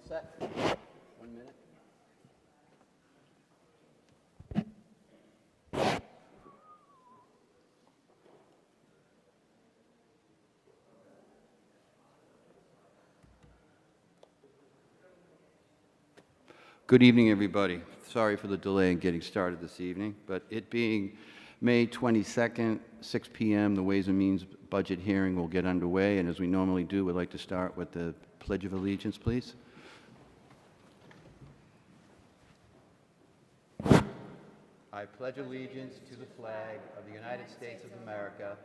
set? 1 minute. Good evening, everybody. Sorry for the delay in getting started this evening, but it being May 22nd, 6 p.m., the Ways and Means budget hearing will get underway, and as we normally do, we'd like to start with the Pledge of Allegiance, please. I pledge allegiance to the flag of the United States of America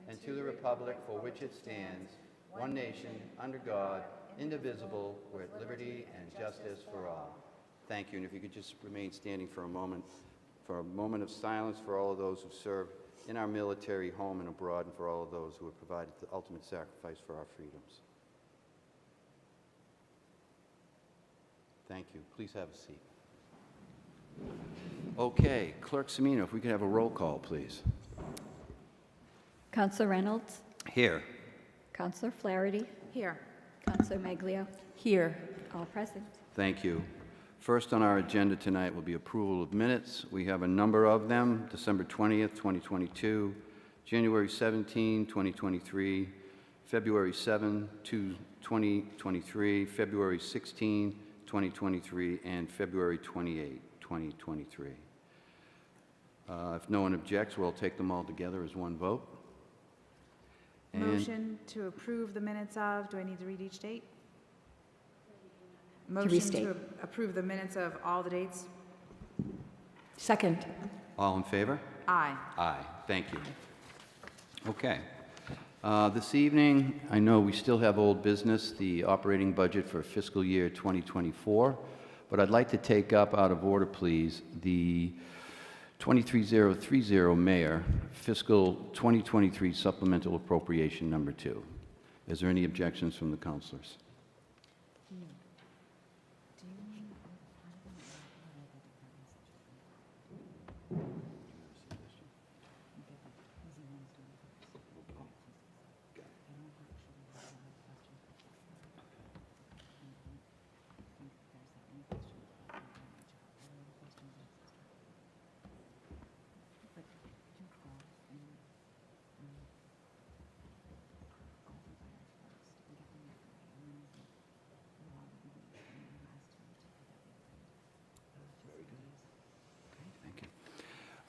and to the republic for which it stands, one nation, under God, indivisible, with liberty and justice for all. Thank you, and if you could just remain standing for a moment of silence for all of those who served in our military, home and abroad, and for all of those who have provided the ultimate sacrifice for our freedoms. Thank you. Please have a seat. Okay, Clerk Semino, if we could have a roll call, please. Councillor Reynolds? Here. Councillor Flaherty? Here. Councillor Maglio? Here. All present. Thank you. First on our agenda tonight will be approval of minutes. We have a number of them: December 20th, 2022, January 17, 2023, February 7, 2023, February 16, 2023, and February 28, 2023. If no one objects, we'll take them all together as one vote. Motion to approve the minutes of, do I need to read each date? Motion to approve the minutes of all the dates? Second. All in favor? Aye. Aye. Thank you. Okay. This evening, I know we still have old business, the operating budget for fiscal year 2024, but I'd like to take up out of order, please, the 23030 Mayor fiscal 2023 supplemental appropriation number 2. Is there any objections from the councilors?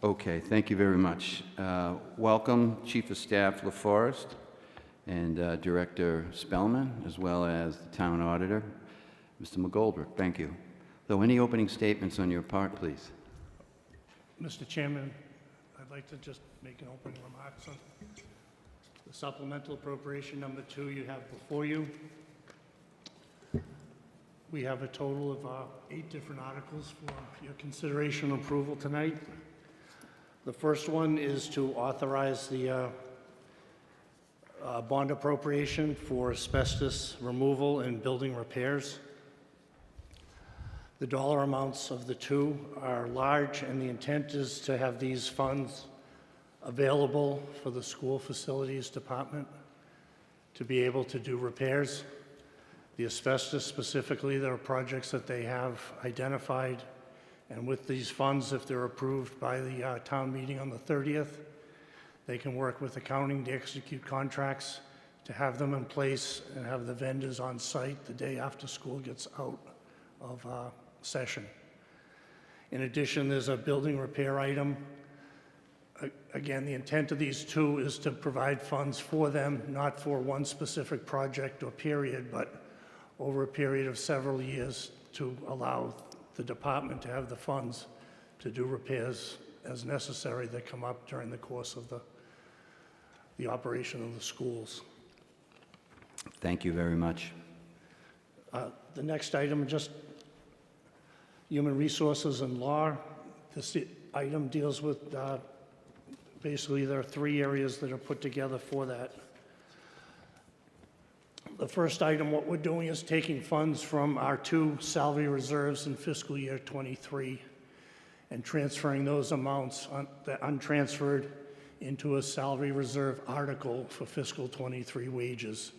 Okay, thank you very much. Welcome, Chief of Staff LaForest and Director Spellman, as well as the Town Auditor, Mr. McGoldrick. Thank you. So any opening statements on your part, please? Mr. Chairman, I'd like to just make an opening remarks on the supplemental appropriation number 2 you have before you. We have a total of 8 different articles for your consideration and approval tonight. The first one is to authorize the bond appropriation for asbestos removal and building repairs. The dollar amounts of the two are large, and the intent is to have these funds available for the school facilities department to be able to do repairs. The asbestos specifically, there are projects that they have identified. And with these funds, if they're approved by the town meeting on the 30th, they can work with accounting to execute contracts, to have them in place and have the vendors on site the day after school gets out of session. In addition, there's a building repair item. Again, the intent of these two is to provide funds for them, not for one specific project or period, but over a period of several years to allow the department to have the funds to do repairs as necessary that come up during the course of the operation of the schools. Thank you very much. The next item, just human resources and law. This item deals with basically there are 3 areas that are put together for that. The first item, what we're doing is taking funds from our 2 salary reserves in fiscal year 23 and transferring those amounts that untransferred into a salary reserve article for fiscal 23 wages.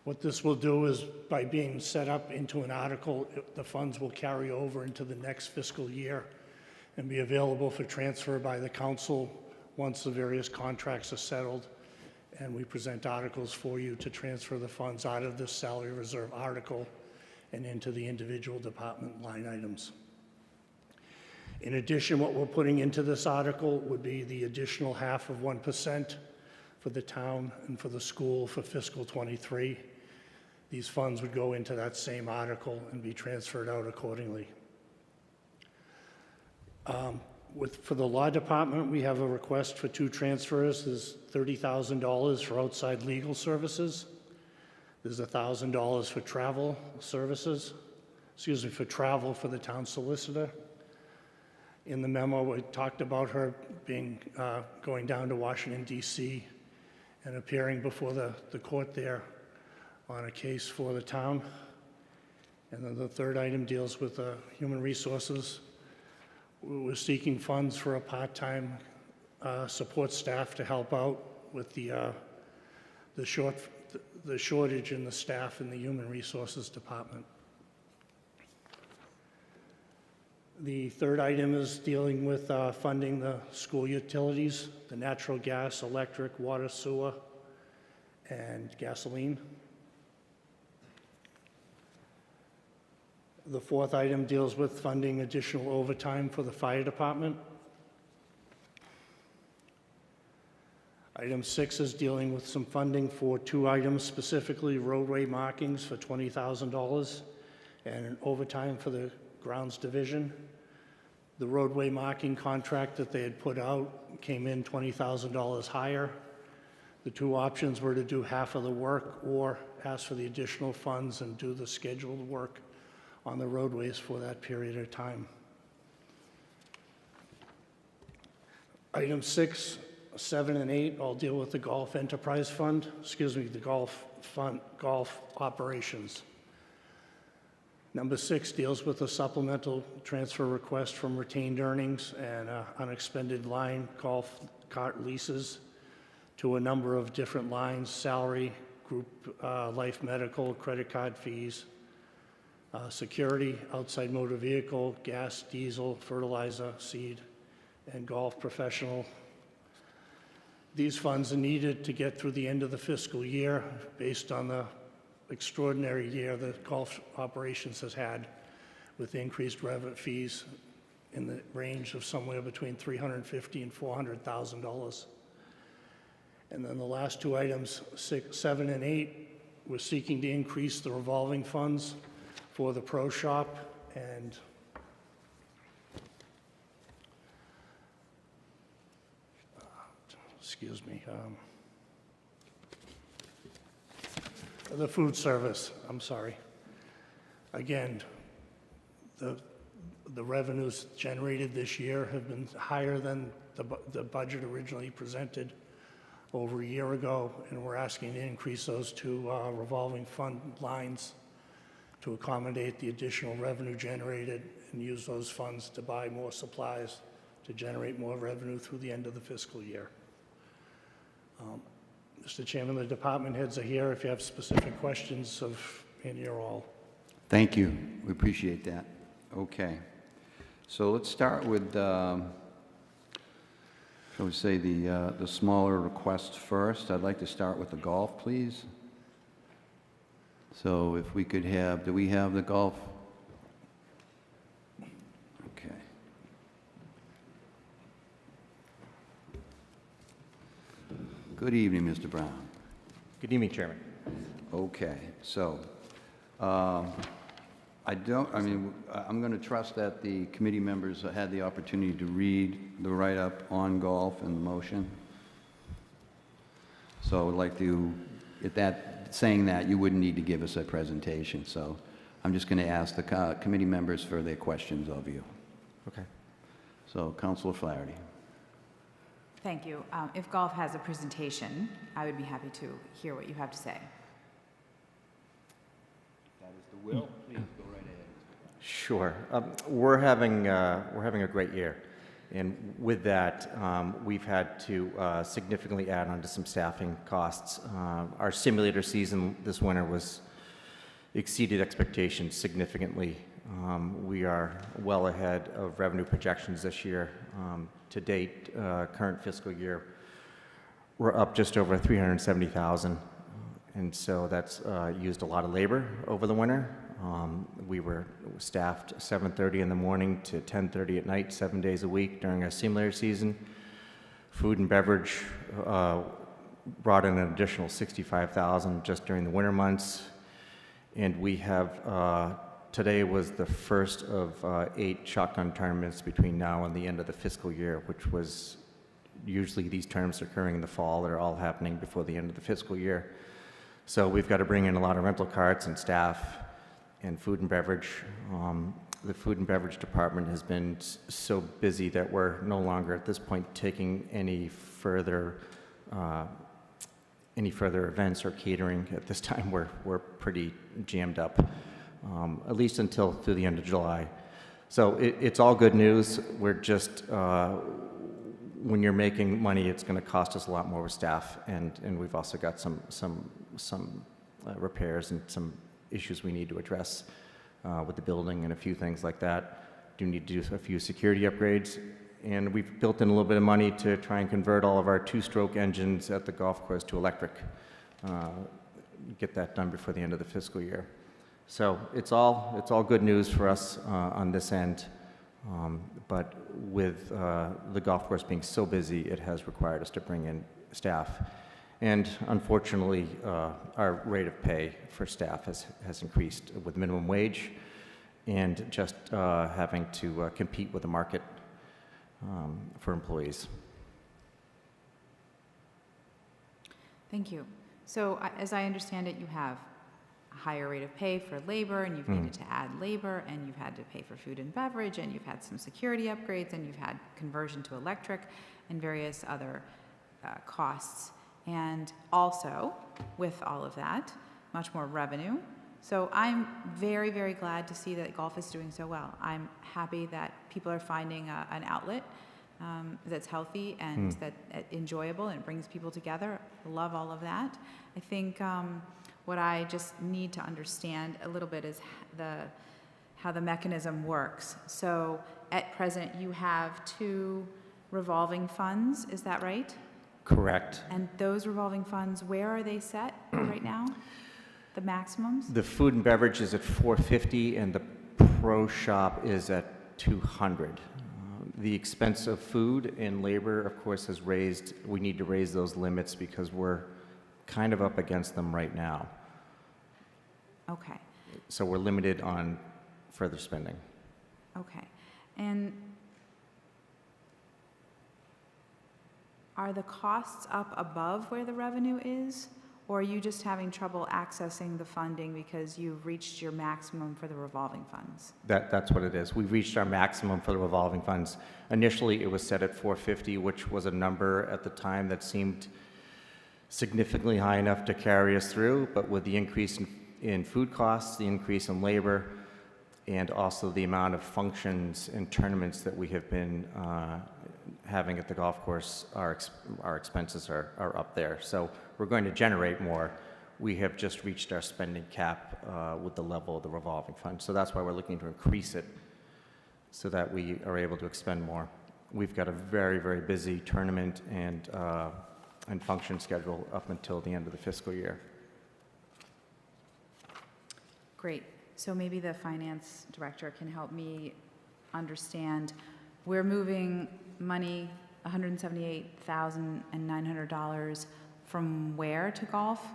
What this will do is, by being set up into an article, the funds will carry over into the next fiscal year and be available for transfer by the council once the various contracts are settled, and we present articles for you to transfer the funds out of this salary reserve article and into the individual department line items. In addition, what we're putting into this article would be the additional 0.5% for the town and for the school for fiscal '23. These funds would go into that same article and be transferred out accordingly. For the law department, we have a request for 2 transfers. There's $30,000 for outside legal services. There's $1,000 for travel services, for travel for the town solicitor. In the memo, we talked about her going down to Washington, D.C. and appearing before the court there on a case for the town. And then the third item deals with human resources. We're seeking funds for a part-time support staff to help out with the shortage in the staff in the human resources department. The third item is dealing with funding the school utilities, the natural gas, electric, water, sewer, and gasoline. The fourth item deals with funding additional overtime for the fire department. Item 6 is dealing with some funding for 2 items, specifically roadway markings for $20,000 and an overtime for the grounds division. The roadway marking contract that they had put out came in $20,000 higher. The 2 options were to do half of the work or ask for the additional funds and do the scheduled work on the roadways for that period of time. Items 6, 7, and 8 all deal with the golf enterprise fund, the golf operations. Number 6 deals with a supplemental transfer request from retained earnings and unexpended line golf cart leases to a number of different lines: salary, group life medical, credit card fees, security, outside motor vehicle, gas, diesel, fertilizer, seed, and golf professional. These funds are needed to get through the end of the fiscal year based on the extraordinary year the golf operations has had, with increased revenue fees in the range of somewhere between $350,000 and $400,000. And then the last 2 items, 6, 7, and 8, we're seeking to increase the revolving funds for the pro shop and the food service, I'm sorry. Again, the revenues generated this year have been higher than the budget originally presented over a year ago, and we're asking to increase those 2 revolving fund lines to accommodate the additional revenue generated and use those funds to buy more supplies to generate more revenue through the end of the fiscal year. Mr. Chairman, the department heads are here if you have specific questions of any or all. Thank you. We appreciate that. Okay. So let's start with, shall we say, the smaller requests first. I'd like to start with the golf, please. So if we could have, do we have the golf? Okay. Good evening, Mr. Brown. Good evening, Chairman. Okay, so I'm going to trust that the committee members had the opportunity to read the write-up on golf and the motion. So I would like to, saying that, you wouldn't need to give us a presentation. So I'm just going to ask the committee members for their questions of you. Okay. So, Councilor Flaherty. Thank you. If golf has a presentation, I would be happy to hear what you have to say. That is the will. Please go right ahead. Sure. We're having a great year. And with that, we've had to significantly add on to some staffing costs. Our simulator season this winter exceeded expectations significantly. We are well ahead of revenue projections this year. To date, current fiscal year, we're up just over 370,000, and so that's used a lot of labor over the winter. We were staffed 7:30 in the morning to 10:30 at night, 7 days a week during our simulator season. Food and beverage brought in an additional 65,000 just during the winter months. And we have, today was the first of 8 shotgun tournaments between now and the end of the fiscal year, which was usually these tournaments occurring in the fall that are all happening before the end of the fiscal year. So we've got to bring in a lot of rental carts and staff and food and beverage. The food and beverage department has been so busy that we're no longer at this point taking any further events or catering. At this time, we're pretty jammed up, at least until through the end of July. So it's all good news. We're just, when you're making money, it's going to cost us a lot more with staff, and we've also got some repairs and some issues we need to address with the building and a few things like that. Do need to do a few security upgrades, and we've built in a little bit of money to try and convert all of our 2-stroke engines at the golf course to electric. Get that done before the end of the fiscal year. So it's all good news for us on this end, but with the golf course being so busy, it has required us to bring in staff. And unfortunately, our rate of pay for staff has increased with minimum wage and just having to compete with the market for employees. Thank you. So as I understand it, you have a higher rate of pay for labor, and you've needed to add labor, and you've had to pay for food and beverage, and you've had some security upgrades, and you've had conversion to electric and various other costs. And also, with all of that, much more revenue. So I'm very, very glad to see that golf is doing so well. I'm happy that people are finding an outlet that's healthy and that enjoyable and brings people together. Love all of that. I think what I just need to understand a little bit is how the mechanism works. So at present, you have 2 revolving funds, is that right? Correct. And those revolving funds, where are they set right now? The maximums? The food and beverage is at 450, and the pro shop is at 200. The expense of food and labor, of course, has raised. We need to raise those limits because we're kind of up against them right now. Okay. So we're limited on further spending. Okay. And are the costs up above where the revenue is, or are you just having trouble accessing the funding because you've reached your maximum for the revolving funds? That's what it is. We've reached our maximum for the revolving funds. Initially, it was set at 450, which was a number at the time that seemed significantly high enough to carry us through, but with the increase in food costs, the increase in labor, and also the amount of functions and tournaments that we have been having at the golf course, our expenses are up there. So we're going to generate more. We have just reached our spending cap with the level of the revolving fund. So that's why we're looking to increase it so that we are able to expend more. We've got a very, very busy tournament and function schedule up until the end of the fiscal year. Great. So maybe the finance director can help me understand. We're moving money, $178,900 from where to golf?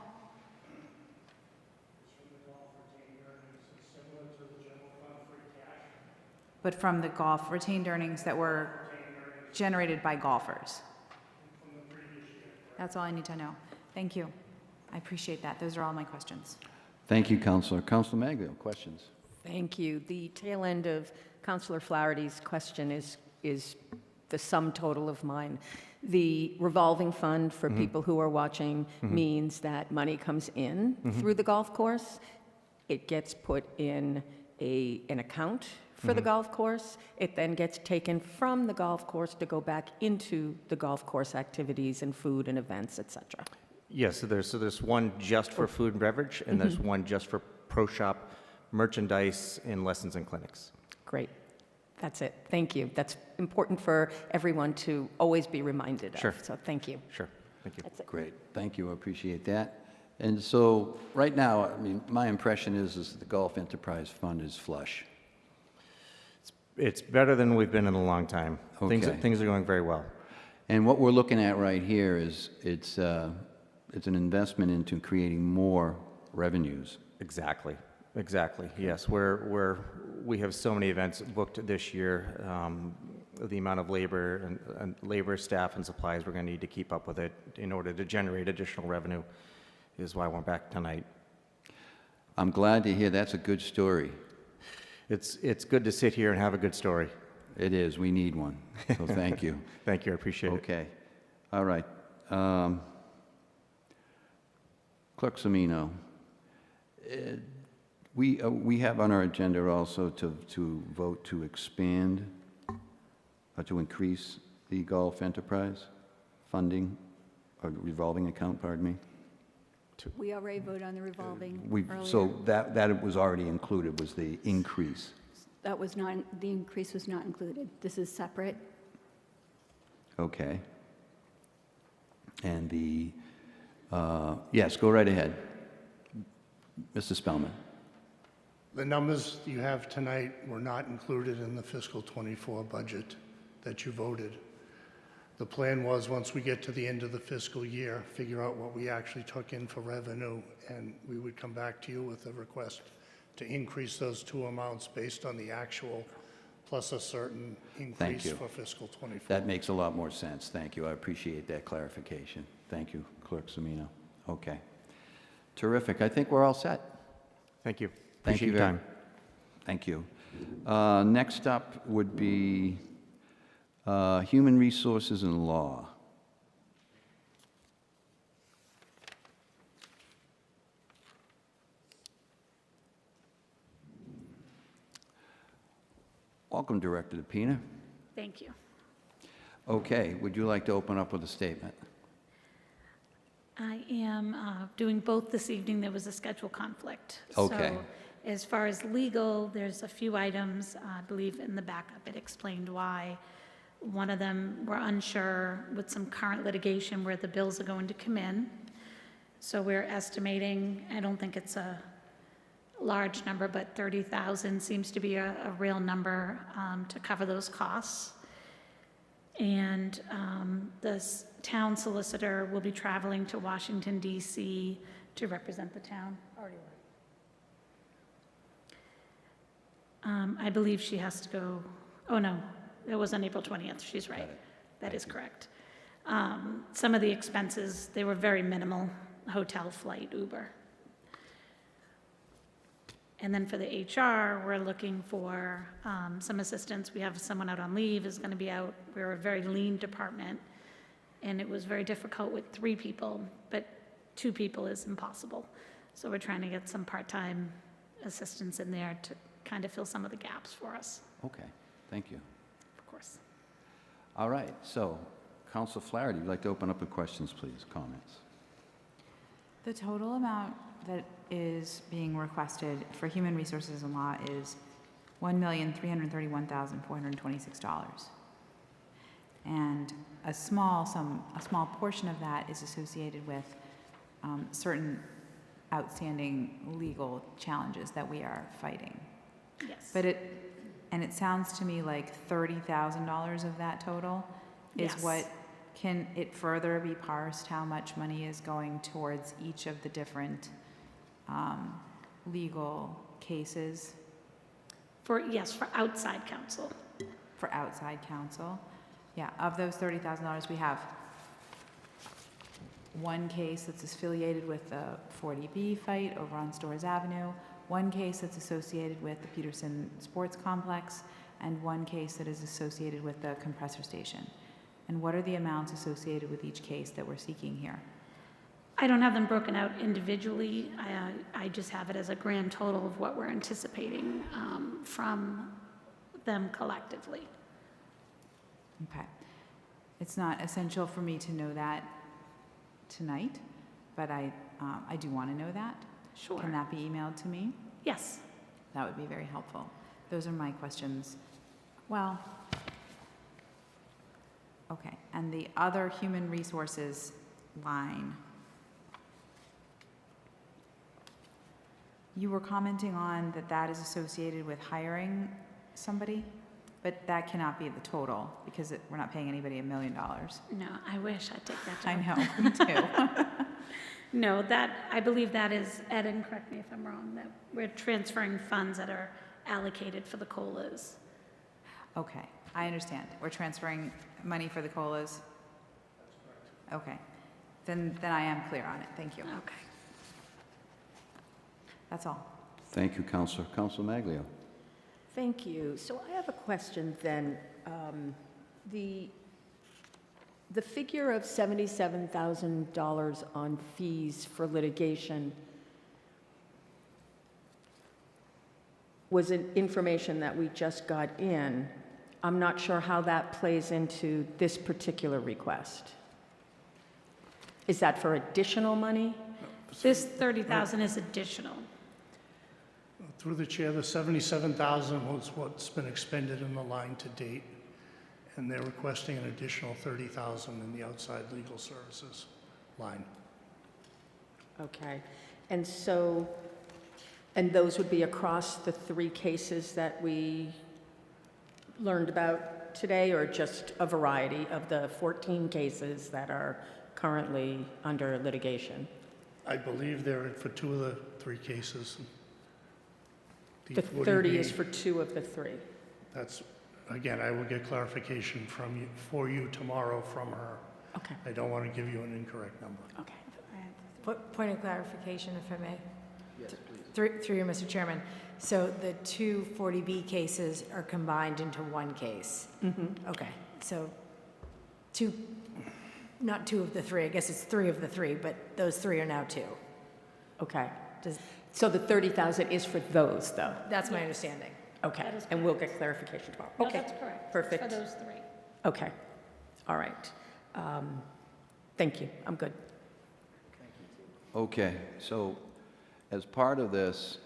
But from the golf retained earnings that were generated by golfers. That's all I need to know. Thank you. I appreciate that. Those are all my questions. Thank you, Councilor. Councilor Maglio, questions? Thank you. The tail end of Councilor Flaherty's question is the sum total of mine. The revolving fund, for people who are watching, means that money comes in through the golf course. It gets put in an account for the golf course. It then gets taken from the golf course to go back into the golf course activities and food and events, et cetera. Yes, so there's one just for food and beverage, and there's one just for pro shop, merchandise, and lessons and clinics. Great. That's it. Thank you. That's important for everyone to always be reminded of. Sure. So thank you. Sure, thank you. That's it. Great, thank you, I appreciate that. And so, right now, I mean, my impression is the Golf Enterprise Fund is flush. It's better than we've been in a long time. Okay. Things are going very well. And what we're looking at right here is, it's an investment into creating more revenues. Exactly, yes. We have so many events booked this year. The amount of labor and labor, staff, and supplies we're going to need to keep up with it in order to generate additional revenue is why we're back tonight. I'm glad to hear that's a good story. It's good to sit here and have a good story. It is, we need one, so thank you. Thank you, I appreciate it. Okay, all right. Clerk Semino, we have on our agenda also to vote to expand, or to increase the Golf Enterprise funding, or revolving account, pardon me. We already voted on the revolving earlier. So that was already included, was the increase. That was not, the increase was not included. This is separate. Okay. And yes, go right ahead. Mr. Spellman. The numbers you have tonight were not included in the fiscal '24 budget that you voted. The plan was, once we get to the end of the fiscal year, figure out what we actually took in for revenue, and we would come back to you with a request to increase those two amounts based on the actual, plus a certain increase you. for fiscal '24. That makes a lot more sense. Thank you. I appreciate that clarification. Thank you, Clerk Semino. Okay. Terrific. I think we're all set. Thank you. Thank Appreciate you your time. Thank you. Next up would be Human Resources and Law. Welcome, Director DePina. Thank you. Okay, would you like to open up with a statement? I am doing both this evening. There was a schedule conflict. Okay. So as far as legal, there's a few items, I believe in the backup, it explained why. One of them, we're unsure with some current litigation where the bills are going to come in. So we're estimating, I don't think it's a large number, but 30,000 seems to be a real number to cover those costs. And the town solicitor will be traveling to Washington, D.C. to represent the town. I believe she has to go, oh no, it was on April 20th, she's right. That is correct. Some of the expenses, they were very minimal, hotel, flight, Uber. And then for the HR, we're looking for some assistance. We have someone out on leave, is going to be out. We're a very lean department, and it was very difficult with 3 people, but 2 people is impossible. So we're trying to get some part-time assistance in there to kind of fill some of the gaps for us, Okay, thank you. of course. All right, so Council Flaherty, would you like to open up with questions, please, comments? The total amount that is being requested for Human Resources and Law is $1,331,426. And a small portion of that is associated with certain outstanding legal challenges that we are fighting. Yes. But it sounds to me like $30,000 of that total is Yes. what, can it further be parsed how much money is going towards each of the different legal cases Yes, for outside counsel. for outside counsel? Yeah, of those $30,000, we have one case that's affiliated with the 40B fight over on Storrs Avenue, one case that's associated with the Peterson Sports Complex, and one case that is associated with the compressor station. And what are the amounts associated with each case that we're seeking here? I don't have them broken out individually. I just have it as a grand total of what we're anticipating from them collectively. Okay. It's not essential for me to know that tonight, but I do want to know that. Sure. Can that be emailed to me? Yes. That would be very helpful. Those are my questions. Well, okay. And the other human resources line, you were commenting on that is associated with hiring somebody, but that cannot be the total because we're not paying anybody $1 million. No, I wish I'd take that I job. know, me too. No, I believe that is, Ed, and correct me if I'm wrong, that we're transferring funds that are allocated for the COLAs. Okay, I understand. We're transferring money for the COLAs? Okay, then I am clear on it. Thank you. Okay. That's all. Thank you, Counselor. Counselor Maglio. Thank you. So I have a question then. The figure of $77,000 on fees for litigation was an information that we just got in. I'm not sure how that plays into this particular request. Is that for additional money? This 30,000 is additional. Through the chair, the $77,000 was what's been expended in the line to date, and they're requesting an additional $30,000 in the outside legal services line. Okay. And so, and those would be across the 3 cases that we learned about today, or just a variety of the 14 cases that are currently under litigation? I believe they're for 2 of the 3 cases. The 30 is for 2 of the 3. That's, again, I will get clarification from you, for you tomorrow from her. Okay. I don't want to give you an incorrect number. Okay. Point of clarification, if I may. Yes, please. Through you, Mr. Chairman. So the 2 40B cases are combined into 1 case? Mm-hmm. Okay, so not 2 of the 3, I guess it's 3 of the 3, but those 3 are now 2. Okay. Does, So the 30,000 is for those, though? that's my understanding. Okay. That is And we'll get clarification tomorrow. No, Okay. that's correct. Perfect. For those 3. Okay. All right. Thank you. I'm good. Okay, so as part of this,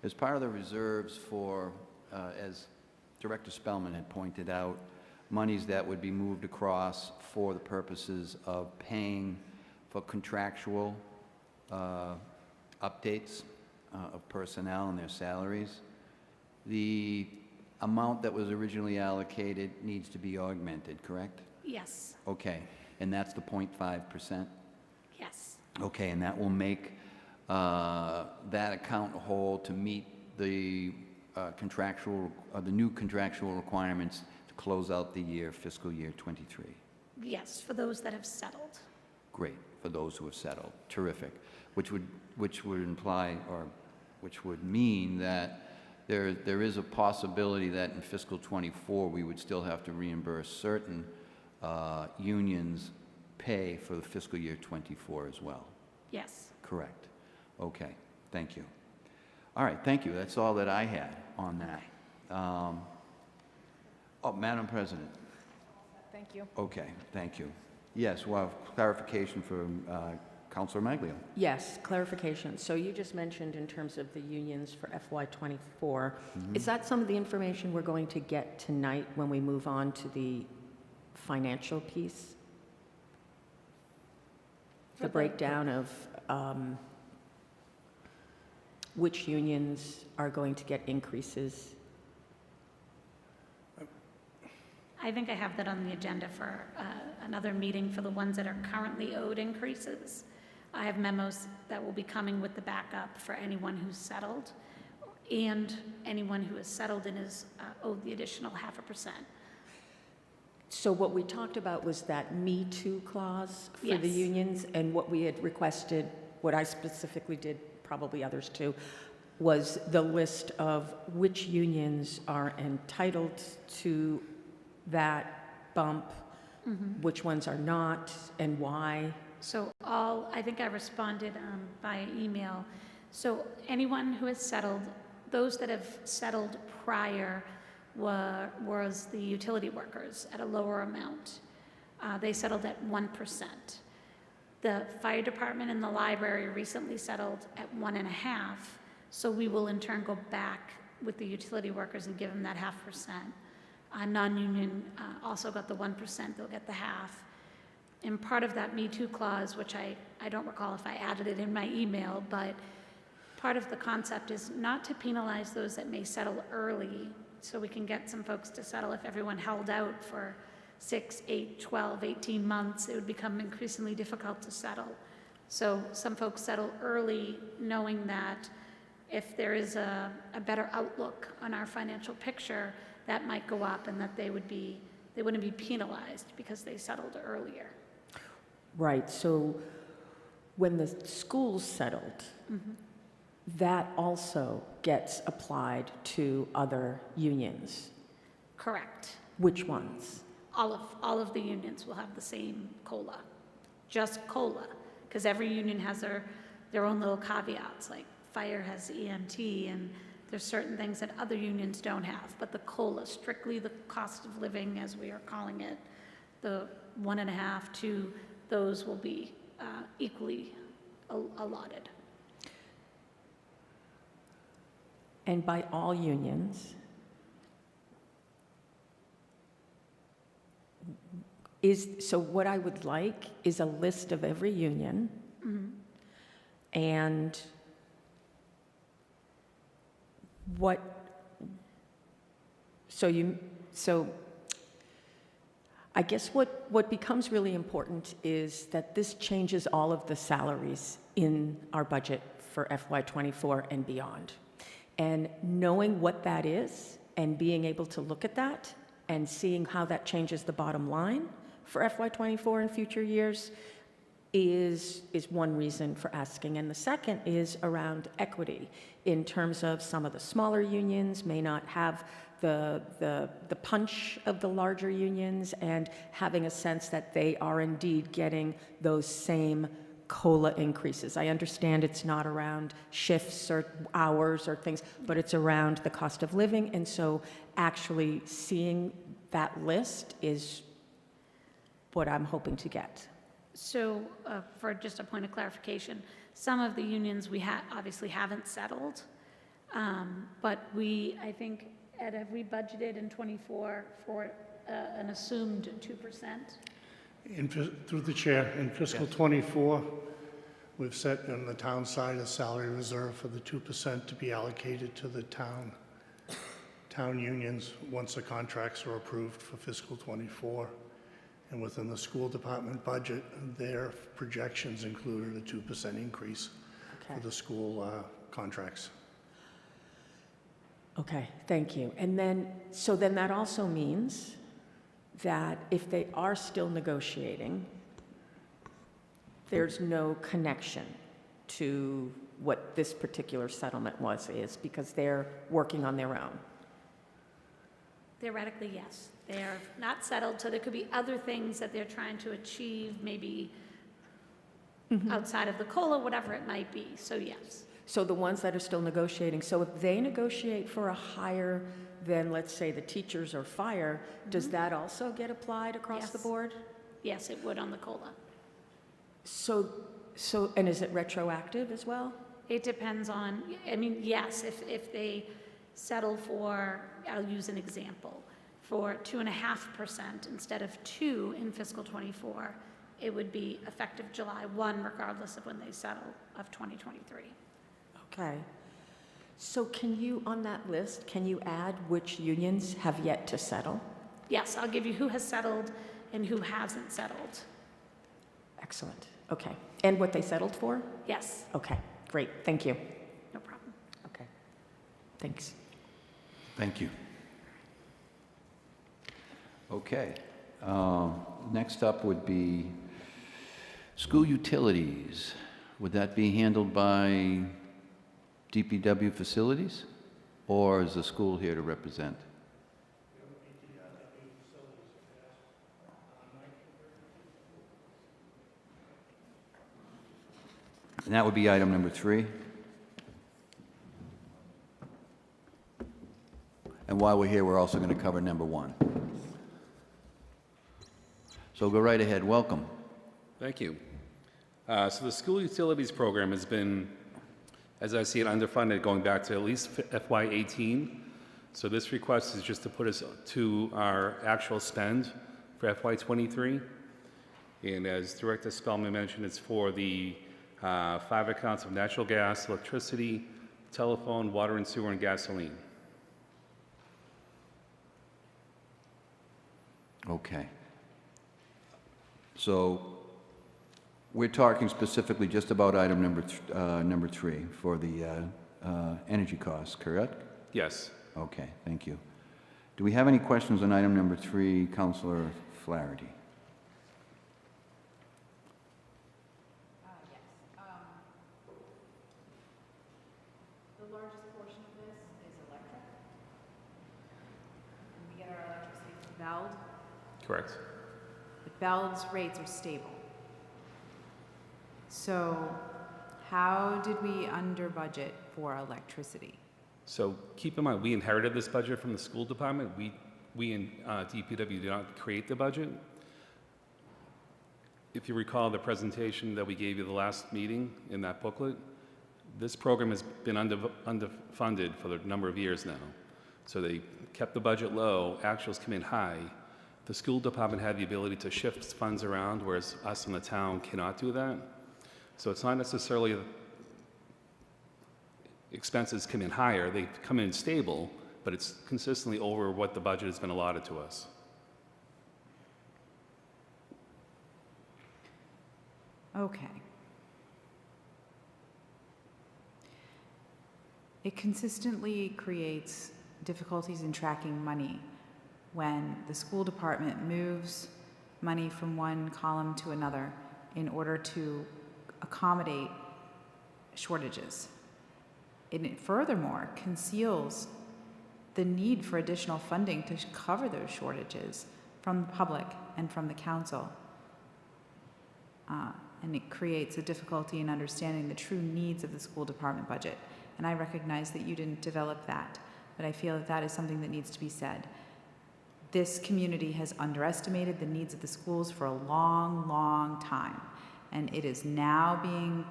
as part of the reserves for, as Director Spellman had pointed out, monies that would be moved across for the purposes of paying for contractual updates of personnel and their salaries. The amount that was originally allocated needs to be augmented, correct? Yes, Okay, and that's the 0.5%? yes, Okay, and that will make that account whole to meet the the new contractual requirements to close out the year, fiscal year '23. yes, for those that have settled. Great, for those who have settled. Terrific. Which would imply, or which would mean that there is a possibility that in fiscal '24 we would still have to reimburse certain unions' pay for the fiscal year '24 as well. Yes. Correct. Okay, thank you. All right, thank you. That's all that I had on that. Madam President. Thank you. Okay, thank you. Yes, well, clarification for Councilor Maglio. Yes, clarification. So you just mentioned in terms of the unions for FY24, is that some of the information we're going to get tonight when we move on to the financial piece? The breakdown of which unions are going to get increases? I think I have that on the agenda for another meeting for the ones that are currently owed increases. I have memos that will be coming with the backup for anyone who's settled and anyone who is settled and is owed the additional 0.5%. So what we talked about was that Me Too clause for the Yes. unions, and what we had requested, what I specifically did, probably others too, was the list of which unions are entitled to that bump, which ones are not, and why. So I think I responded by email. So anyone who has settled Those that have settled prior was the utility workers at a lower amount. They settled at 1%. The fire department and the library recently settled at 1.5%, so we will in turn go back with the utility workers and give them that 0.5%. Non-union also got the 1%, they'll get the half. And part of that Me Too clause, which I don't recall if I added it in my email, but part of the concept is not to penalize those that may settle early, so we can get some folks to settle. If everyone held out for 6, 8, 12, 18 months, it would become increasingly difficult to settle. So some folks settle early knowing that if there is a better outlook on our financial picture, that might go up and that they wouldn't be penalized because they settled earlier. Right, so when the schools settled, that also gets applied to other unions. Correct. Which ones? All of the unions will have the same COLA, just COLA, because every union has their own little caveats, like fire has EMT, and there's certain things that other unions don't have. But the COLA, strictly the cost of living, as we are calling it, the 1.5, 2, those will be equally allotted. And by all unions, so what I would like is a list of every union, and so I guess what becomes really important is that this changes all of the salaries in our budget for FY24 and beyond. And knowing what that is and being able to look at that and seeing how that changes the bottom line for FY24 and future years is one reason for asking. And the second is around equity in terms of some of the smaller unions may not have the punch of the larger unions, and having a sense that they are indeed getting those same COLA increases. I understand it's not around shifts or hours or things, but it's around the cost of living. And so actually seeing that list is what I'm hoping to get. So for just a point of clarification, some of the unions we obviously haven't settled, but I think, Ed, have we budgeted in '24 for an assumed 2%? Through the chair, in fiscal '24, we've set on the town side a salary reserve for the 2% to be allocated to the town unions once the contracts are approved for fiscal '24. And within the school department budget, their projections included a 2% increase for the school contracts. Okay, thank you. And then that also means that if they are still negotiating, there's no connection to what this particular settlement is because they're working on their own. Theoretically, yes. They are not settled, so there could be other things that they're trying to achieve, maybe outside of the COLA, whatever it might be, so yes. So the ones that are still negotiating, so if they negotiate for a higher than, let's say, the teachers or fire, does that also get applied across the board? Yes, it would on the COLA. So, and is it retroactive as well? It depends on, yes, if they settle for, I'll use an example, for 2.5% instead of 2% in fiscal '24, it would be effective July 1, regardless of when they settle, of 2023. Okay. So can you, on that list, can you add which unions have yet to settle? Yes, I'll give you who has settled and who hasn't settled. Excellent. Okay. And what they settled for? Yes. Okay. Great. Thank you. No problem. Okay. Thanks. Thank you. Okay. Next up would be school utilities. Would that be handled by DPW facilities, or is the school here to represent? And that would be item number 3. And while we're here, we're also going to cover number 1. So go right ahead. Welcome. Thank you. So the school utilities program has been, as I see it, underfunded going back to at least FY18. So this request is just to put us to our actual spend for FY23. And as Director Spellman mentioned, it's for the 5 accounts of natural gas, electricity, telephone, water and sewer, and gasoline. Okay. So we're talking specifically just about item number 3 for the energy costs, correct? Yes. Okay, thank you. Do we have any questions on item number 3, Councilor Flaherty? Yes. The largest portion of this is electric. And we get our electricity from Beld. Correct. But Beld's rates are stable. So how did we under budget for electricity? So keep in mind, we inherited this budget from the school department. We in DPW did not create the budget. If you recall the presentation that we gave you the last meeting in that booklet, this program has been underfunded for a number of years now. So they kept the budget low, actuals come in high. The school department had the ability to shift funds around, whereas us in the town cannot do that. So it's not necessarily expenses come in higher, they come in stable, but it's consistently over what the budget has been allotted to us. Okay. It consistently creates difficulties in tracking money when the school department moves money from one column to another in order to accommodate shortages. It furthermore conceals the need for additional funding to cover those shortages from the public and from the council. And it creates a difficulty in understanding the true needs of the school department budget. And I recognize that you didn't develop that, but I feel that that is something that needs to be said. This community has underestimated the needs of the schools for a long, long time. And it is now being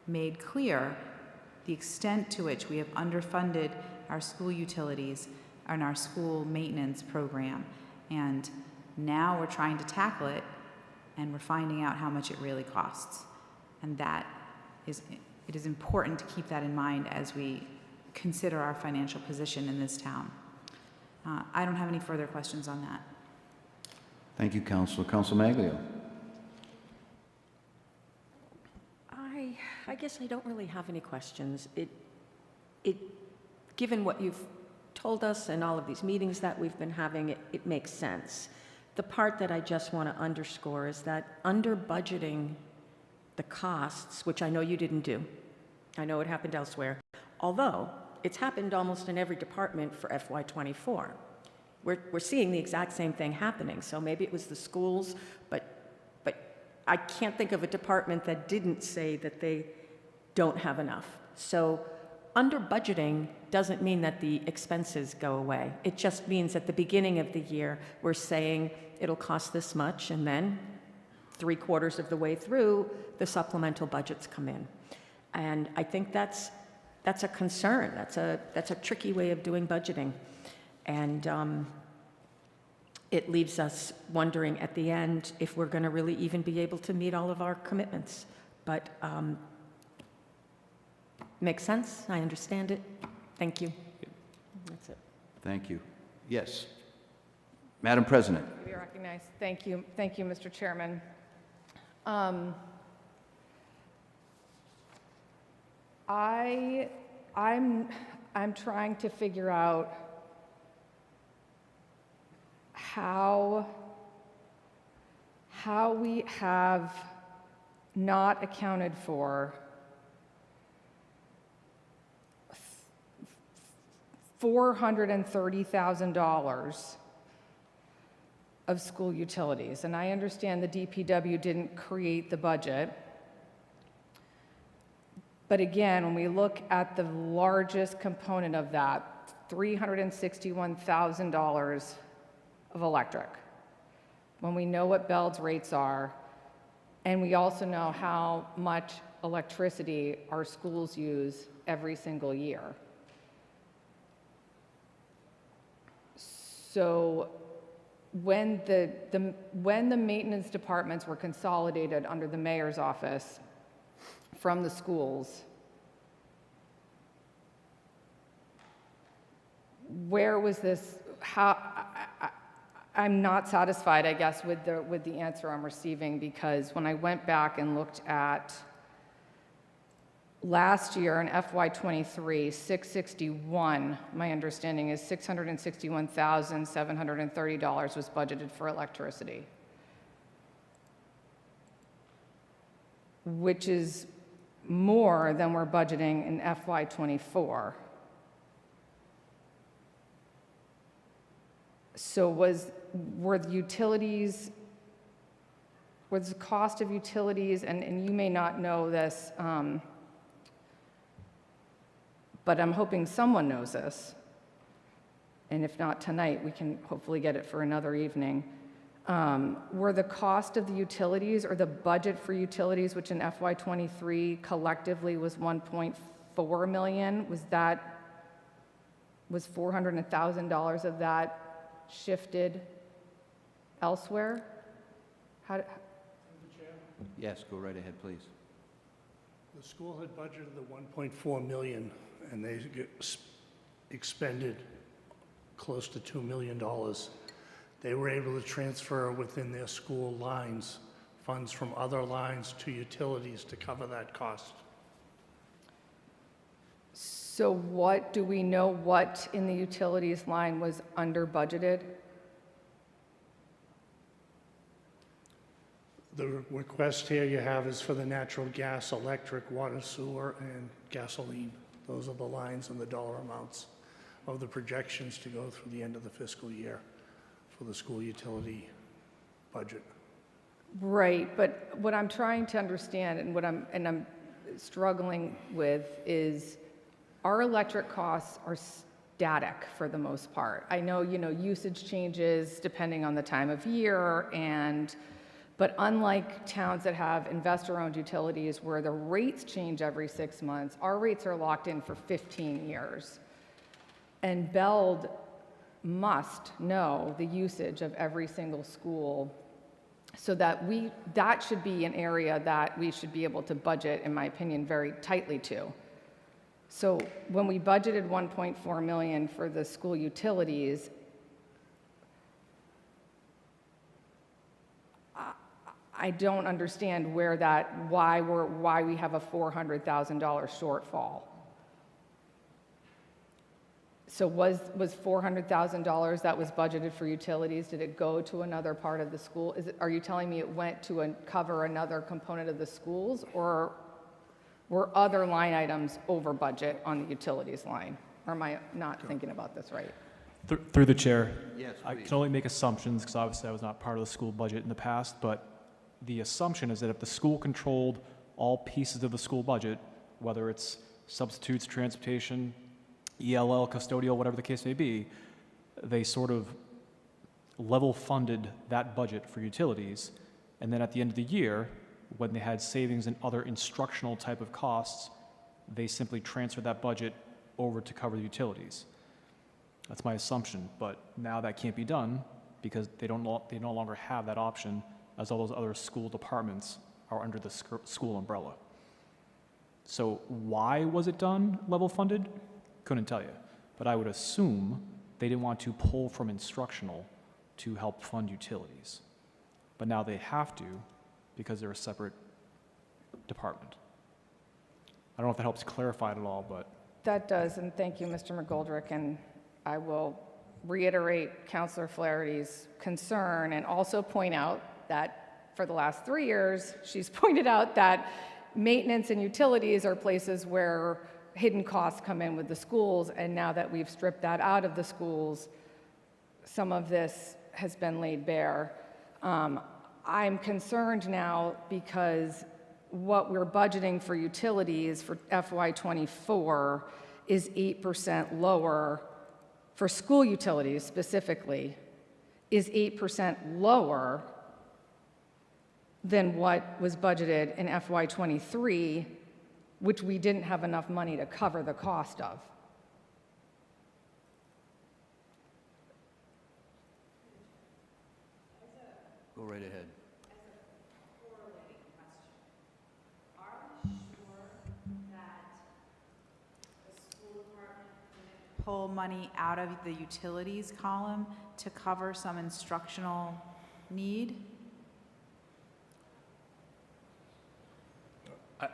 made clear the extent to which we have underfunded our school utilities and our school maintenance program. And now we're trying to tackle it, and we're finding out how much it really costs. And that is, it is important to keep that in mind as we consider our financial position in this town. I don't have any further questions on that. Thank you, Councilor. Councilor Maglio. I guess I don't really have any questions. Given what you've told us and all of these meetings that we've been having, it makes sense. The part that I just want to underscore is that under budgeting the costs, which I know you didn't do, I know it happened elsewhere, although it's happened almost in every department for FY24. We're seeing the exact same thing happening, so maybe it was the schools, but I can't think of a department that didn't say that they don't have enough. So under budgeting doesn't mean that the expenses go away. It just means at the beginning of the year, we're saying it'll cost this much, and then 3/4 of the way through, the supplemental budgets come in. And I think that's a concern. That's a tricky way of doing budgeting. And it leaves us wondering at the end if we're going to really even be able to meet all of our commitments. But makes sense. I understand it. Thank you. That's it. Thank you. Yes. Madam President. To be recognized. Thank you, Mr. Chairman. I'm trying to figure out how we have not accounted for $430,000 of school utilities. And I understand the DPW didn't create the budget. But again, when we look at the largest component of that, $361,000 of electric. When we know what Beld's rates are, and we also know how much electricity our schools use every single year. So when the maintenance departments were consolidated under the mayor's office from the schools, where was this, I'm not satisfied, I guess, with the answer I'm receiving, because when I went back and looked at last year in FY23, 661, my understanding is $661,730 was budgeted for electricity, which is more than we're budgeting in FY24. So were the utilities, was the cost of utilities, and you may not know this, but I'm hoping someone knows this, and if not tonight, we can hopefully get it for another evening. Were the cost of the utilities, or the budget for utilities, which in FY23 collectively was 1.4 million, was $400,000 of that shifted elsewhere? Yes, go right ahead, please. The school had budgeted the 1.4 million, and they expended close to $2 million. They were able to transfer within their school lines funds from other lines to utilities to cover that cost. So what do we know what in the utilities line was under budgeted? The request here you have is for the natural gas, electric, water, sewer, and gasoline. Those are the lines and the dollar amounts of the projections to go through the end of the fiscal year for the school utility budget. Right, but what I'm trying to understand and what I'm struggling with is our electric costs are static for the most part. I know, usage changes depending on the time of year, but unlike towns that have investor-owned utilities where the rates change every 6 months, our rates are locked in for 15 years. And Beld must know the usage of every single school, so that that should be an area that we should be able to budget, in my opinion, very tightly to. So when we budgeted 1.4 million for the school utilities, I don't understand why we have a $400,000 shortfall. So was $400,000 that was budgeted for utilities, did it go to another part of the school? Are you telling me it went to cover another component of the schools, or were other line items over budget on the utilities line? Or am I not thinking about this right? Through the chair. Yes, I please. can only make assumptions because obviously I was not part of the school budget in the past, but the assumption is that if the school controlled all pieces of the school budget, whether it's substitutes, transportation, ELL, custodial, whatever the case may be, they sort of level funded that budget for utilities, and then at the end of the year, when they had savings in other instructional type of costs, they simply transferred that budget over to cover the utilities. That's my assumption, but now that can't be done because they no longer have that option, as all those other school departments are under the school umbrella. So why was it done level funded? Couldn't tell you, but I would assume they didn't want to pull from instructional to help fund utilities. But now they have to because they're a separate department. I don't know if that helps clarify it at all, but. That does, and thank you, Mr. McGoldrick, and I will reiterate Councilor Flaherty's concern and also point out that for the last 3 years, she's pointed out that maintenance and utilities are places where hidden costs come in with the schools, and now that we've stripped that out of the schools, some of this has been laid bare. I'm concerned now because what we're budgeting for utilities for FY24 is 8% lower for school utilities specifically, is 8% lower than what was budgeted in FY '23, which we didn't have enough money to cover the cost of. Go right ahead. Pull money out of the utilities column to cover some instructional need?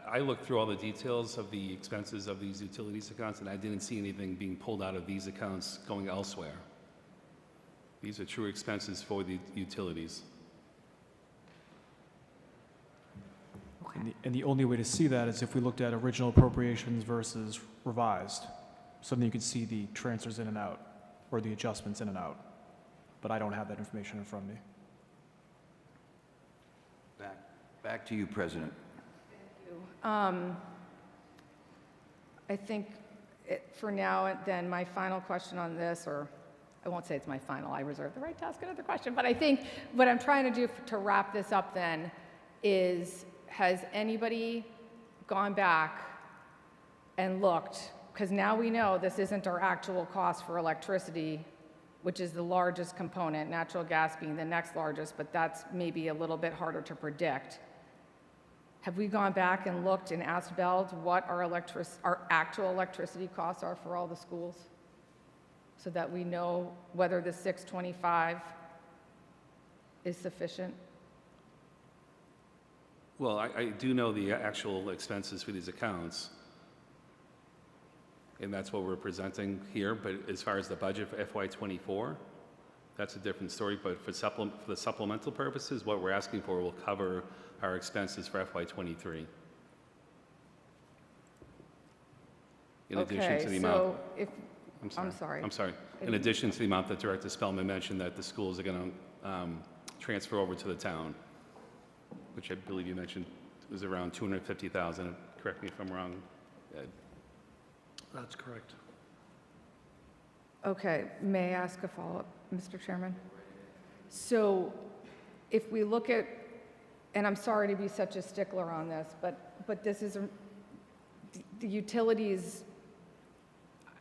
I looked through all the details of the expenses of these utilities accounts, and I didn't see anything being pulled out of these accounts going elsewhere. These are true expenses for the utilities. And the only way to see that is if we looked at original appropriations versus revised. So then you can see the transfers in and out, or the adjustments in and out. But I don't have that information in front of me. Back to you, President. I think for now, then my final question on this, or I won't say it's my final, I reserve the right to ask another question, but I think what I'm trying to do to wrap this up then is, has anybody gone back and looked, because now we know this isn't our actual cost for electricity, which is the largest component, natural gas being the next largest, but that's maybe a little bit harder to predict. Have we gone back and looked and asked Beld what our actual electricity costs are for all the schools? So that we know whether the 625 is sufficient? Well, I do know the actual expenses for these accounts, and that's what we're presenting here, but as far as the budget for FY '24, that's a different story, but for the supplemental purposes, what we're asking for will cover our expenses for FY '23. In addition to the amount. So if, I'm sorry. In addition to the amount that Director Spellman mentioned that the schools are going to transfer over to the town, which I believe you mentioned was around $250,000. Correct me if I'm wrong, Ed. That's correct. Okay, may I ask a follow-up, Mr. Chairman? So if we look at, and I'm sorry to be such a stickler on this, but this is, the utilities,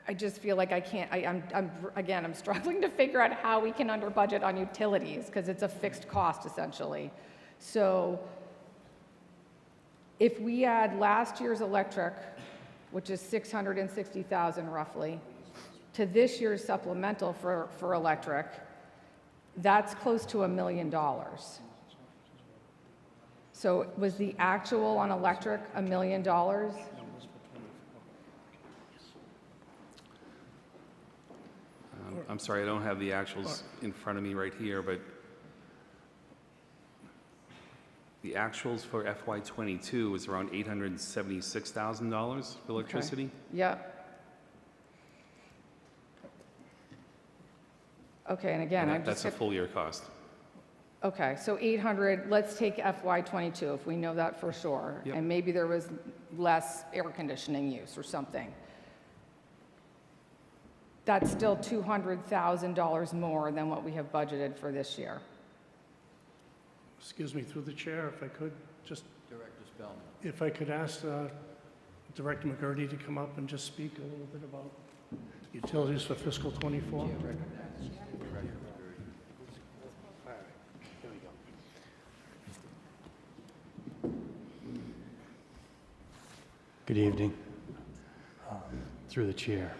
I just feel like I can't, I'm struggling to figure out how we can under budget on utilities, because it's a fixed cost essentially. So if we add last year's electric, which is $660,000 roughly, to this year's supplemental for electric, that's close to $1 million. So was the actual on electric $1 million? I'm sorry, I don't have the actuals in front of me right here, but the actuals for FY '22 was around $876,000 for electricity. Okay. Yep. Okay, and again, And that's a full year cost. Okay, so 800, let's take FY '22, if we know that for sure. Yep. And maybe there was less air conditioning use or something. That's still $200,000 more than what we have budgeted for this year. Excuse me, through the chair, if I could, just, Director Spellman. if I could ask Director McGurty to come up and just speak a little bit about utilities for fiscal '24. Good evening. Through the chair.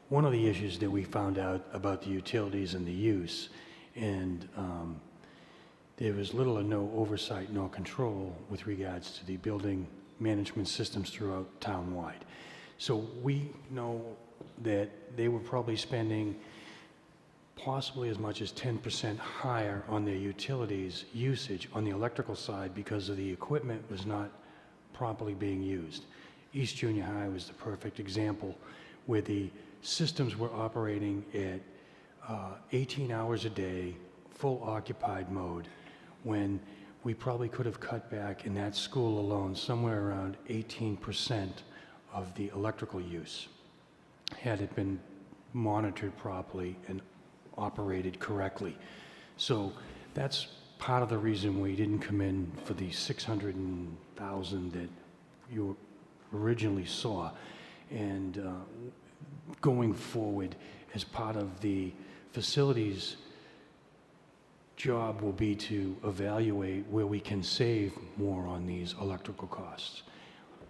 One of the issues that we found out about the utilities and the use, and there was little or no oversight nor control with regards to the building management systems throughout town-wide. So we know that they were probably spending possibly as much as 10% higher on their utilities usage on the electrical side because of the equipment was not properly being used. East Junior High was the perfect example where the systems were operating at 18 hours a day, full occupied mode, when we probably could have cut back in that school alone somewhere around 18% of the electrical use had it been monitored properly and operated correctly. So that's part of the reason we didn't come in for the 600,000 that you originally saw. And going forward, as part of the facilities job will be to evaluate where we can save more on these electrical costs.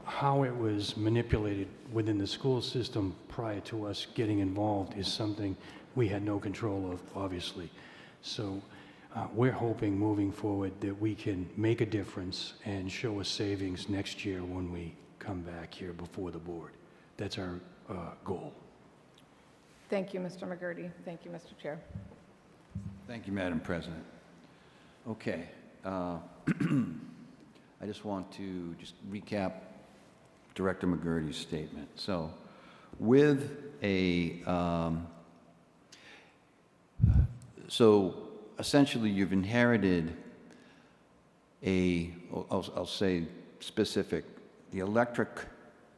How it was manipulated within the school system prior to us getting involved is something we had no control of, obviously. So we're hoping moving forward that we can make a difference and show a savings next year when we come back here before the board. That's our goal. Thank you, Mr. McGurty. Thank you, Mr. Chair. Thank you, Madam President. Okay. I just want to recap Director McGurty's statement. So with a, so essentially you've inherited I'll say specific, the electric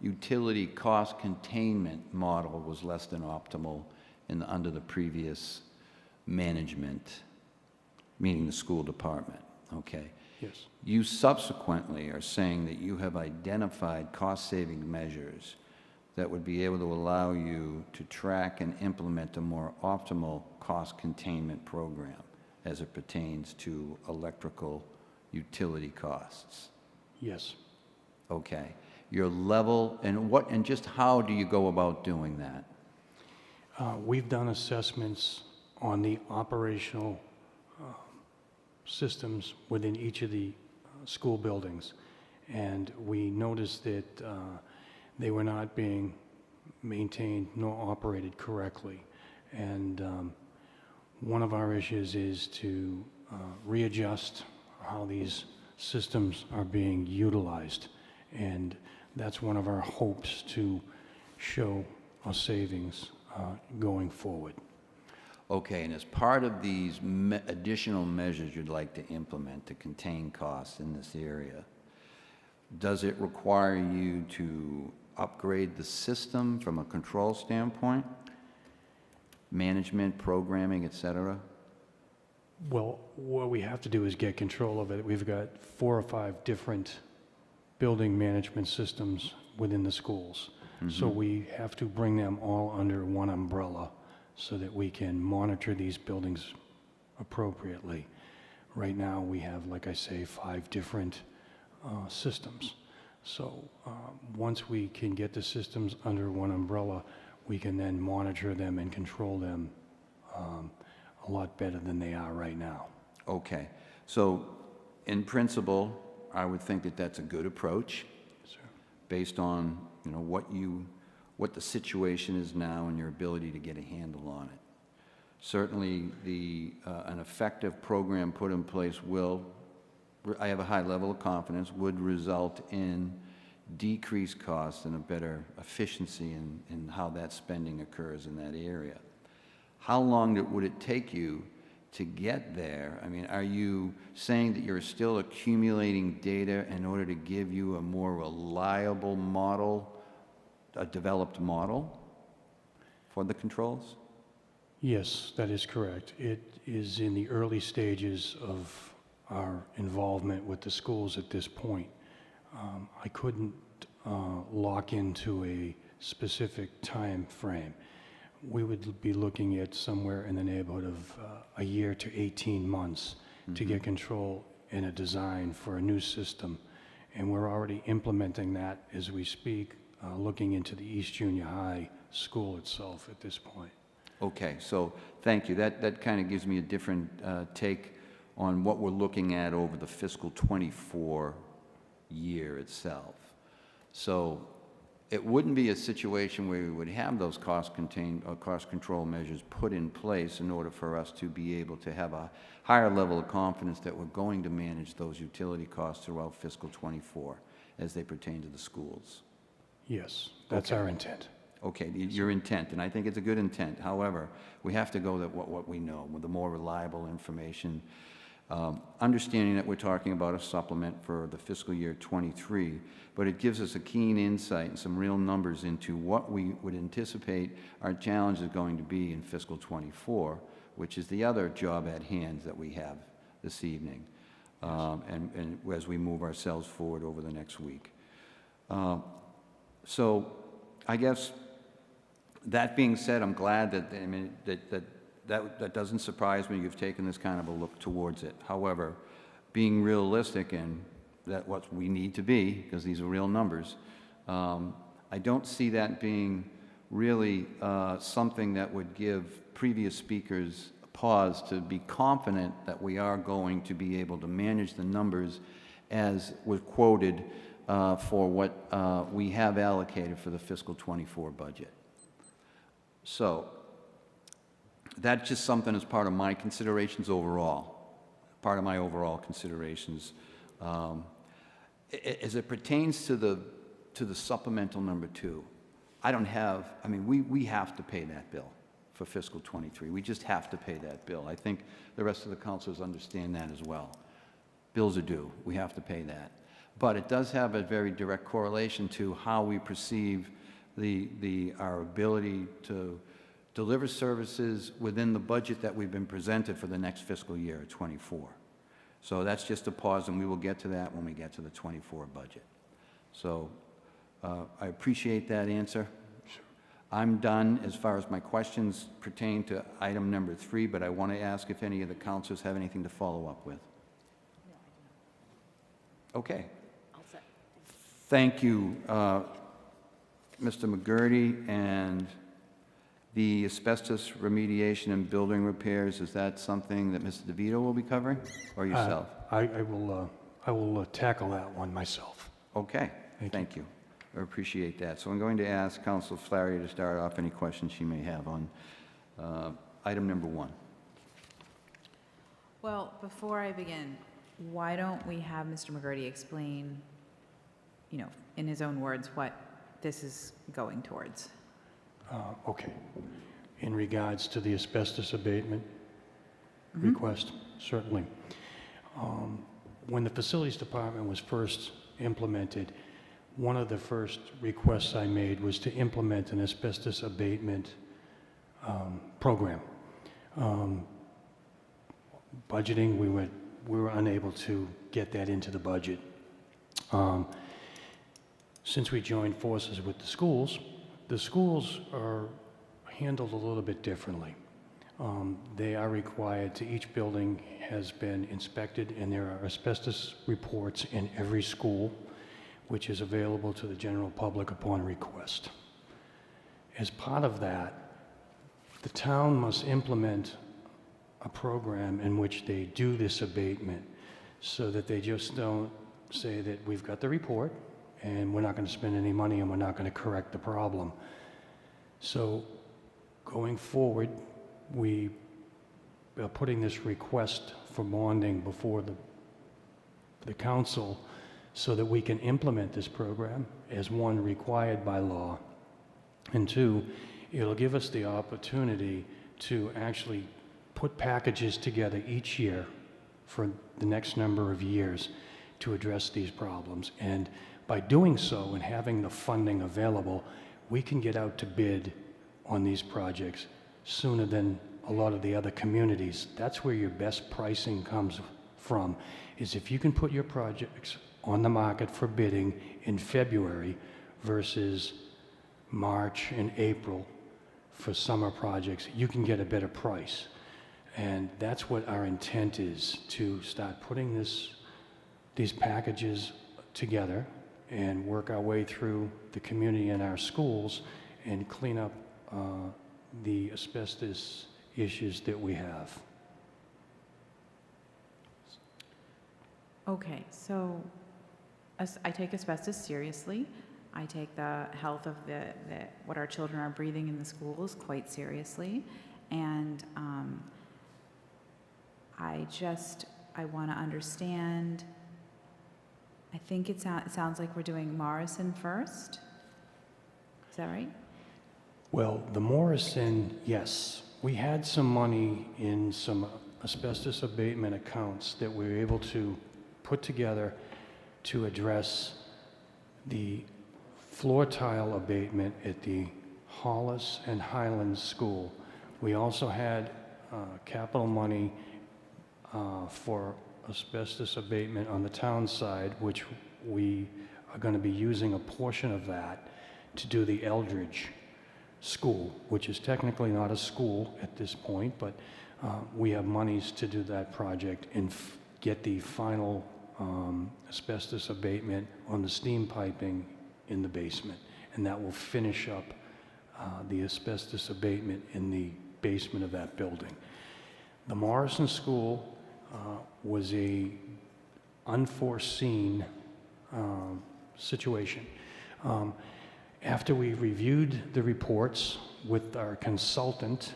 utility cost containment model was less than optimal under the previous management, meaning the school department, okay? Yes. You subsequently are saying that you have identified cost-saving measures that would be able to allow you to track and implement a more optimal cost containment program as it pertains to electrical utility costs. Yes. Okay. Your level, and just how do you go about doing that? We've done assessments on the operational systems within each of the school buildings, and we noticed that they were not being maintained nor operated correctly. And one of our issues is to readjust how these systems are being utilized, and that's one of our hopes, to show a savings going forward. Okay, and as part of these additional measures you'd like to implement to contain costs in this area, does it require you to upgrade the system from a control standpoint? Management, programming, et cetera? Well, what we have to do is get control of it. We've got 4 or 5 different building management systems within the schools. So we have to bring them all under one umbrella so that we can monitor these buildings appropriately. Right now, we have, like I say, 5 different systems. So once we can get the systems under one umbrella, we can then monitor them and control them a lot better than they are right now. Okay. So in principle, I would think that that's a good approach. Yes, sir. Based on, you know, what the situation is now and your ability to get a handle on it. Certainly, an effective program put in place will, I have a high level of confidence, would result in decreased costs and a better efficiency in how that spending occurs in that area. How long would it take you to get there? I mean, are you saying that you're still accumulating data in order to give you a more reliable model, a developed model for the controls? Yes, that is correct. It is in the early stages of our involvement with the schools at this point. I couldn't lock into a specific time frame. We would be looking at somewhere in the neighborhood of a year to 18 months to get control and a design for a new system. And we're already implementing that as we speak, looking into the East Junior High school itself at this point. Okay, so thank you. That kind of gives me a different take on what we're looking at over the fiscal '24 year itself. So it wouldn't be a situation where we would have those cost control measures put in place in order for us to be able to have a higher level of confidence that we're going to manage those utility costs throughout fiscal '24 as they pertain to the schools. Yes, that's our intent. Okay, your intent, and I think it's a good intent. However, we have to go with what we know, with the more reliable information. Understanding that we're talking about a supplement for the fiscal year '23, but it gives us a keen insight and some real numbers into what we would anticipate our challenge is going to be in fiscal '24, which is the other job at hand that we have this evening, and as we move ourselves forward over the next week. So I guess that being said, I'm glad that, I mean, that doesn't surprise me. You've taken this kind of a look towards it. However, being realistic and that what we need to be, because these are real numbers, I don't see that being really something that would give previous speakers a pause to be confident that we are going to be able to manage the numbers as was quoted for what we have allocated for the fiscal '24 budget. So that's just something as part of my considerations overall, part of my overall considerations. As it pertains to the supplemental number 2, I don't have, I mean, we have to pay that bill for fiscal '23. We just have to pay that bill. I think the rest of the councilors understand that as well. Bills are due. We have to pay that. But it does have a very direct correlation to how we perceive our ability to deliver services within the budget that we've been presented for the next fiscal year, '24. So that's just a pause, and we will get to that when we get to the '24 budget. So I appreciate that answer. I'm done as far as my questions pertain to item number 3, but I want to ask if any of the councilors have anything to follow up with. Okay. Thank you, Mr. McGurty. And the asbestos remediation and building repairs, is that something that Mr. DeVito will be covering, or yourself? I will tackle that one myself. Okay, thank you. I appreciate that. So I'm going to ask Councilor Flaherty to start off any questions she may have on item number 1. Well, before I begin, why don't we have Mr. McGurty explain, you know, in his own words, what this is going towards? Okay. In regards to the asbestos abatement request, certainly. When the facilities department was first implemented, one of the first requests I made was to implement an asbestos abatement program. Budgeting, we were unable to get that into the budget. Since we joined forces with the schools are handled a little bit differently. They are required to, each building has been inspected, and there are asbestos reports in every school, which is available to the general public upon request. As part of that, the town must implement a program in which they do this abatement, so that they just don't say that we've got the report and we're not going to spend any money and we're not going to correct the problem. So going forward, we are putting this request for bonding before the council so that we can implement this program as, one, required by law, and two, it'll give us the opportunity to actually put packages together each year for the next number of years to address these problems. And by doing so and having the funding available, we can get out to bid on these projects sooner than a lot of the other communities. That's where your best pricing comes from, is if you can put your projects on the market for bidding in February versus March and April for summer projects, you can get a better price. And that's what our intent is, to start putting these packages together and work our way through the community and our schools and clean up the asbestos issues that we have. Okay, so I take asbestos seriously. I take the health of what our children are breathing in the schools quite seriously. And I want to understand, I think it sounds like we're doing Morrison first. Is that right? Well, the Morrison, yes. We had some money in some asbestos abatement accounts that we were able to put together to address the floor tile abatement at the Hollis and Highlands School. We also had capital money for asbestos abatement on the town side, which we are going to be using a portion of that to do the Eldridge School, which is technically not a school at this point, but we have monies to do that project and get the final asbestos abatement on the steam piping in the basement. And that will finish up the asbestos abatement in the basement of that building. The Morrison School was a unforeseen situation. After we reviewed the reports with our consultant,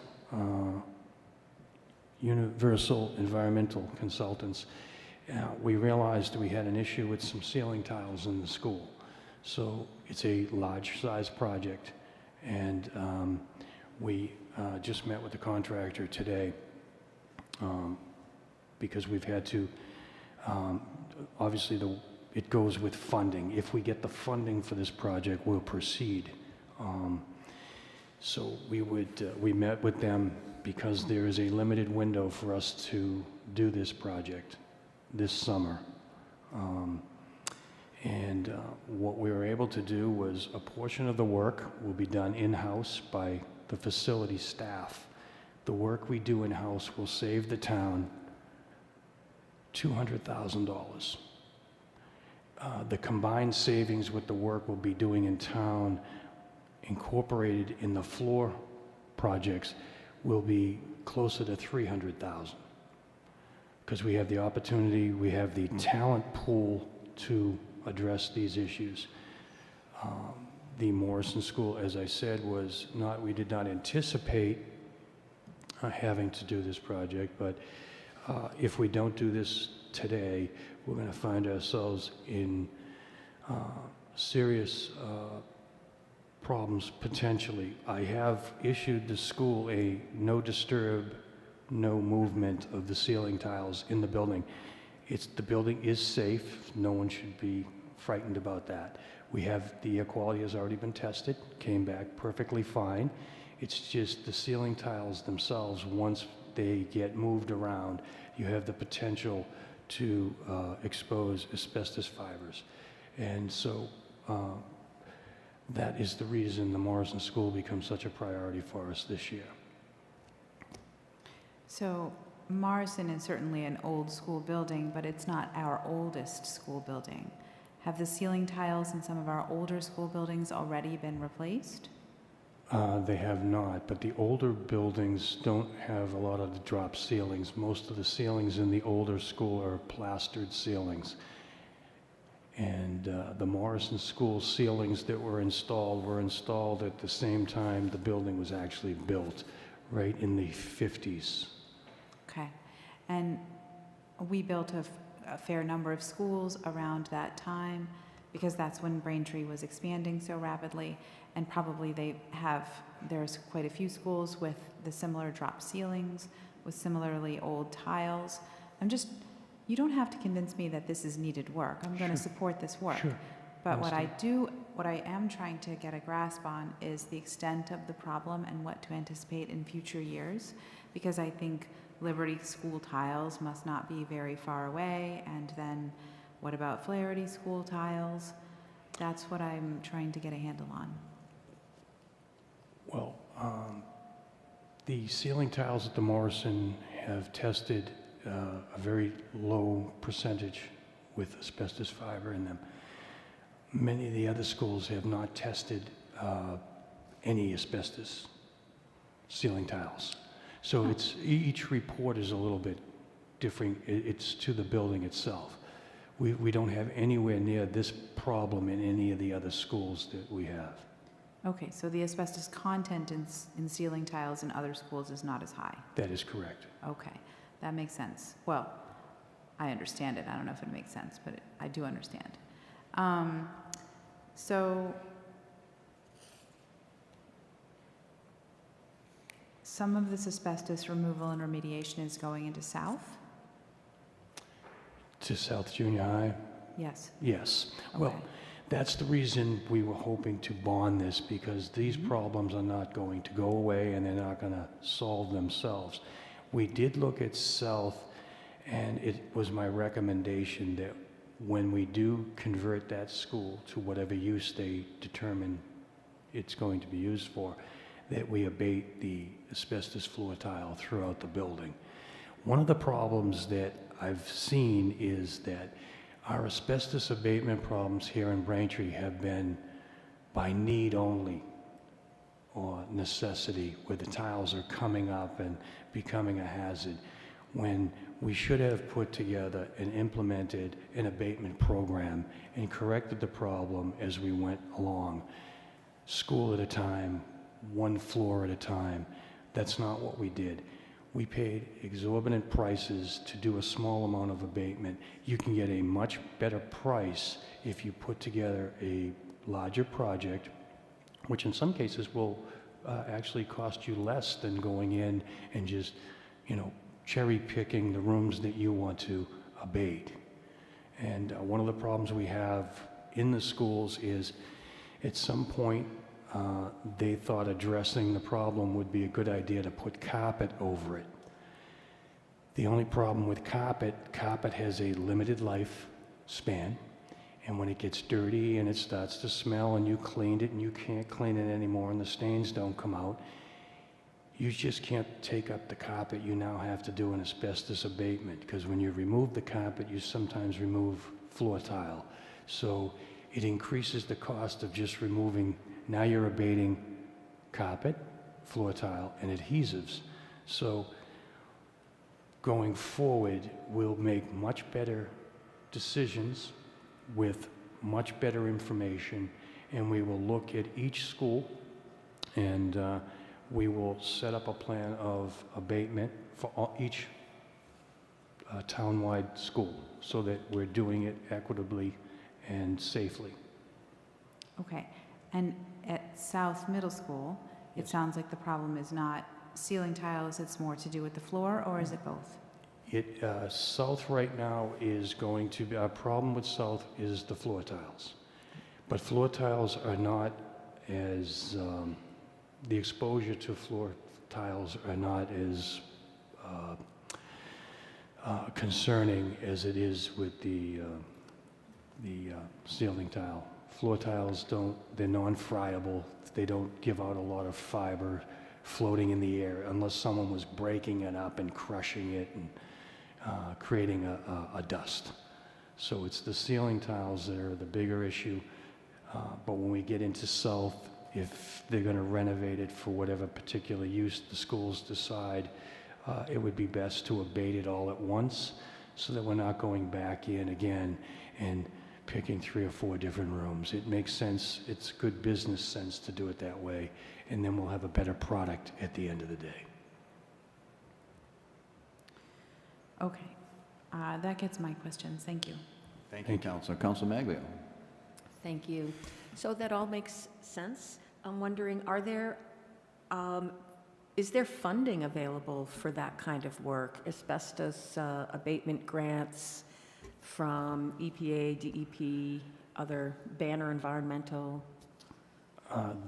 Universal Environmental Consultants, we realized we had an issue with some ceiling tiles in the school. So it's a large size project, and we just met with the contractor today because we've had to, obviously it goes with funding. If we get the funding for this project, we'll proceed. So we met with them because there is a limited window for us to do this project this summer. What we were able to do was a portion of the work will be done in-house by the facility staff. The work we do in-house will save the town $200,000. The combined savings with the work we'll be doing in town, incorporated in the floor projects, will be closer to $300,000. Because we have the opportunity, we have the talent pool to address these issues. The Morrison School, as I said, we did not anticipate having to do this project, but if we don't do this today, we're going to find ourselves in serious problems potentially. I have issued the school a no disturb, no movement of the ceiling tiles in the building. The building is safe. No one should be frightened about that. The air quality has already been tested, came back perfectly fine. It's just the ceiling tiles themselves, once they get moved around, you have the potential to expose asbestos fibers. And so that is the reason the Morrison School becomes such a priority for us this year. So Morrison is certainly an old school building, but it's not our oldest school building. Have the ceiling tiles in some of our older school buildings already been replaced? They have not, but the older buildings don't have a lot of the drop ceilings. Most of the ceilings in the older school are plastered ceilings. And the Morrison School ceilings that were installed at the same time the building was actually built, right in the 50s. Okay. And we built a fair number of schools around that time because that's when Braintree was expanding so rapidly. And probably there's quite a few schools with the similar drop ceilings, with similarly old tiles. You don't have to convince me that this is needed work. I'm going to support this work. Sure. But what I am trying to get a grasp on is the extent of the problem and what to anticipate in future years, because I think Liberty School tiles must not be very far away, and then what about Flaherty School tiles? That's what I'm trying to get a handle on. Well, the ceiling tiles at the Morrison have tested a very low percentage with asbestos fiber in them. Many of the other schools have not tested any asbestos ceiling tiles. So each report is a little bit different. It's to the building itself. We don't have anywhere near this problem in any of the other schools that we have. Okay, so the asbestos content in ceiling tiles in other schools is not as high. That is correct. Okay, that makes sense. Well, I understand it. I don't know if it makes sense, but I do understand. some of this asbestos removal and remediation is going into South? To South Junior High? Yes. Yes. Okay. Well, that's the reason we were hoping to bond this, because these problems are not going to go away and they're not going to solve themselves. We did look at South, and it was my recommendation that when we do convert that school to whatever use they determine it's going to be used for, that we abate the asbestos floor tile throughout the building. One of the problems that I've seen is that our asbestos abatement problems here in Braintree have been by need only, or necessity, where the tiles are coming up and becoming a hazard, when we should have put together and implemented an abatement program and corrected the problem as we went along, school at a time, one floor at a time. That's not what we did. We paid exorbitant prices to do a small amount of abatement. You can get a much better price if you put together a larger project, which in some cases will actually cost you less than going in and just, cherry picking the rooms that you want to abate. And one of the problems we have in the schools is at some point they thought addressing the problem would be a good idea to put carpet over it. The only problem with carpet has a limited lifespan, and when it gets dirty and it starts to smell and you cleaned it and you can't clean it anymore and the stains don't come out, you just can't take up the carpet. You now have to do an asbestos abatement, because when you remove the carpet, you sometimes remove floor tile. So it increases the cost of just removing. Now you're abating carpet, floor tile, and adhesives. So going forward, we'll make much better decisions with much better information, and we will look at each school, and we will set up a plan of abatement for each town-wide school, so that we're doing it equitably and safely. Okay. And at South Middle School, it sounds like the problem is not ceiling tiles, it's more to do with the floor, or is it both? South right now is going to be, our problem with South is the floor tiles. But floor tiles are not as, the exposure to floor tiles are not as concerning as it is with the ceiling tile. Floor tiles they're non-friable. They don't give out a lot of fiber floating in the air unless someone was breaking it up and crushing it and creating a dust. So it's the ceiling tiles that are the bigger issue. But when we get into South, if they're going to renovate it for whatever particular use the schools decide, it would be best to abate it all at once, so that we're not going back in again and picking 3 or 4 different rooms. It makes sense, it's good business sense to do it that way, and then we'll have a better product at the end of the day. Okay. That gets my questions. Thank you. Thank you, Councilor. Councilor Maglio. Thank you. So that all makes sense. I'm wondering, is there funding available for that kind of work? Asbestos abatement grants from EPA, DEP, other Banner Environmental?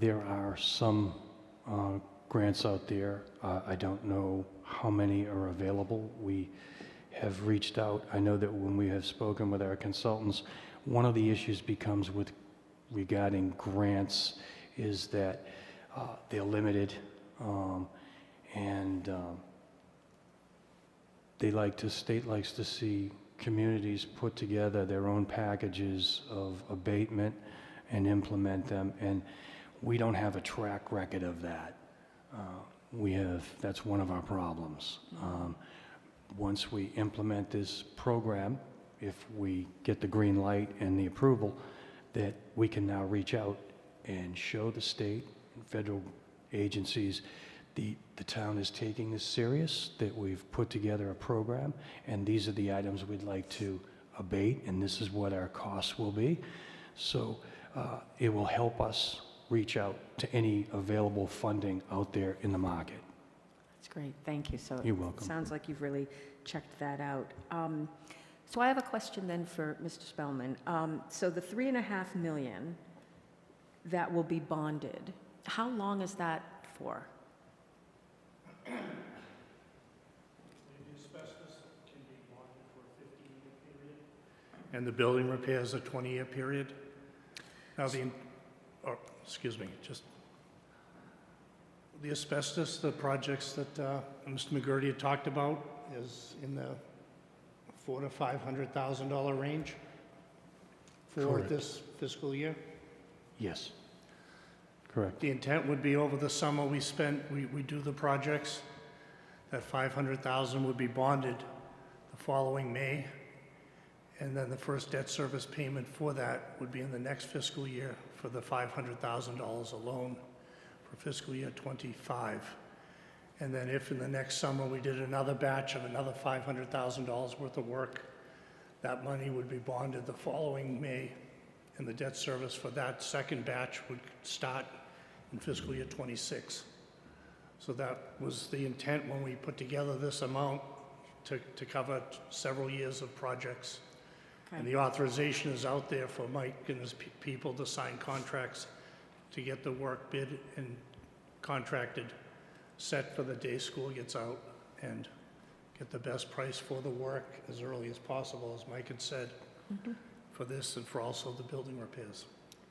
There are some grants out there. I don't know how many are available. We have reached out. I know that when we have spoken with our consultants, one of the issues becomes regarding grants is that they're limited, and state likes to see communities put together their own packages of abatement and implement them, and we don't have a track record of that. That's one of our problems. Once we implement this program, if we get the green light and the approval, that we can now reach out and show the state and federal agencies the town is taking this serious, that we've put together a program, and these are the items we'd like to abate, and this is what our costs will be. So it will help us reach out to any available funding out there in the market. That's great, thank you. So You're welcome. it sounds like you've really checked that out. So I have a question then for Mr. Spellman. So the $3.5 million that will be bonded, how long is that for? The asbestos can be bonded for a 15-year period, and the building repairs a 20-year period. Now, the asbestos, the projects that Mr. McGurty had talked about is in the $400,000 to $500,000 range for Correct. this fiscal year. Yes, correct. The intent would be over the summer we do the projects, that $500,000 would be bonded the following May, and then the first debt service payment for that would be in the next fiscal year for the $500,000 alone for fiscal year '25. And then if in the next summer we did another batch of another $500,000 worth of work, that money would be bonded the following May, and the debt service for that second batch would start in fiscal year '26. So that was the intent when we put together this amount to cover several years of projects. And the authorization is out there for Mike and his people to sign contracts to get the work bid and contracted, set for the day school gets out, and get the best price for the work as early as possible, as Mike had said, for this and for also the building repairs.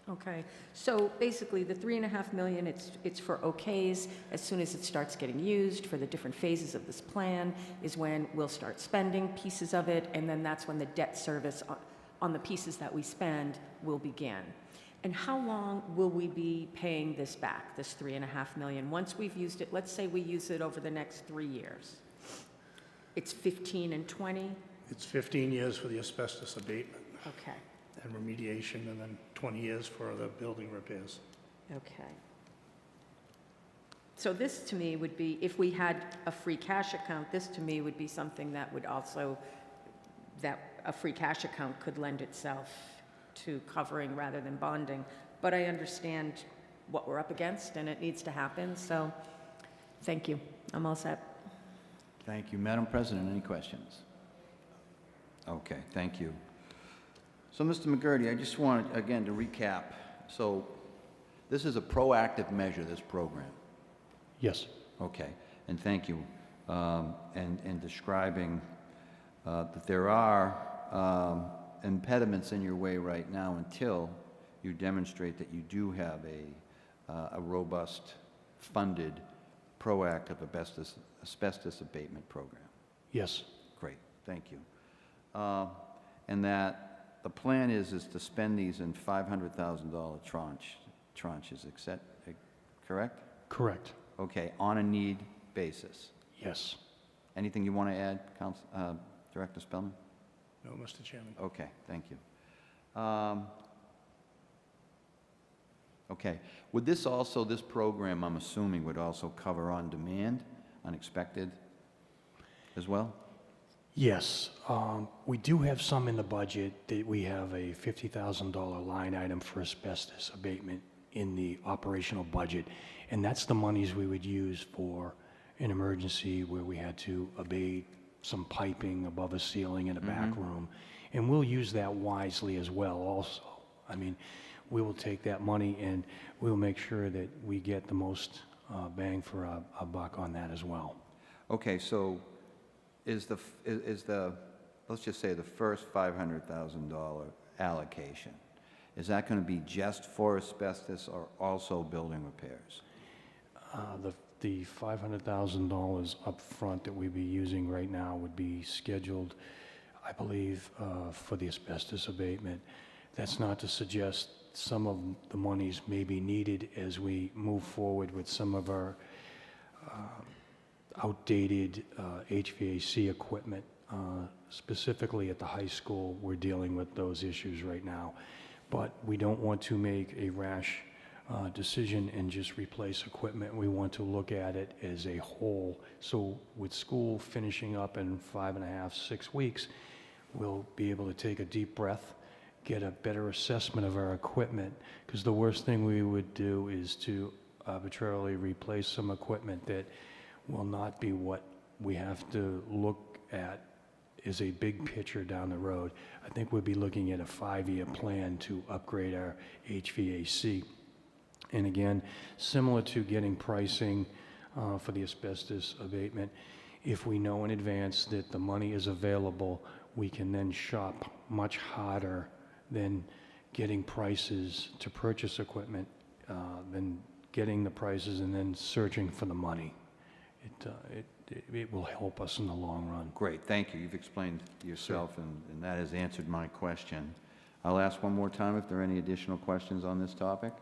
Okay, so basically the $3.5 million, it's for okays. As soon as it starts getting used for the different phases of this plan is when we'll start spending pieces of it, and then that's when the debt service on the pieces that we spend will begin. And how long will we be paying this back, this $3.5 million? Once we've used it, let's say we use it over the next 3 years. It's 15 and 20? It's 15 years for the asbestos abatement Okay, and remediation, and then 20 years for the building repairs. okay. So this to me would be, if we had a free cash account, this to me would be something that would also, that a free cash account could lend itself to covering rather than bonding. But I understand what we're up against, and it needs to happen, so thank you. I'm all set. Thank you. Madam President, any questions? Okay, thank you. So, Mr. McGurty, I just wanted, again, to recap. So, this is a proactive measure, this program. Yes, Okay, and thank you. And describing that there are impediments in your way right now until you demonstrate that you do have a robust, funded, proactive asbestos abatement program. yes, Great, thank you. And that the plan is to spend these in $500,000 tranches, correct? correct. Okay, on a need basis. Yes. Anything you want to add, Director Spellman? No, Mr. Chairman. Okay, thank you. Okay, would this also, this program, I'm assuming, would also cover on demand, unexpected as well? Yes, we do have some in the budget that we have a $50,000 line item for asbestos abatement in the operational budget, and that's the monies we would use for an emergency where we had to abate some piping above a ceiling in a back room, and we'll use that wisely as well also. I mean, we will take that money and we'll make sure that we get the most bang for a buck on that as well. Okay, so is the, let's just say the first $500,000 allocation, is that going to be just for asbestos or also building repairs? The $500,000 up front that we'd be using right now would be scheduled, I believe, for the asbestos abatement. That's not to suggest some of the monies may be needed as we move forward with some of our outdated HVAC equipment. Specifically at the high school, we're dealing with those issues right now. But we don't want to make a rash decision and just replace equipment. We want to look at it as a whole. So with school finishing up in 5.5, 6 weeks, we'll be able to take a deep breath, get a better assessment of our equipment, because the worst thing we would do is to arbitrarily replace some equipment that will not be what we have to look at as a big picture down the road. I think we'll be looking at a 5-year plan to upgrade our HVAC. And again, similar to getting pricing for the asbestos abatement, if we know in advance that the money is available, we can then shop much harder than getting prices to purchase equipment, than getting the prices and then searching for the money. It will help us in the long run. Great, thank you. You've explained yourself, and that has answered my question. I'll ask one more time if there are any additional questions on this topic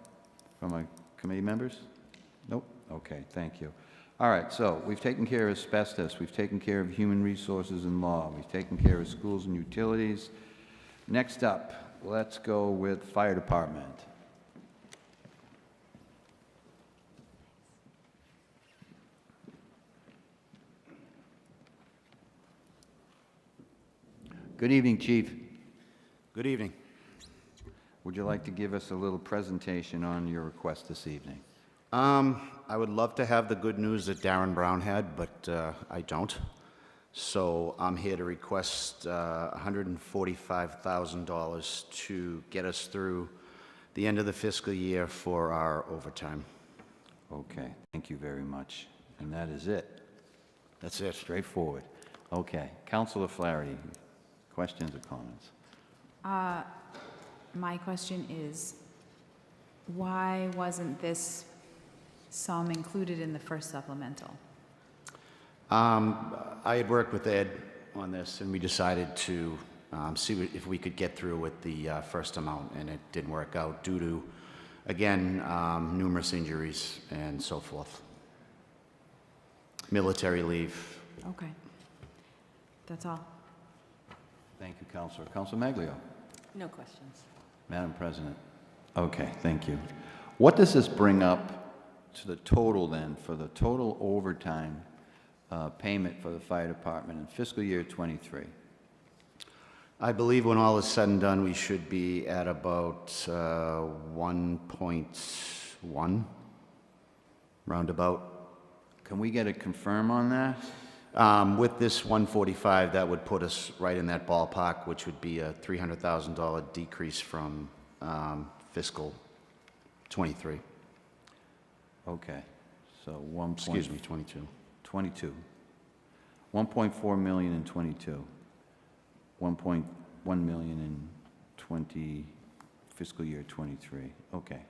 from my committee members? Nope? Okay, thank you. All right, so we've taken care of asbestos, we've taken care of human resources and law, we've taken care of schools and utilities. Next up, let's go with fire department. Good evening, Chief. Good evening. Would you like to give us a little presentation on your request this evening? I would love to have the good news that Darren Brown had, but I don't. So I'm here to request $145,000 to get us through the end of the fiscal year for our overtime. Okay, thank you very much. And that is it. That's it. Straightforward. Okay, Councilor Flaherty, questions or comments? My question is, why wasn't this sum included in the first supplemental? I had worked with Ed on this, and we decided to see if we could get through with the first amount, and it didn't work out due to, again, numerous injuries and so forth. Military leave. Okay. That's all. Thank you, Councilor. Councilor Maglio. No questions. Madam President. Okay, thank you. What does this bring up to the total then, for the total overtime payment for the fire department in fiscal year 23? I believe when all is said and done, we should be at about 1.1, roundabout. Can we get a confirm on that? With this 145, that would put us right in that ballpark, which would be a $300,000 decrease from fiscal 23. Okay, so Excuse me, 22. 22. 1.4 million in 22. 1.1 million in fiscal year 23. Okay.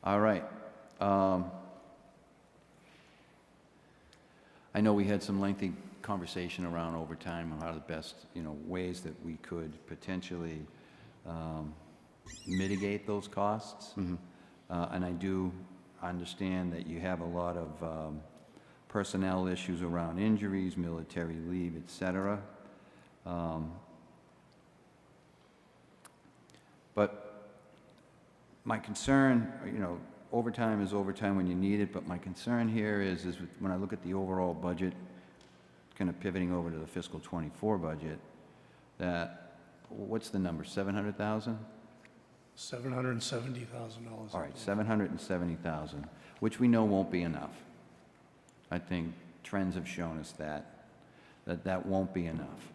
All right. I know we had some lengthy conversation around overtime and how the best, ways that we could potentially mitigate those costs. Mm-hmm. And I do understand that you have a lot of personnel issues around injuries, military leave, et cetera. But my concern, overtime is overtime when you need it, but my concern here is when I look at the overall budget, kind of pivoting over to the fiscal 24 budget, that, what's the number, 700,000? $770,000. All right, 770,000, which we know won't be enough. I think trends have shown us that won't be enough.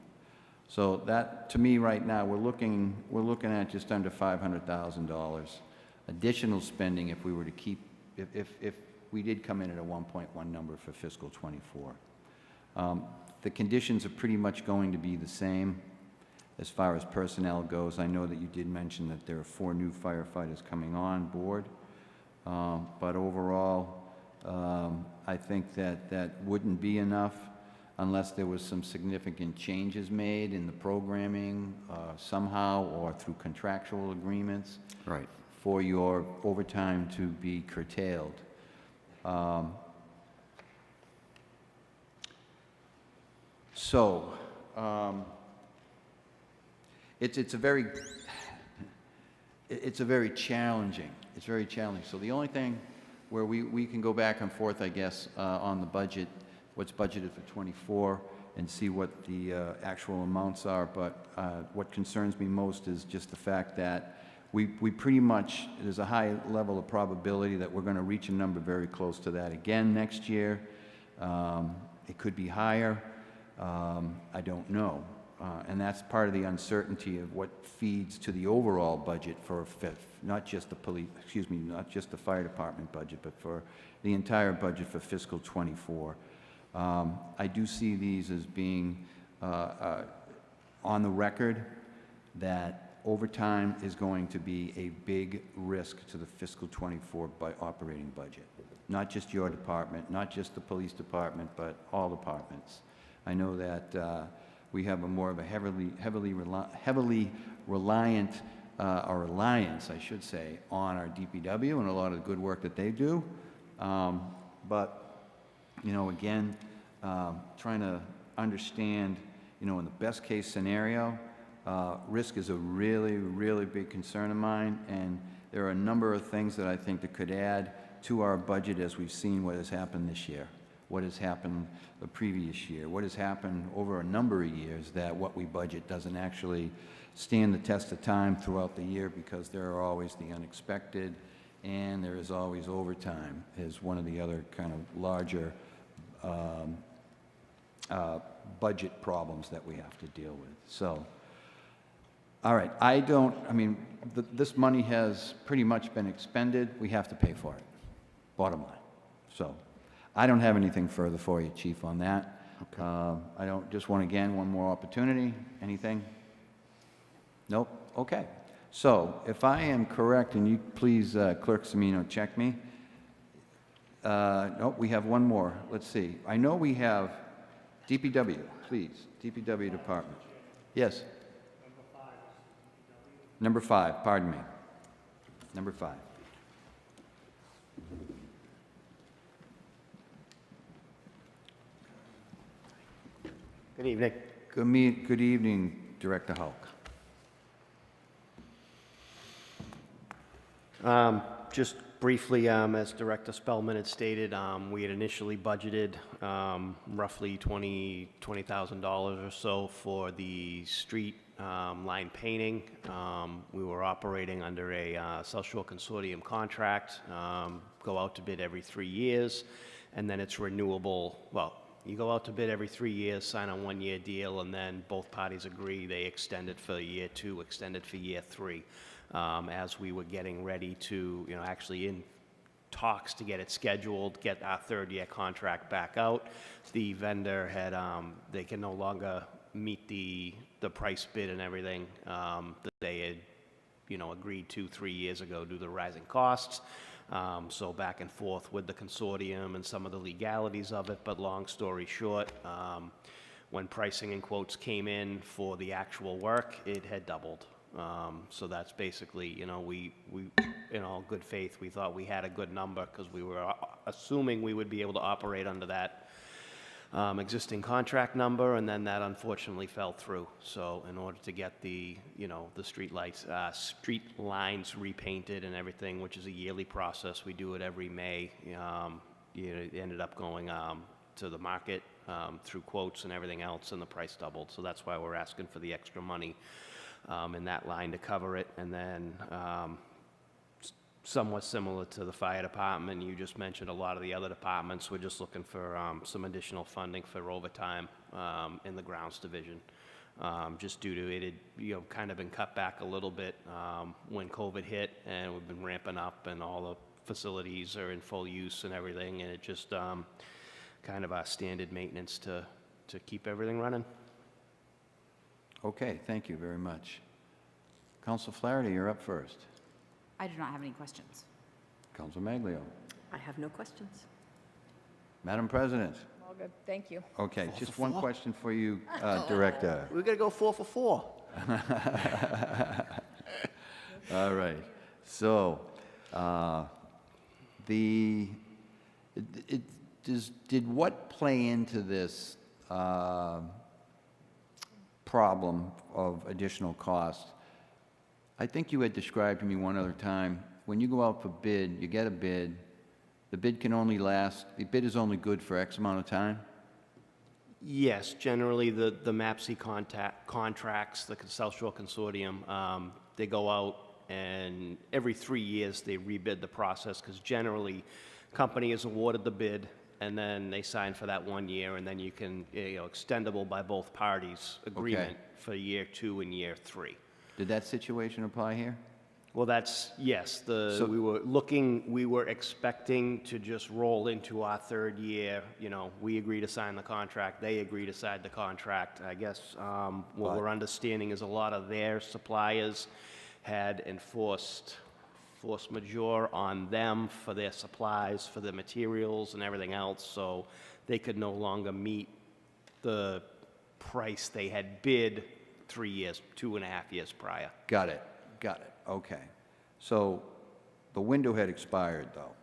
So that, to me, right now, we're looking at just under $500,000 additional spending if we were to keep, if we did come in at a 1.1 number for fiscal 24. The conditions are pretty much going to be the same as far as personnel goes. I know that you did mention that there are 4 new firefighters coming on board, but overall, I think that wouldn't be enough unless there was some significant changes made in the programming somehow or through contractual agreements. Right. For your overtime to be curtailed. It's very challenging. It's very challenging. So the only thing where we can go back and forth, I guess, on the budget, what's budgeted for 24, and see what the actual amounts are. But what concerns me most is just the fact that we pretty much, there's a high level of probability that we're going to reach a number very close to that again next year. It could be higher. I don't know. And that's part of the uncertainty of what feeds to the overall budget for not just the police, excuse me, not just the fire department budget, but for the entire budget for fiscal '24. I do see these as being on the record that overtime is going to be a big risk to the fiscal '24 operating budget. Not just your department, not just the police department, but all departments. I know that we have a more of a heavily reliant, or reliance, I should say, on our DPW and a lot of the good work that they do. But, you know, again, trying to understand, you know, in the best case scenario, risk is a really, really big concern of mine, and there are a number of things that I think that could add to our budget as we've seen what has happened this year, what has happened the previous year, what has happened over a number of years, that what we budget doesn't actually stand the test of time throughout the year, because there are always the unexpected, and there is always overtime is one of the other kind of larger budget problems that we have to deal with. So, all right, this money has pretty much been expended. We have to pay for it, bottom line. So, I don't have anything further for you, Chief, on that. Okay. I don't, just want, again, one more opportunity. Anything? Nope? Okay. So, if I am correct, and you please, Clerk Semino, check me. Nope, we have one more. Let's see. I know we have DPW, please. DPW Department. Yes? Number 5, pardon me. Number 5. Good evening. Good evening, Director Hulk. Just briefly, as Director Spellman had stated, we had initially budgeted roughly $20,000 or so for the street line painting. We were operating under a South Shore Consortium contract, go out to bid every 3 years, and then it's renewable. Well, you go out to bid every 3 years, sign a one-year deal, and then both parties agree. They extend it for year 2, extend it for year 3. As we were getting ready to, you know, actually in talks to get it scheduled, get our 3rd-year contract back out, the vendor had, they can no longer meet the price bid and everything that they had, you know, agreed to 3 years ago due to the rising costs. So back and forth with the consortium and some of the legalities of it, but long story short, when pricing and quotes came in for the actual work, it had doubled. So that's basically, you know, we in all good faith, we thought we had a good number because we were assuming we would be able to operate under that existing contract number, and then that unfortunately fell through. So in order to get the, you know, the street lights, street lines repainted and everything, which is a yearly process, we do it every May. You know, it ended up going to the market through quotes and everything else, and the price doubled. So that's why we're asking for the extra money in that line to cover it. And then somewhat similar to the fire department, you just mentioned a lot of the other departments. We're just looking for some additional funding for overtime in the grounds division, just due to it had, you know, kind of been cut back a little bit when COVID hit, and we've been ramping up, and all the facilities are in full use and everything, and it just kind of our standard maintenance to keep everything running. Okay, thank you very much. Council Flaherty, you're up first. I do not have any questions. Council Maglio. I have no questions. Madam President. All good, thank you. Okay, just one question for you, Director. We're going to go 4 for 4. All right. So, did what play into this problem of additional cost? I think you had described to me one other time, when you go out for bid, you get a bid, the bid can only last, the bid is only good for X amount of time? Yes, generally the MAPC contracts, the South Shore Consortium, they go out and every 3 years they rebid the process, because generally, company is awarded the bid, and then they sign for that 1 year, and then you can, extendable by both parties agreement for year 2 and year 3. Did that situation apply here? Well, that's, yes, So- we were expecting to just roll into our 3rd year. We agree to sign the contract, they agree to sign the contract. I guess what we're understanding is a lot of their suppliers had enforced force majeure on them for their supplies, for the materials and everything else, so they could no longer meet the price they had bid 3 years, 2.5 years prior. Got it. Okay. So the window had expired, though,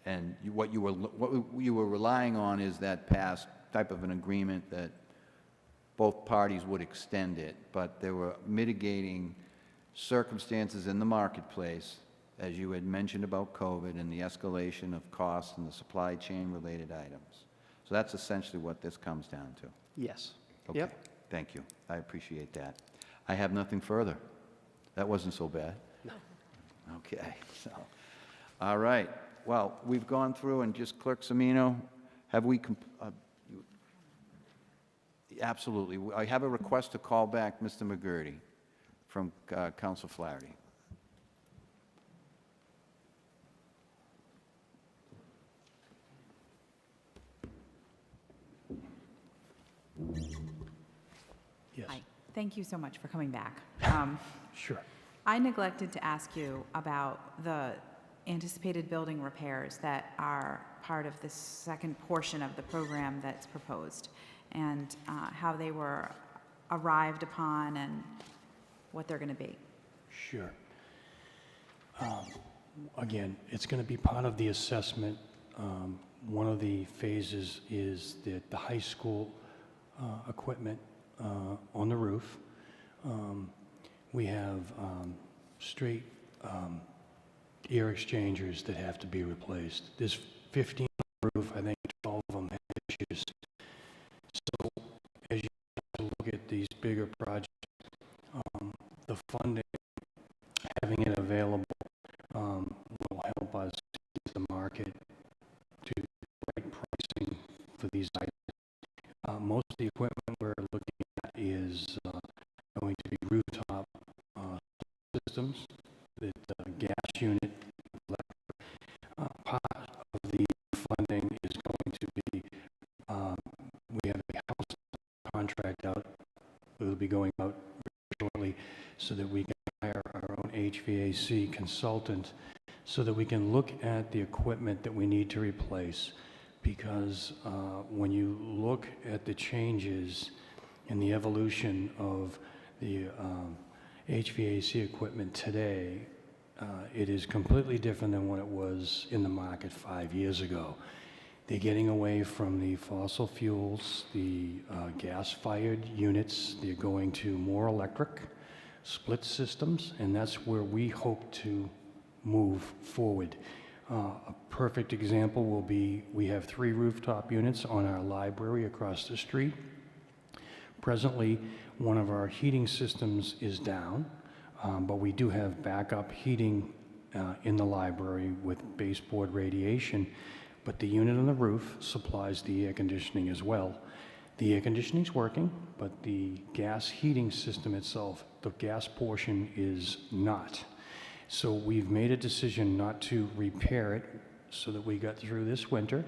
and what you were relying on is that past type of an agreement that both parties would extend it, but there were mitigating circumstances in the marketplace, as you had mentioned about COVID and the escalation of costs and the supply chain related items. So that's essentially what this comes down to. Yes. Okay. Yep. Thank you. I appreciate that. I have nothing further. That wasn't so bad. No. Okay. So, all right. Well, we've gone through, and just Clerk Semino, have we? Absolutely. I have a request to call back Mr. McGurty from Council Flaherty. Yes. Hi, thank you so much for coming back. Sure. I neglected to ask you about the anticipated building repairs that are part of this second portion of the program that's proposed, and how they were arrived upon and what they're going to be. Sure. Again, it's going to be part of the assessment. One of the phases is that the high school equipment on the roof. We have straight air exchangers that have to be replaced. There's 15 on the roof, I think 12 of them have issues. So as you look at these bigger projects, the funding, having it available, will help us get the market to the right pricing for these items. Most of the equipment we're looking at is going to be rooftop systems, that gas unit. Part of the funding is going to be, we have a house contract out, it will be going out shortly, so that we can hire our own HVAC consultant, so that we can look at the equipment that we need to replace. Because when you look at the changes in the evolution of the HVAC equipment today, it is completely different than what it was in the market 5 years ago. They're getting away from the fossil fuels, the gas-fired units. They're going to more electric split systems, and that's where we hope to move forward. A perfect example will be, we have 3 rooftop units on our library across the street. Presently, one of our heating systems is down, but we do have backup heating in the library with baseboard radiation, but the unit on the roof supplies the air conditioning as well. The air conditioning's working, but the gas heating system itself, the gas portion is not. So we've made a decision not to repair it, so that we got through this winter,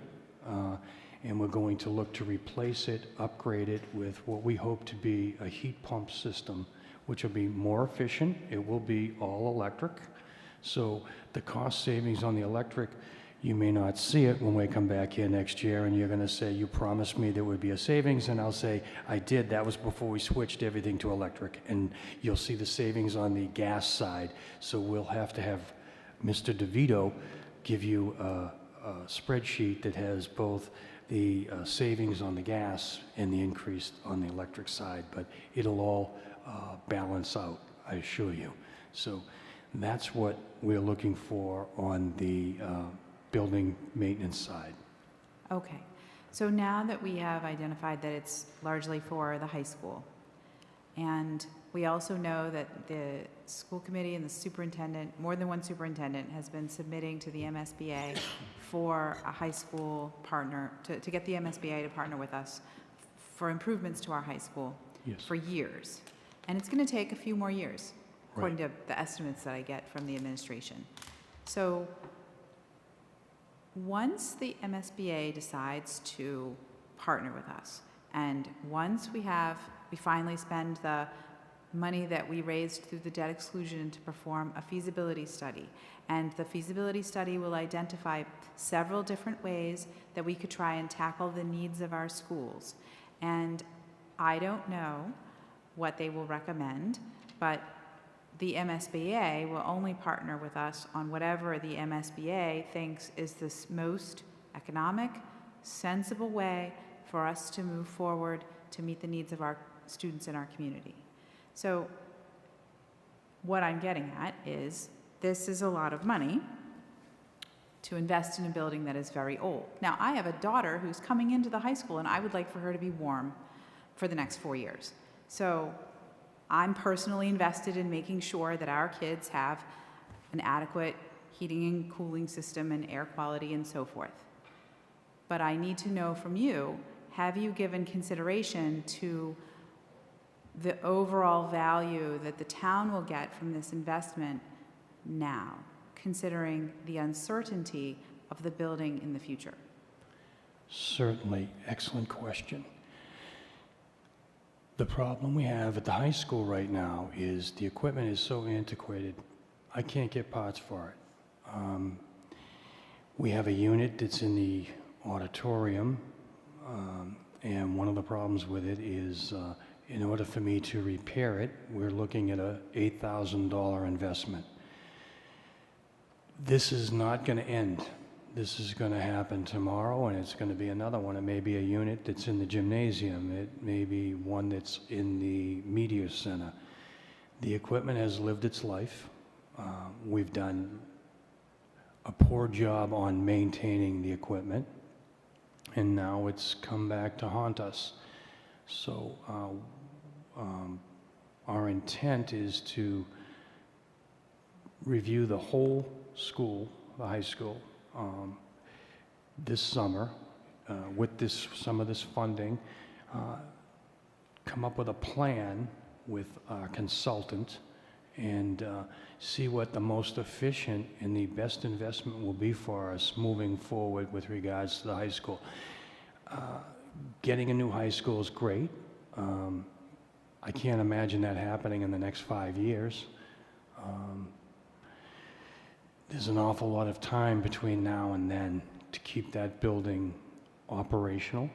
and we're going to look to replace it, upgrade it with what we hope to be a heat pump system, which will be more efficient. It will be all electric. So the cost savings on the electric, you may not see it when we come back here next year, and you're going to say, you promised me there would be a savings, and I'll say, I did. That was before we switched everything to electric, and you'll see the savings on the gas side. So we'll have to have Mr. DeVito give you a spreadsheet that has both the savings on the gas and the increase on the electric side, but it'll all balance out, I assure you. So that's what we're looking for on the building maintenance side. Okay, so now that we have identified that it's largely for the high school, And we also know that the school committee and the superintendent, more than one superintendent, has been submitting to the MSBA for a high school partner, to get the MSBA to partner with us for improvements to our high school for years. And it's going to take a few more years, according to the estimates that I get from the administration. So once the MSBA decides to partner with us, and once we finally spend the money that we raised through the debt exclusion to perform a feasibility study, and the feasibility study will identify several different ways that we could try and tackle the needs of our schools. And I don't know what they will recommend, but the MSBA will only partner with us on whatever the MSBA thinks is the most economic, sensible way for us to move forward to meet the needs of our students in our community. So what I'm getting at is this is a lot of money to invest in a building that is very old. Now, I have a daughter who's coming into the high school, and I would like for her to be warm for the next 4 years. So I'm personally invested in making sure that our kids have an adequate heating and cooling system and air quality and so forth. But I need to know from you, have you given consideration to the overall value that the town will get from this investment now, considering the uncertainty of the building in the future? Certainly, excellent question. The problem we have at the high school right now is the equipment is so antiquated, I can't get parts for it. We have a unit that's in the auditorium, and one of the problems with it is in order for me to repair it, we're looking at a $8,000 investment. This is not going to end. This is going to happen tomorrow, and it's going to be another one. It may be a unit that's in the gymnasium. It may be one that's in the media center. The equipment has lived its life. We've done a poor job on maintaining the equipment, and now it's come back to haunt us. So our intent is to review the whole school, the high school, this summer with some of this funding, come up with a plan with our consultant and see what the most efficient and the best investment will be for us moving forward with regards to the high school. Getting a new high school is great. I can't imagine that happening in the next 5 years. There's an awful lot of time between now and then to keep that building operational,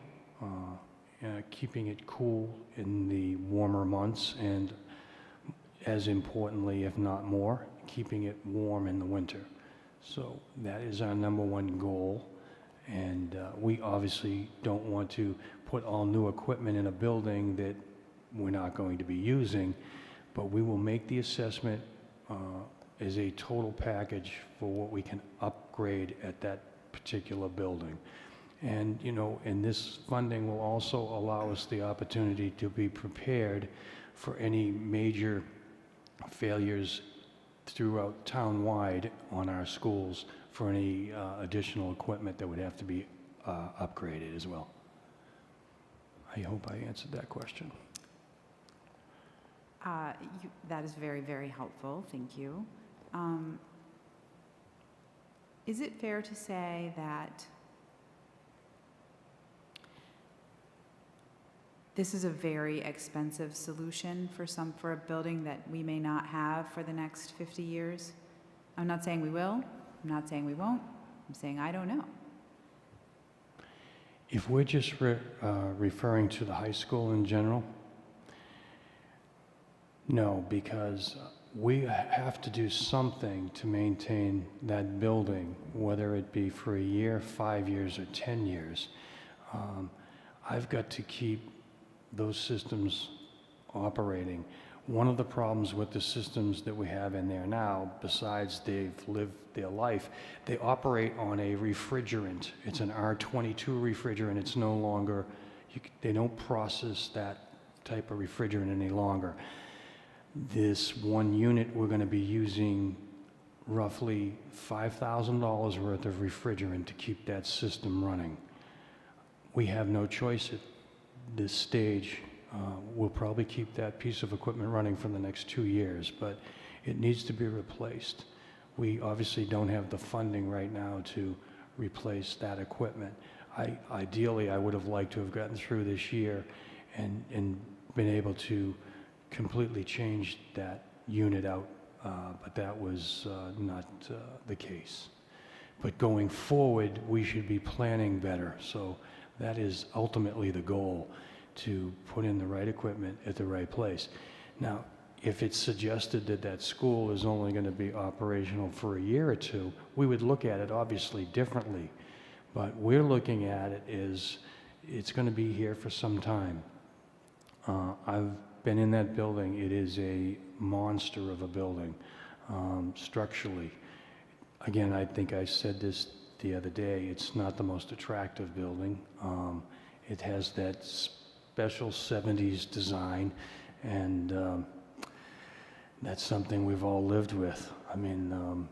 keeping it cool in the warmer months, and as importantly, if not more, keeping it warm in the winter. So that is our number one goal. And we obviously don't want to put all new equipment in a building that we're not going to be using, but we will make the assessment as a total package for what we can upgrade at that particular building. And, you know, and this funding will also allow us the opportunity to be prepared for any major failures throughout town-wide on our schools for any additional equipment that would have to be upgraded as well. I hope I answered that question. That is very, very helpful. Thank you. Is it fair to say that this is a very expensive solution for a building that we may not have for the next 50 years? I'm not saying we will. I'm not saying we won't. I'm saying I don't know. If we're just referring to the high school in general, no, because we have to do something to maintain that building, whether it be for a year, 5 years, or 10 years. I've got to keep those systems operating. One of the problems with the systems that we have in there now, besides they've lived their life, they operate on a refrigerant. It's an R22 refrigerant. It's no longer, they don't process that type of refrigerant any longer. This one unit, we're going to be using roughly $5,000 worth of refrigerant to keep that system running. We have no choice at this stage. We'll probably keep that piece of equipment running for the next 2 years, but it needs to be replaced. We obviously don't have the funding right now to replace that equipment. Ideally, I would have liked to have gotten through this year and been able to completely change that unit out, but that was not the case. But going forward, we should be planning better. So that is ultimately the goal, to put in the right equipment at the right place. Now, if it's suggested that that school is only going to be operational for a year or two, we would look at it obviously differently. But we're looking at it as it's going to be here for some time. I've been in that building. It is a monster of a building, structurally. Again, I think I said this the other day, it's not the most attractive building. It has that special 70s design, and that's something we've all lived with. I mean,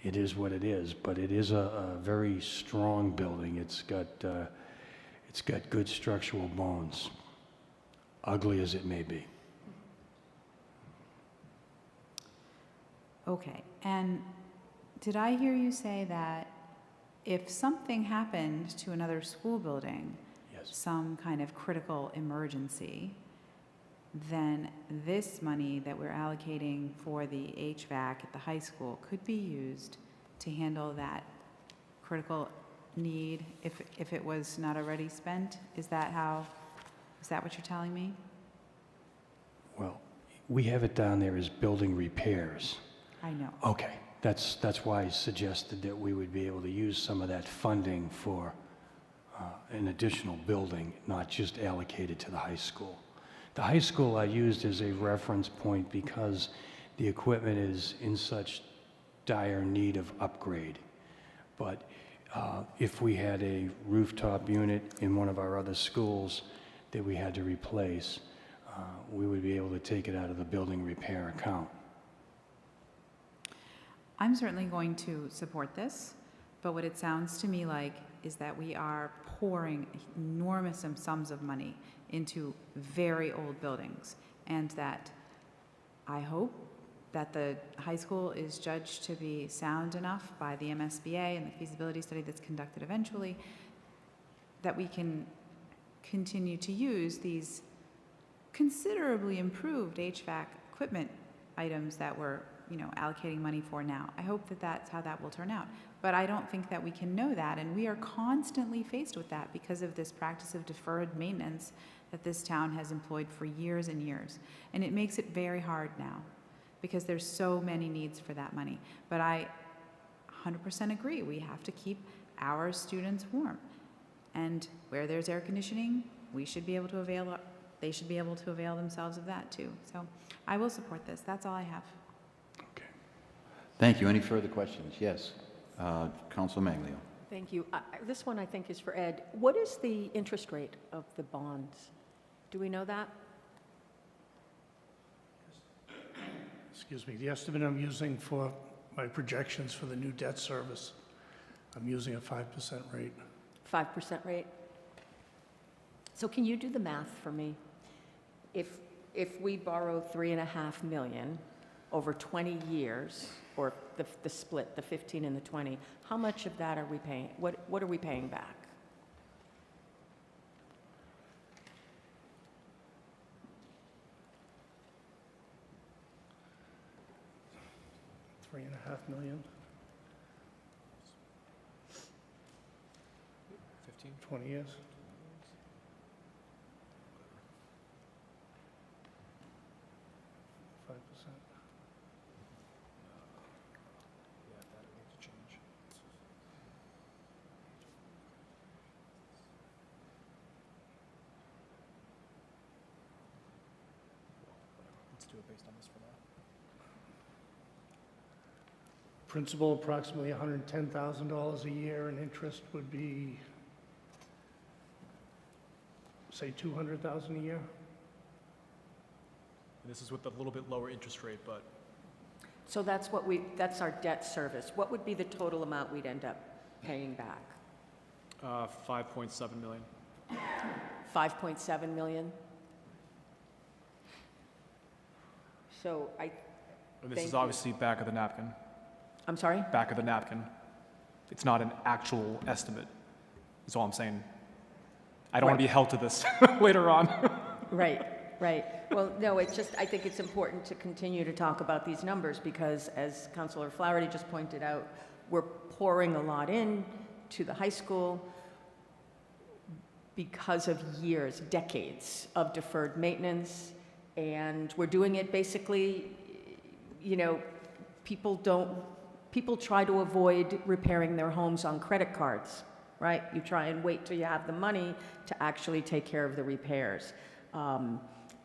it is what it is, but it is a very strong building. It's got good structural bones, ugly as it may be. Okay, and did I hear you say that if something happened to another school building, Yes. some kind of critical emergency, then this money that we're allocating for the HVAC at the high school could be used to handle that critical need if it was not already spent? Is that what you're telling me? Well, we have it down there as building repairs. I know. Okay, that's why I suggested that we would be able to use some of that funding for an additional building, not just allocated to the high school. The high school I used as a reference point because the equipment is in such dire need of upgrade. But if we had a rooftop unit in one of our other schools that we had to replace, we would be able to take it out of the building repair account. I'm certainly going to support this, but what it sounds to me like is that we are pouring enormous sums of money into very old buildings, and that I hope that the high school is judged to be sound enough by the MSBA and the feasibility study that's conducted eventually, that we can continue to use these considerably improved HVAC equipment items that we're allocating money for now. I hope that that's how that will turn out. But I don't think that we can know that, and we are constantly faced with that because of this practice of deferred maintenance that this town has employed for years and years. And it makes it very hard now because there's so many needs for that money. But I 100% agree, we have to keep our students warm. And where there's air conditioning, they should be able to avail themselves of that too. So I will support this. That's all I have. Thank you. Any further questions? Yes. Councilor Maglio. Thank you. This one I think is for Ed. What is the interest rate of the bonds? Do we know that? Excuse me, the estimate I'm using for my projections for the new debt service, I'm using a 5% rate. 5% rate? So can you do the math for me? If we borrow $3.5 million over 20 years, or the split, the 15 and the 20, how much of that are we paying? What are we paying back? $3.5 million. 15? 20 years. Do it based on this for now. Principal approximately $110,000 a year, and interest would be, say, $200,000 a year. And this is with a little bit lower interest rate, but So that's that's our debt service. What would be the total amount we'd end up paying back? 5.7 million. 5.7 million? So And this Thank is you. obviously back of the napkin. I'm sorry? Back of the napkin. It's not an actual estimate, is all I'm saying. I don't want to be held to this later on. Right, right. Well, no, it's just, I think it's important to continue to talk about these numbers because as Councilor Flaherty just pointed out, we're pouring a lot in to the high school because of years, decades of deferred maintenance. And we're doing it basically, you know, people try to avoid repairing their homes on credit cards, right? You try and wait till you have the money to actually take care of the repairs.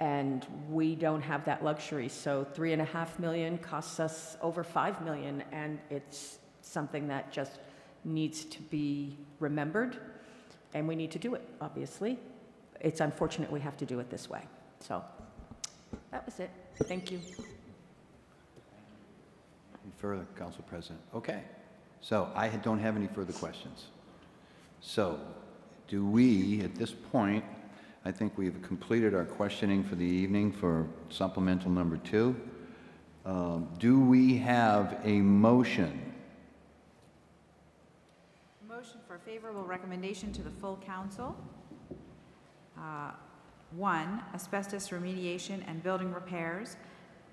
And we don't have that luxury. So $3.5 million costs us over $5 million, and it's something that just needs to be remembered, and we need to do it, obviously. It's unfortunate we have to do it this way. So that was it. Thank you. Any further, Council President? Okay. So I don't have any further questions. So do we, at this point, I think we've completed our questioning for the evening for supplemental number 2. Do we have a motion? Motion for favorable recommendation to the full council. 1, asbestos remediation and building repairs.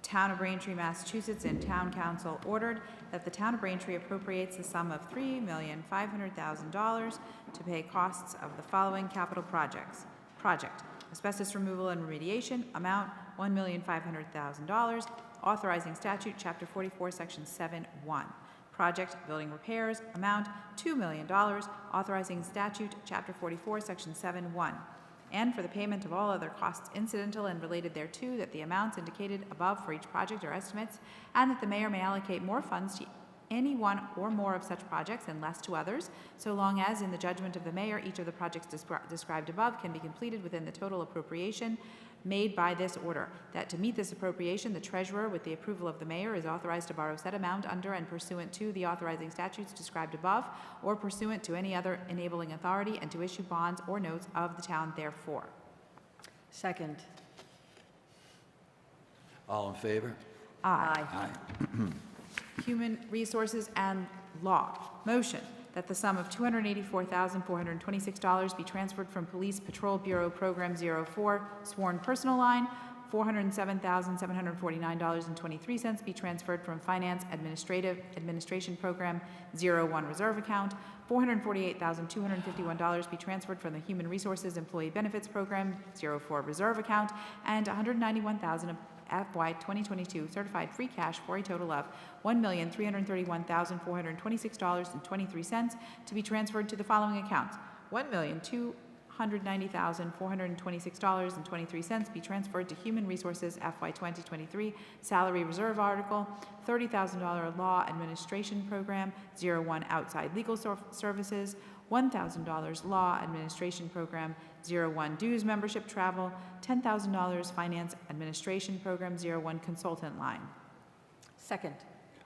Town of Braintree, Massachusetts, and Town Council ordered that the Town of Braintree appropriates the sum of $3,500,000 to pay costs of the following capital projects. Project, asbestos removal and remediation, amount $1,500,000, authorizing statute, Chapter 44, Section 7(1). Project, building repairs, amount $2 million, authorizing statute, Chapter 44, Section 7(1). And for the payment of all other costs incidental and related thereto, that the amounts indicated above for each project are estimates, and that the mayor may allocate more funds to any one or more of such projects and less to others, so long as, in the judgment of the mayor, each of the projects described above can be completed within the total appropriation made by this order. That to meet this appropriation, the treasurer, with the approval of the mayor, is authorized to borrow said amount under and pursuant to the authorizing statutes described above, or pursuant to any other enabling authority, and to issue bonds or notes of the town therefore. Second. All in favor? Aye. Aye. Human Resources and Law. Motion that the sum of $284,426 be transferred from Police Patrol Bureau Program 04, Sworn Personal Line, $407,749.23 be transferred from Finance Administration Program 01 Reserve Account, $448,251 be transferred from the Human Resources Employee Benefits Program 04 Reserve Account, and $191,000 of FY 2022 certified free cash for a total of $1,331,426.23 to be transferred to the following accounts. $1,290,426.23 be transferred to Human Resources FY 2023 Salary Reserve Article, $30,000 Law Administration Program 01 Outside Legal Services, $1,000 Law Administration Program 01 Dues Membership Travel, $10,000 Finance Administration Program 01 Consultant Line. Second.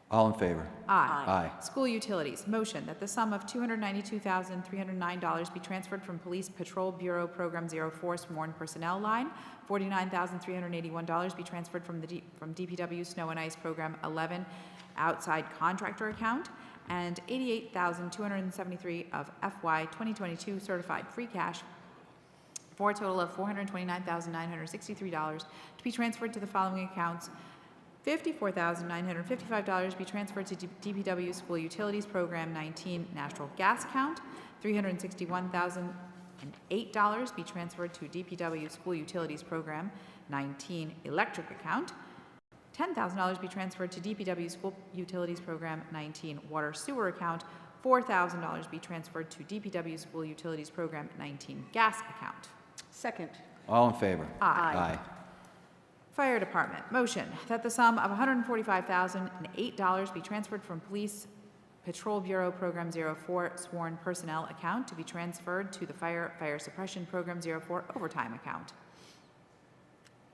All in favor? Aye. Aye. School Utilities. Motion that the sum of $292,309 be transferred from Police Patrol Bureau Program 04 Sworn Personnel Line, $49,381 be transferred from DPW Snow and Ice Program 11 Outside Contractor Account, and $88,273 of FY 2022 certified free cash for a total of $429,963 to be transferred to the following accounts. $54,955 be transferred to DPW School Utilities Program 19 Natural Gas Account, $361,008 be transferred to DPW School Utilities Program 19 Electric Account, $10,000 be transferred to DPW School Utilities Program 19 Water Sewer Account, $4,000 be transferred to DPW School Utilities Program 19 Gas Account. Second. All in favor? Aye. Aye. Fire Department. Motion that the sum of $145,008 be transferred from Police Patrol Bureau Program 04 Sworn Personnel Account to be transferred to the Fire Suppression Program 04 Overtime Account.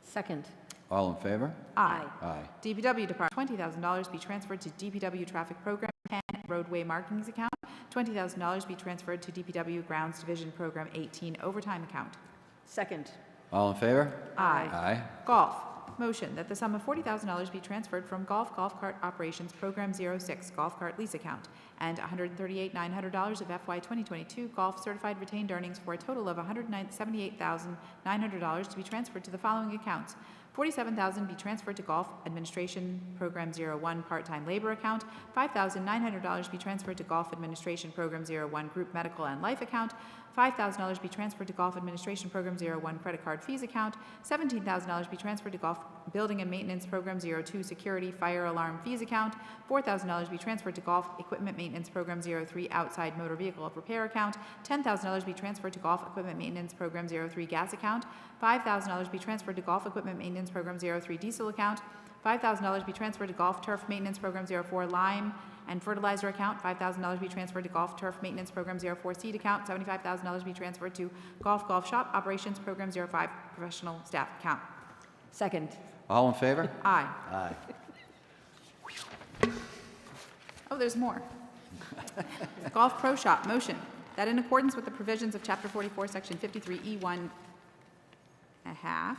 Second. All in favor? Aye. Aye. DPW Department, $20,000 be transferred to DPW Traffic Program 10 Roadway Markings Account. $20,000 be transferred to DPW Grounds Division Program 18 Overtime Account. Second. All in favor? Aye. Aye. Golf. Motion that the sum of $40,000 be transferred from Golf Cart Operations Program 06 Golf Cart Lease Account and $138,900 of FY 2022 Golf Certified Retained Earnings for a total of $178,900 to be transferred to the following accounts. $47,000 be transferred to Golf Administration Program 01 Part-Time Labor Account. $5,900 be transferred to Golf Administration Program 01 Group Medical and Life Account. $5,000 be transferred to Golf Administration Program 01 Credit Card Fees Account. $17,000 be transferred to Golf Building and Maintenance Program 02 Security Fire Alarm Fees Account. $4,000 be transferred to Golf Equipment Maintenance Program 03 Outside Motor Vehicle Repair Account. $10,000 be transferred to Golf Equipment Maintenance Program 03 Gas Account. $5,000 be transferred to Golf Equipment Maintenance Program 03 Diesel Account. $5,000 be transferred to Golf Turf Maintenance Program 04 Lime and Fertilizer Account. $5,000 be transferred to Golf Turf Maintenance Program 04 Seed Account. $75,000 be transferred to Golf Shop Operations Program 05 Professional Staff Account. Second. All in favor? Aye. Aye. Oh, there's more. Golf Pro Shop, motion that in accordance with the provisions of Chapter 44, Section 53E1 a half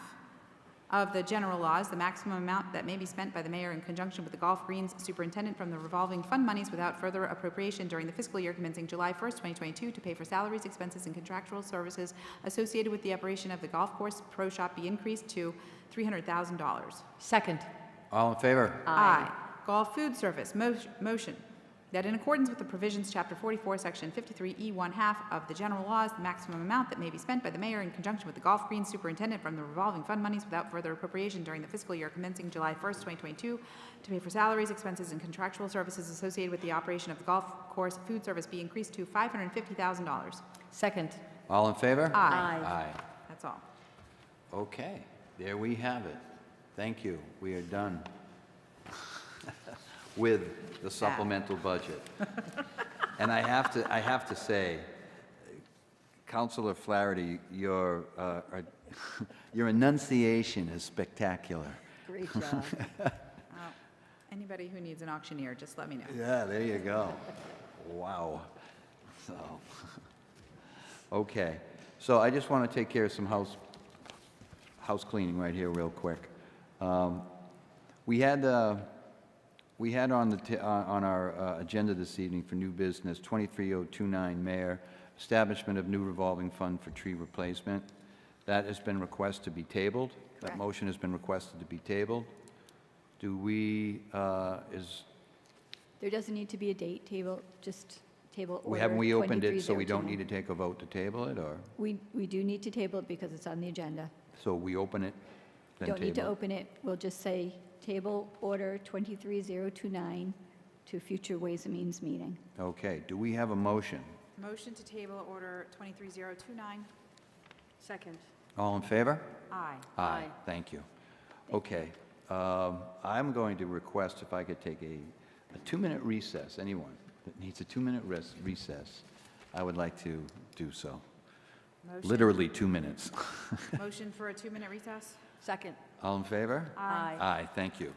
of the general laws, the maximum amount that may be spent by the mayor in conjunction with the golf greens superintendent from the revolving fund monies without further appropriation during the fiscal year commencing July 1st, 2022 to pay for salaries, expenses, and contractual services associated with the operation of the Golf Course Pro Shop be increased to $300,000. Second. All in favor? Aye. Golf Food Service, motion that in accordance with the provisions Chapter 44, Section 53E1 half of the general laws, the maximum amount that may be spent by the mayor in conjunction with the golf green superintendent from the revolving fund monies without further appropriation during the fiscal year commencing July 1st, 2022 to pay for salaries, expenses, and contractual services associated with the operation of the golf course food service be increased to $550,000. Second. All in favor? Aye. Aye. That's all. Okay, there we have it. Thank you. We are done with the supplemental budget. And I have to say, Councilor Flaherty, your enunciation is spectacular. Great job. Anybody who needs an auctioneer, just let me know. Yeah, there you go. Wow. So, okay. So I just want to take care of some house cleaning right here real quick. We had on our agenda this evening for new business 23029 Mayor, establishment of new revolving fund for tree replacement. That has been requested to be tabled. That motion has been requested to be tabled. Do we, There doesn't need to be a date table, just table order. haven't we opened it so we don't 23029. need to take a vote to table it, or? We do need to table it because it's on the agenda. So we open it, then Don't need to table it? open it. We'll just say table order 23029 to future Ways and Means meeting. Okay, do we have a motion? Motion to table order 23029. Second. All in favor? Aye. Aye. Thank you. Okay, I'm going to request if I could take a 2-minute recess. Anyone that needs a 2-minute recess, I would like to do so. Motion. Literally 2 minutes. Motion for a 2-minute recess? Second. All in favor? Aye. Aye, thank you.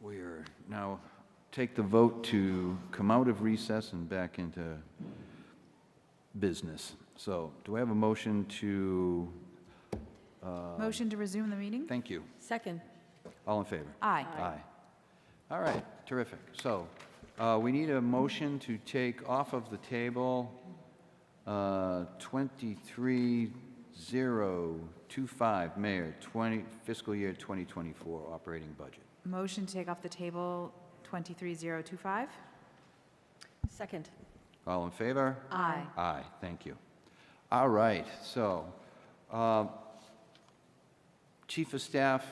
We're now take the vote to come out of recess and back into business. So do I have a motion to? Motion to resume the meeting? Thank you. Second. All in favor? Aye. Aye. All right, terrific. So we need a motion to take off of the table 23025, Mayor, fiscal year 2024 operating budget. Motion to take off the table 23025? Second. All in favor? Aye. Aye, thank you. All right, so Chief of Staff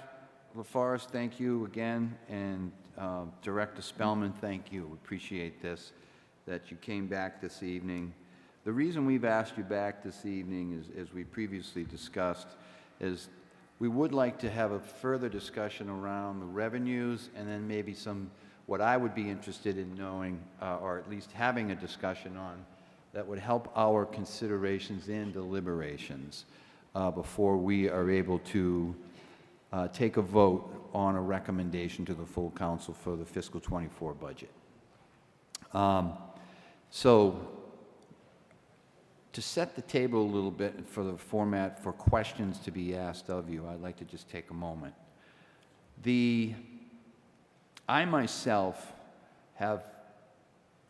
LaForest, thank you again, and Director Spellman, thank you. We appreciate this, that you came back this evening. The reason we've asked you back this evening is, as we previously discussed, is we would like to have a further discussion around the revenues and then maybe some, what I would be interested in knowing, or at least having a discussion on, that would help our considerations and deliberations before we are able to take a vote on a recommendation to the full council for the fiscal 24 budget. So to set the table a little bit for the format for questions to be asked of you, I'd like to just take a moment. I myself have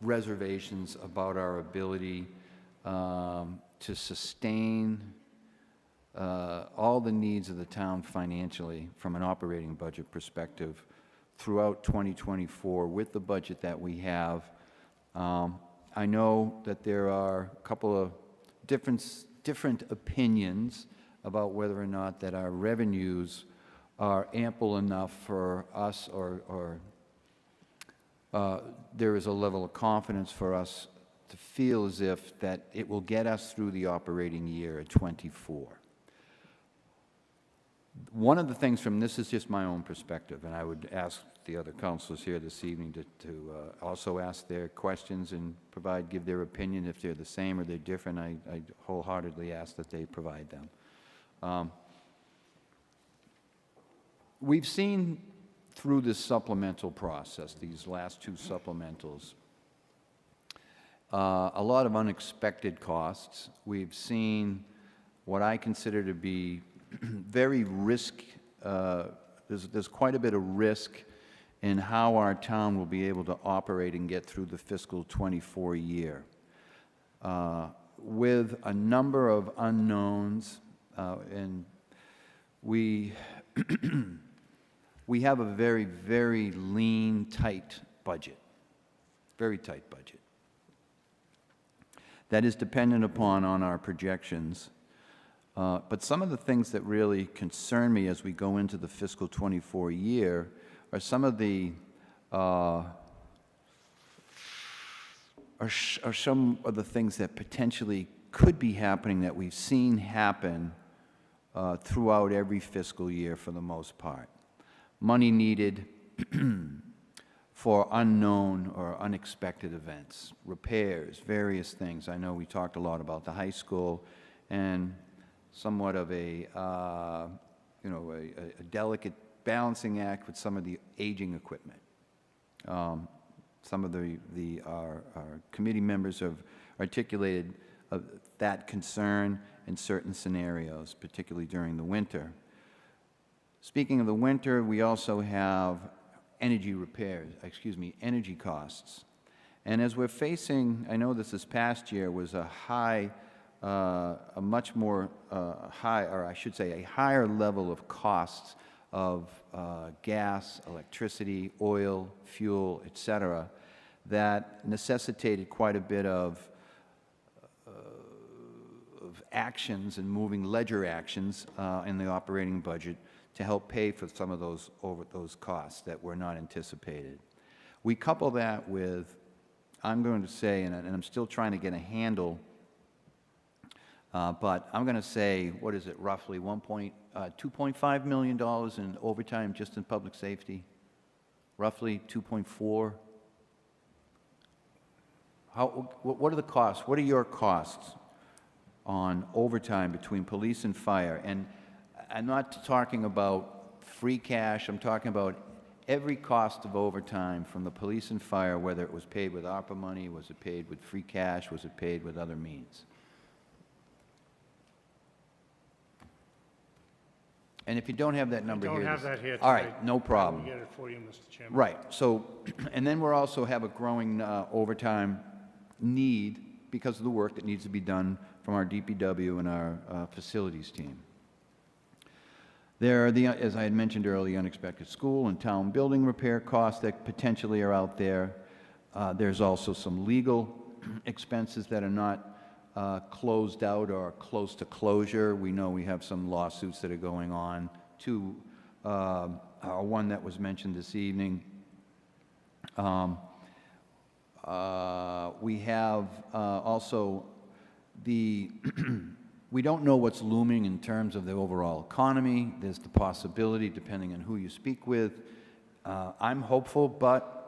reservations about our ability to sustain all the needs of the town financially from an operating budget perspective throughout 2024 with the budget that we have. I know that there are a couple of different opinions about whether or not that our revenues are ample enough for us, or there is a level of confidence for us to feel as if that it will get us through the operating year at 24. One of the things from this is just my own perspective, and I would ask the other councilors here this evening to also ask their questions and give their opinion. If they're the same or they're different, I wholeheartedly ask that they provide them. We've seen through this supplemental process, these last two supplementals, a lot of unexpected costs. We've seen what I consider to be very there's quite a bit of risk in how our town will be able to operate and get through the fiscal 24 year. With a number of unknowns, and we we have a very, very lean, tight budget, very tight budget. That is dependent upon our projections. But some of the things that really concern me as we go into the fiscal 24 year are some of the things that potentially could be happening that we've seen happen throughout every fiscal year for the most part. Money needed for unknown or unexpected events, repairs, various things. I know we talked a lot about the high school and somewhat of a delicate balancing act with some of the aging equipment. Some of our committee members have articulated that concern in certain scenarios, particularly during the winter. Speaking of the winter, we also have energy costs. And as we're facing, I know this past year was a much more high, or I should say a higher level of costs of gas, electricity, oil, fuel, etc., that necessitated quite a bit of actions and moving ledger actions in the operating budget to help pay for some of those costs that were not anticipated. We couple that with, I'm going to say, and I'm still trying to get a handle, but I'm going to say, what is it, roughly $2.5 million in overtime just in public safety? Roughly 2.4. What are the costs? What are your costs on overtime between police and fire? And I'm not talking about free cash, I'm talking about every cost of overtime from the police and fire, whether it was paid with ARPA money, was it paid with free cash, was it paid with other means? And if you don't have that number here... I don't have that here All today. right, no problem. I will get it for you, Mr. Chairman. Right, so, and then we're also have a growing overtime need because of the work that needs to be done from our DPW and our facilities team. There are the, as I had mentioned earlier, unexpected school and town building repair costs that potentially are out there. There's also some legal expenses that are not closed out or close to closure. We know we have some lawsuits that are going on. One that was mentioned this evening. We have also the, we don't know what's looming in terms of the overall economy. There's the possibility, depending on who you speak with. I'm hopeful, but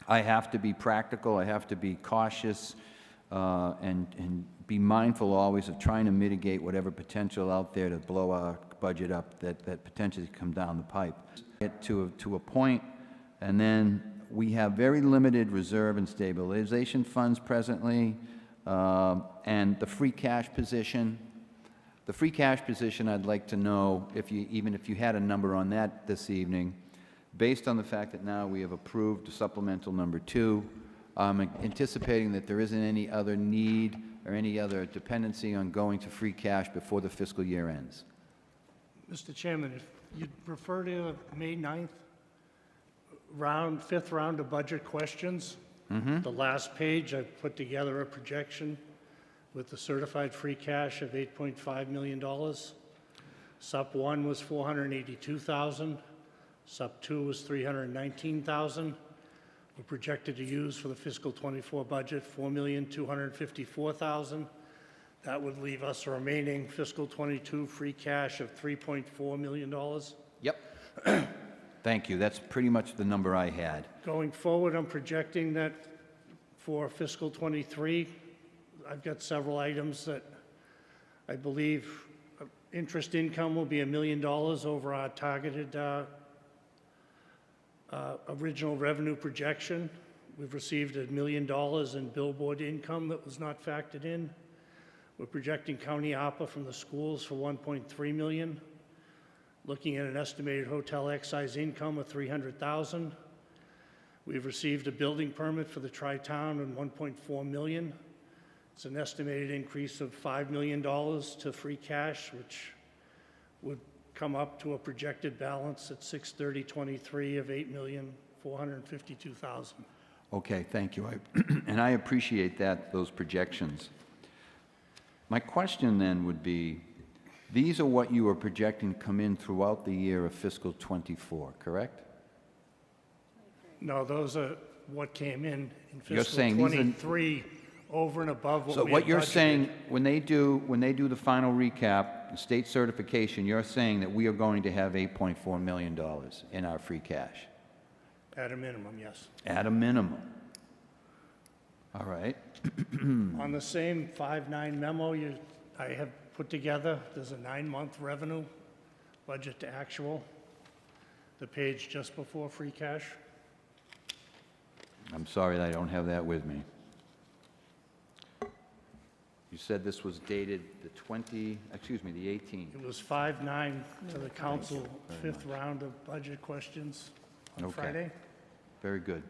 I have to be practical. I have to be cautious and be mindful always of trying to mitigate whatever potential out there to blow our budget up that potentially come down the pipe. Get to a point, and then we have very limited reserve and stabilization funds presently, and the free cash position. The free cash position, I'd like to know, even if you had a number on that this evening, based on the fact that now we have approved supplemental number 2, I'm anticipating that there isn't any other need or any other dependency on going to free cash before the fiscal year ends. Mr. Chairman, if you'd refer to May 9th, fifth round of budget questions, the last page, I put together a projection with the certified free cash of $8.5 million. SUP 1 was $482,000. SUP 2 was $319,000. We're projected to use for the fiscal 24 budget $4,254,000. That would leave us a remaining fiscal 22 free cash of $3.4 million. Yep. Thank you. That's pretty much the number I had. Going forward, I'm projecting that for fiscal 23, I've got several items that I believe interest income will be $1 million over our targeted original revenue projection. We've received $1 million in billboard income that was not factored in. We're projecting county ARPA from the schools for $1.3 million. Looking at an estimated hotel excise income of $300,000. We've received a building permit for the Tri-Town and $1.4 million. It's an estimated increase of $5 million to free cash, which would come up to a projected balance at 6/30/23 of $8,452,000. Okay, thank you. And I appreciate those projections. My question then would be, these are what you are projecting to come in throughout the year of fiscal 24, correct? No, those are what came in You're fiscal saying these are- 23 over and above what we So had what you're budgeted. saying, when they do the final recap, the state certification, you're saying that we are going to have $8.4 million in our free cash? At a minimum, yes. At a minimum. All right. On the same 5/9 memo I have put together, there's a 9-month revenue budget to actual, the page just before free cash. I'm sorry that I don't have that with me. You said this was dated the 18th. It was 5/9 to the council, 5th round of budget questions on Okay. Friday. Very good.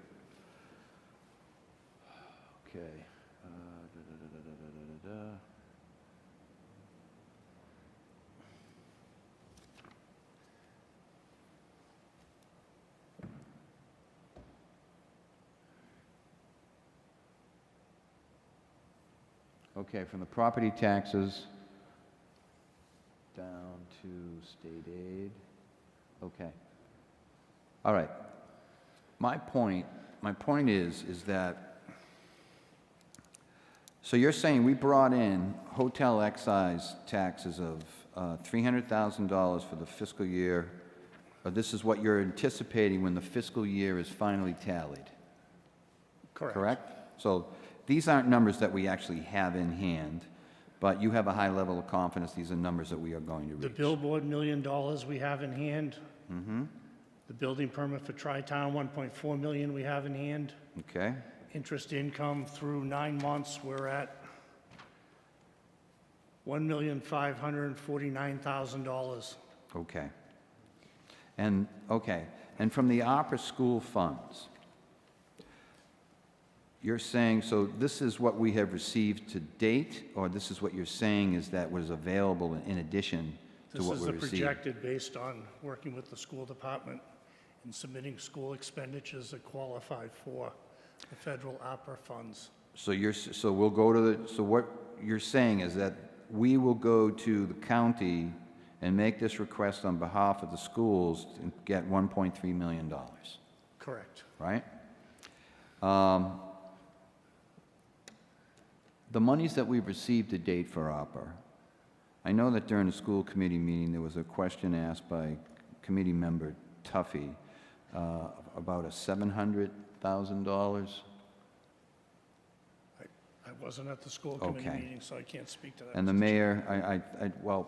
Okay. Okay, from the property taxes down to state aid. Okay. All right. My point is that, so you're saying we brought in hotel excise taxes of $300,000 for the fiscal year, or this is what you're anticipating when the fiscal year is finally tallied? Correct? So these aren't numbers that we actually have in hand, but you have a high level of confidence these are numbers that we are going to reach. The billboard $1 million we have in hand, Mm-hmm. The building permit for Tri-Town, 1.4 million we have in hand. Okay. Interest income through 9 months, we're at $1,549,000. Okay. And, okay, and from the opera school funds, you're saying, so this is what we have received to date, or this is what you're saying is that was available in addition to what we This is the received? projected based on working with the school department and submitting school expenditures that qualified for the federal opera funds. So so we'll go to so what you're saying is that we will go to the county and make this request on behalf of the schools and get $1.3 million, Correct. right? The monies that we've received to date for opera, I know that during the school committee meeting, there was a question asked by committee member Tuffy about a $700,000. I wasn't at the school committee Okay. meeting, so I can't speak to that. And the Mr. Chair. mayor, well,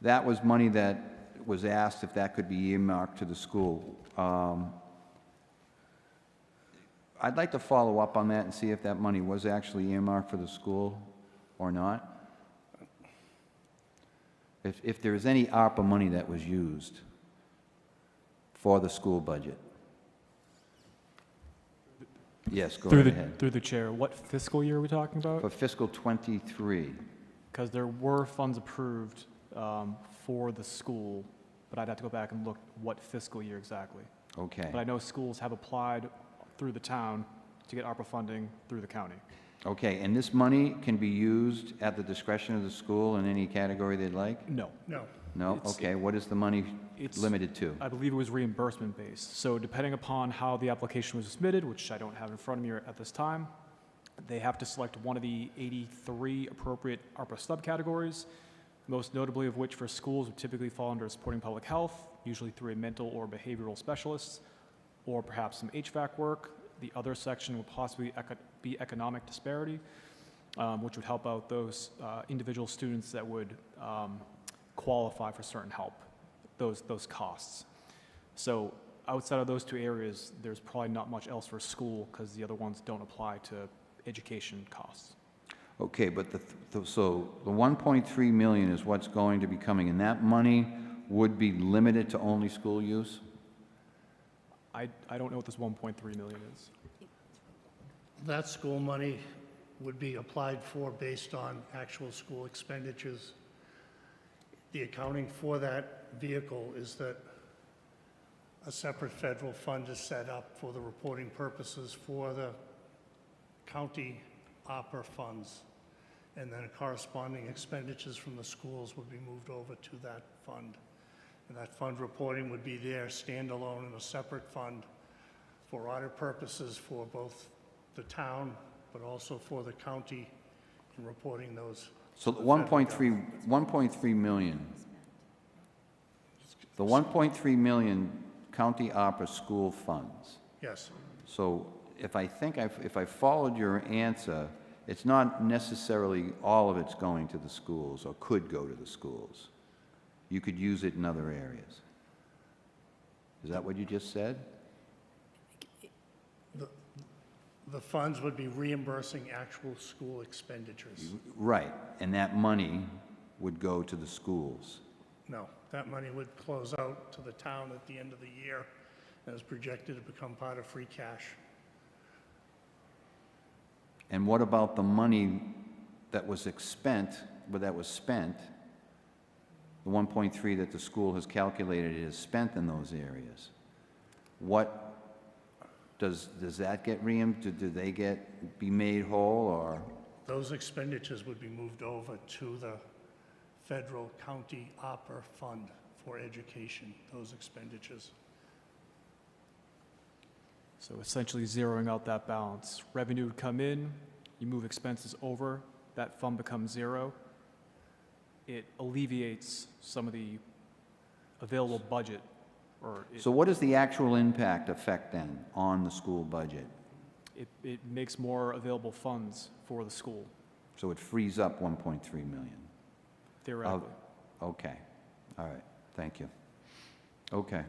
that was money that was asked if that could be earmarked to the school. I'd like to follow up on that and see if that money was actually earmarked for the school or not. If there is any ARPA money that was used for the school budget. Yes, go right ahead. Through the chair, what fiscal year are we talking about? For fiscal '23. Because there were funds approved for the school, but I'd have to go back and look what fiscal year exactly. Okay. But I know schools have applied through the town to get ARPA funding through the county. Okay, and this money can be used at the discretion of the school in any category they'd like? No. No. No? It's- Okay, what is the money It's- limited to? I believe it was reimbursement based. So depending upon how the application was submitted, which I don't have in front of me at this time, they have to select one of the 83 appropriate ARPA subcategories, most notably of which for schools would typically fall under supporting public health, usually through a mental or behavioral specialist, or perhaps some HVAC work. The other section would possibly be economic disparity, which would help out those individual students that would qualify for certain help, those costs. So outside of those two areas, there's probably not much else for school because the other ones don't apply to education costs. Okay, but so the 1.3 million is what's going to be coming, and that money would be limited to only school use? I don't know what this 1.3 million is. That school money would be applied for based on actual school expenditures. The accounting for that vehicle is that a separate federal fund is set up for the reporting purposes for the county opera funds, and then corresponding expenditures from the schools would be moved over to that fund. And that fund reporting would be there standalone in a separate fund for audit purposes for both the town, but also for the county in reporting those. So to the the federal 1.3 million, the 1.3 million county opera school funds. Yes. So if I followed your answer, it's not necessarily all of it's going to the schools or could go to the schools. You could use it in other areas. Is that what you just said? The funds would be reimbursing actual school expenditures. Right, and that money would go to the schools. No, that money would close out to the town at the end of the year and is projected to become part of free cash. And what about the money that was spent, the 1.3 that the school has calculated is spent in those areas? What, does that get reimbursed? Do they be made whole, or? Those expenditures would be moved over to the federal county opera fund for education, those expenditures. So essentially zeroing out that balance. Revenue would come in, you move expenses over, that fund becomes zero. It alleviates some of the available budget. So what is the actual impact effect then on the school budget? It makes more available funds for the school, So it frees up 1.3 million? theoretically. Okay, all right, thank you. Okay.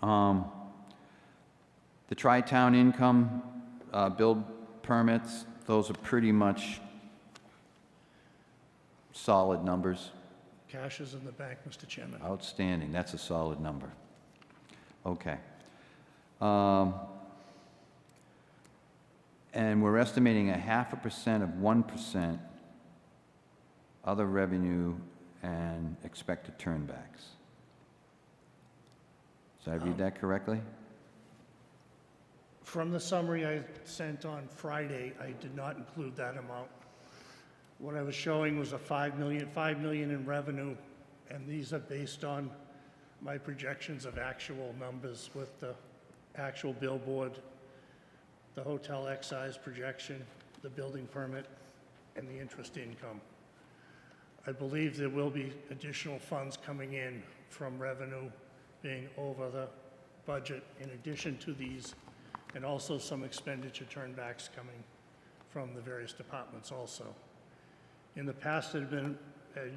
The tri-town income build permits, those are pretty much solid numbers. Cash is in the bank, Mr. Chairman. Outstanding, that's a solid number. Okay. And we're estimating 0.5% of 1% other revenue and expected turnbacks. Did I read that correctly? From the summary I sent on Friday, I did not include that amount. What I was showing was a $5 million in revenue, and these are based on my projections of actual numbers with the actual billboard, the hotel excise projection, the building permit, and the interest income. I believe there will be additional funds coming in from revenue being over the budget in addition to these, and also some expenditure turnbacks coming from the various departments also. In the past, it had been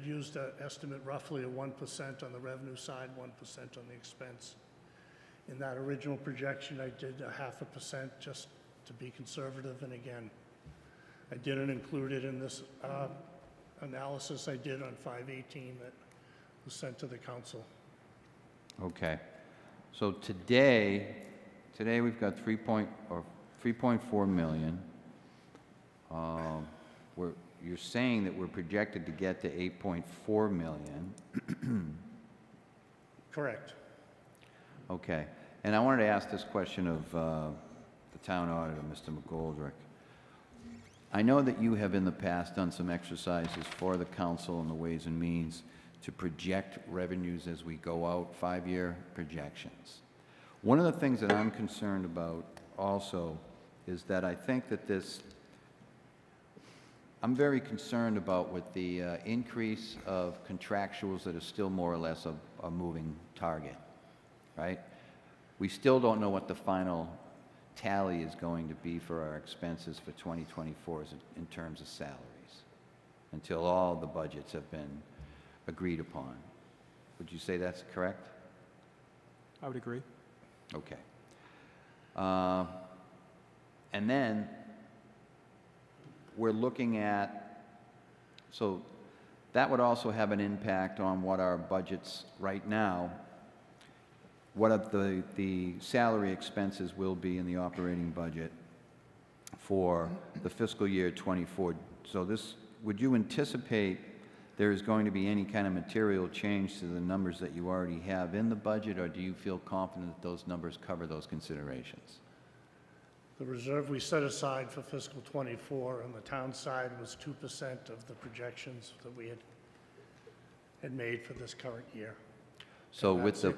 used to estimate roughly a 1% on the revenue side, 1% on the expense. In that original projection, I did a 0.5% just to be conservative, and again, I didn't include it in this analysis I did on 5/18 that was sent to the council. Okay. So today we've got 3.4 million. You're saying that we're projected to get to 8.4 million. Correct. Okay. And I wanted to ask this question of the town auditor, Mr. McGoldrick. I know that you have in the past done some exercises for the council and the Ways and Means to project revenues as we go out, 5-year projections. One of the things that I'm concerned about also is that I think that I'm very concerned about with the increase of contractuals that are still more or less a moving target, right? We still don't know what the final tally is going to be for our expenses for 2024 in terms of salaries until all the budgets have been agreed upon. Would you say that's correct? I would agree. Okay. And then we're looking at, so that would also have an impact on what our budgets right now, what the salary expenses will be in the operating budget for the fiscal year 24. So would you anticipate there is going to be any kind of material change to the numbers that you already have in the budget, or do you feel confident that those numbers cover those considerations? The reserve we set aside for fiscal 24 on the town side was 2% of the projections that we had made for this current year. So with the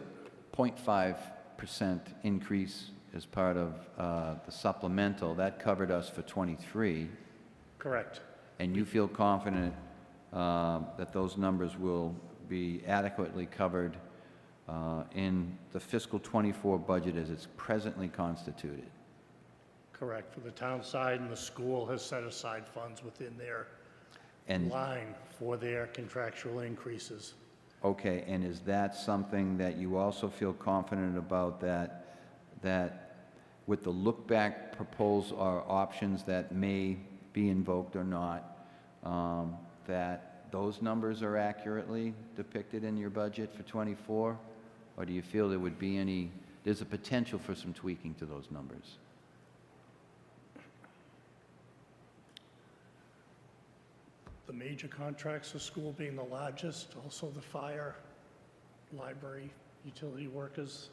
0.5% increase as part of the supplemental, that covered us for 23. Correct. And you feel confident that those numbers will be adequately covered in the fiscal 24 budget as it's presently constituted? Correct. For the town side, and the school has set aside funds within their line for their contractual increases. Okay, and is that something that you also feel confident about, that with the look-back proposal or options that may be invoked or not, that those numbers are accurately depicted in your budget for 24? Or do you feel there would be there's a potential for some tweaking to those numbers? The major contracts, the school being the largest, also the fire, library, utility workers.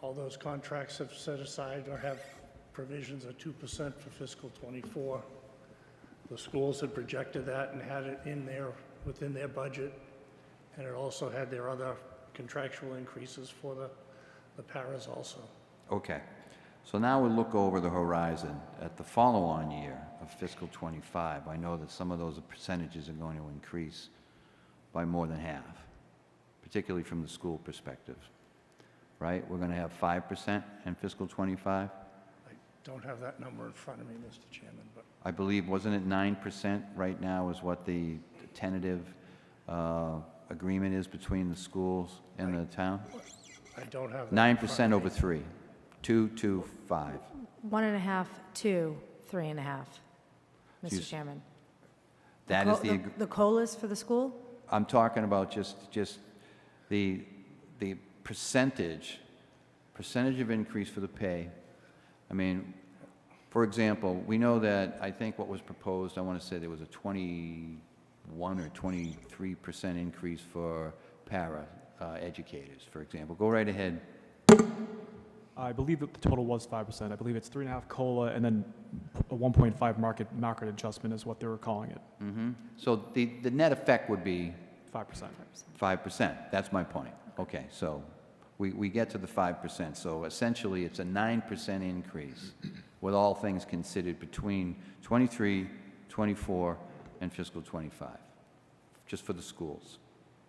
All those contracts have set aside or have provisions of 2% for fiscal 24. The schools had projected that and had it in there within their budget, and it also had their other contractual increases for the paras also. Okay. So now we'll look over the horizon at the follow-on year of fiscal 25. I know that some of those percentages are going to increase by more than half, particularly from the school perspective, right? We're going to have 5% in fiscal 25? I don't have that number in front of me, Mr. Chairman, but I believe, wasn't it 9% right now is what the tentative agreement is between the schools and the town? I don't have that. in front 9% of over me. 3, 2, 2, 5. 1.5 to 3.5, Excuse- Mr. Chairman. That is the, The COLAs for the school? I'm talking about just the percentage of increase for the pay. I mean, for example, we know that, I think what was proposed, I want to say there was a 21 or 23% increase for para educators, for example. Go right ahead. I believe that the total was 5%. I believe it's 3.5 COLA and then a 1.5 market adjustment is what they were calling it. So the net effect would be 5%. 5%. That's my point. Okay, so we get to the 5%. So essentially, it's a 9% increase with all things considered between 23, 24, and fiscal 25, just for the schools,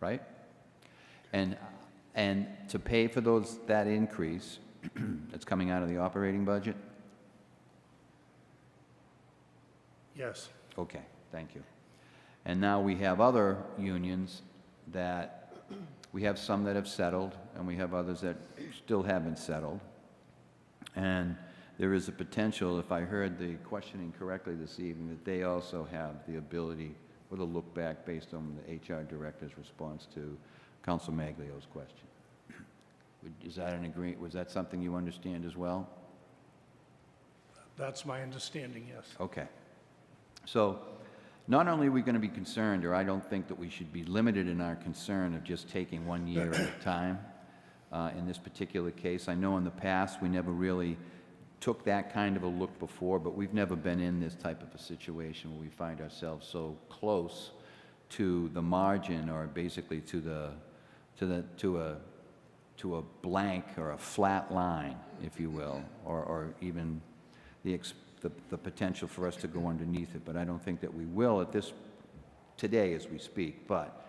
right? And to pay for that increase, it's coming out of the operating budget? Yes. Okay, thank you. And now we have other unions that, we have some that have settled, and we have others that still haven't settled. And there is a potential, if I heard the questioning correctly this evening, that they also have the ability, with a look back based on the HR director's response to Council Maglio's question. Is that was that something you understand as well? That's my understanding, yes. Okay. So not only are we going to be concerned, or I don't think that we should be limited in our concern of just taking 1 year at a time in this particular case. I know in the past we never really took that kind of a look before, but we've never been in this type of a situation where we find ourselves so close to the margin, or basically to a blank or a flat line, if you will, or even the potential for us to go underneath it. But I don't think that we will today as we speak. But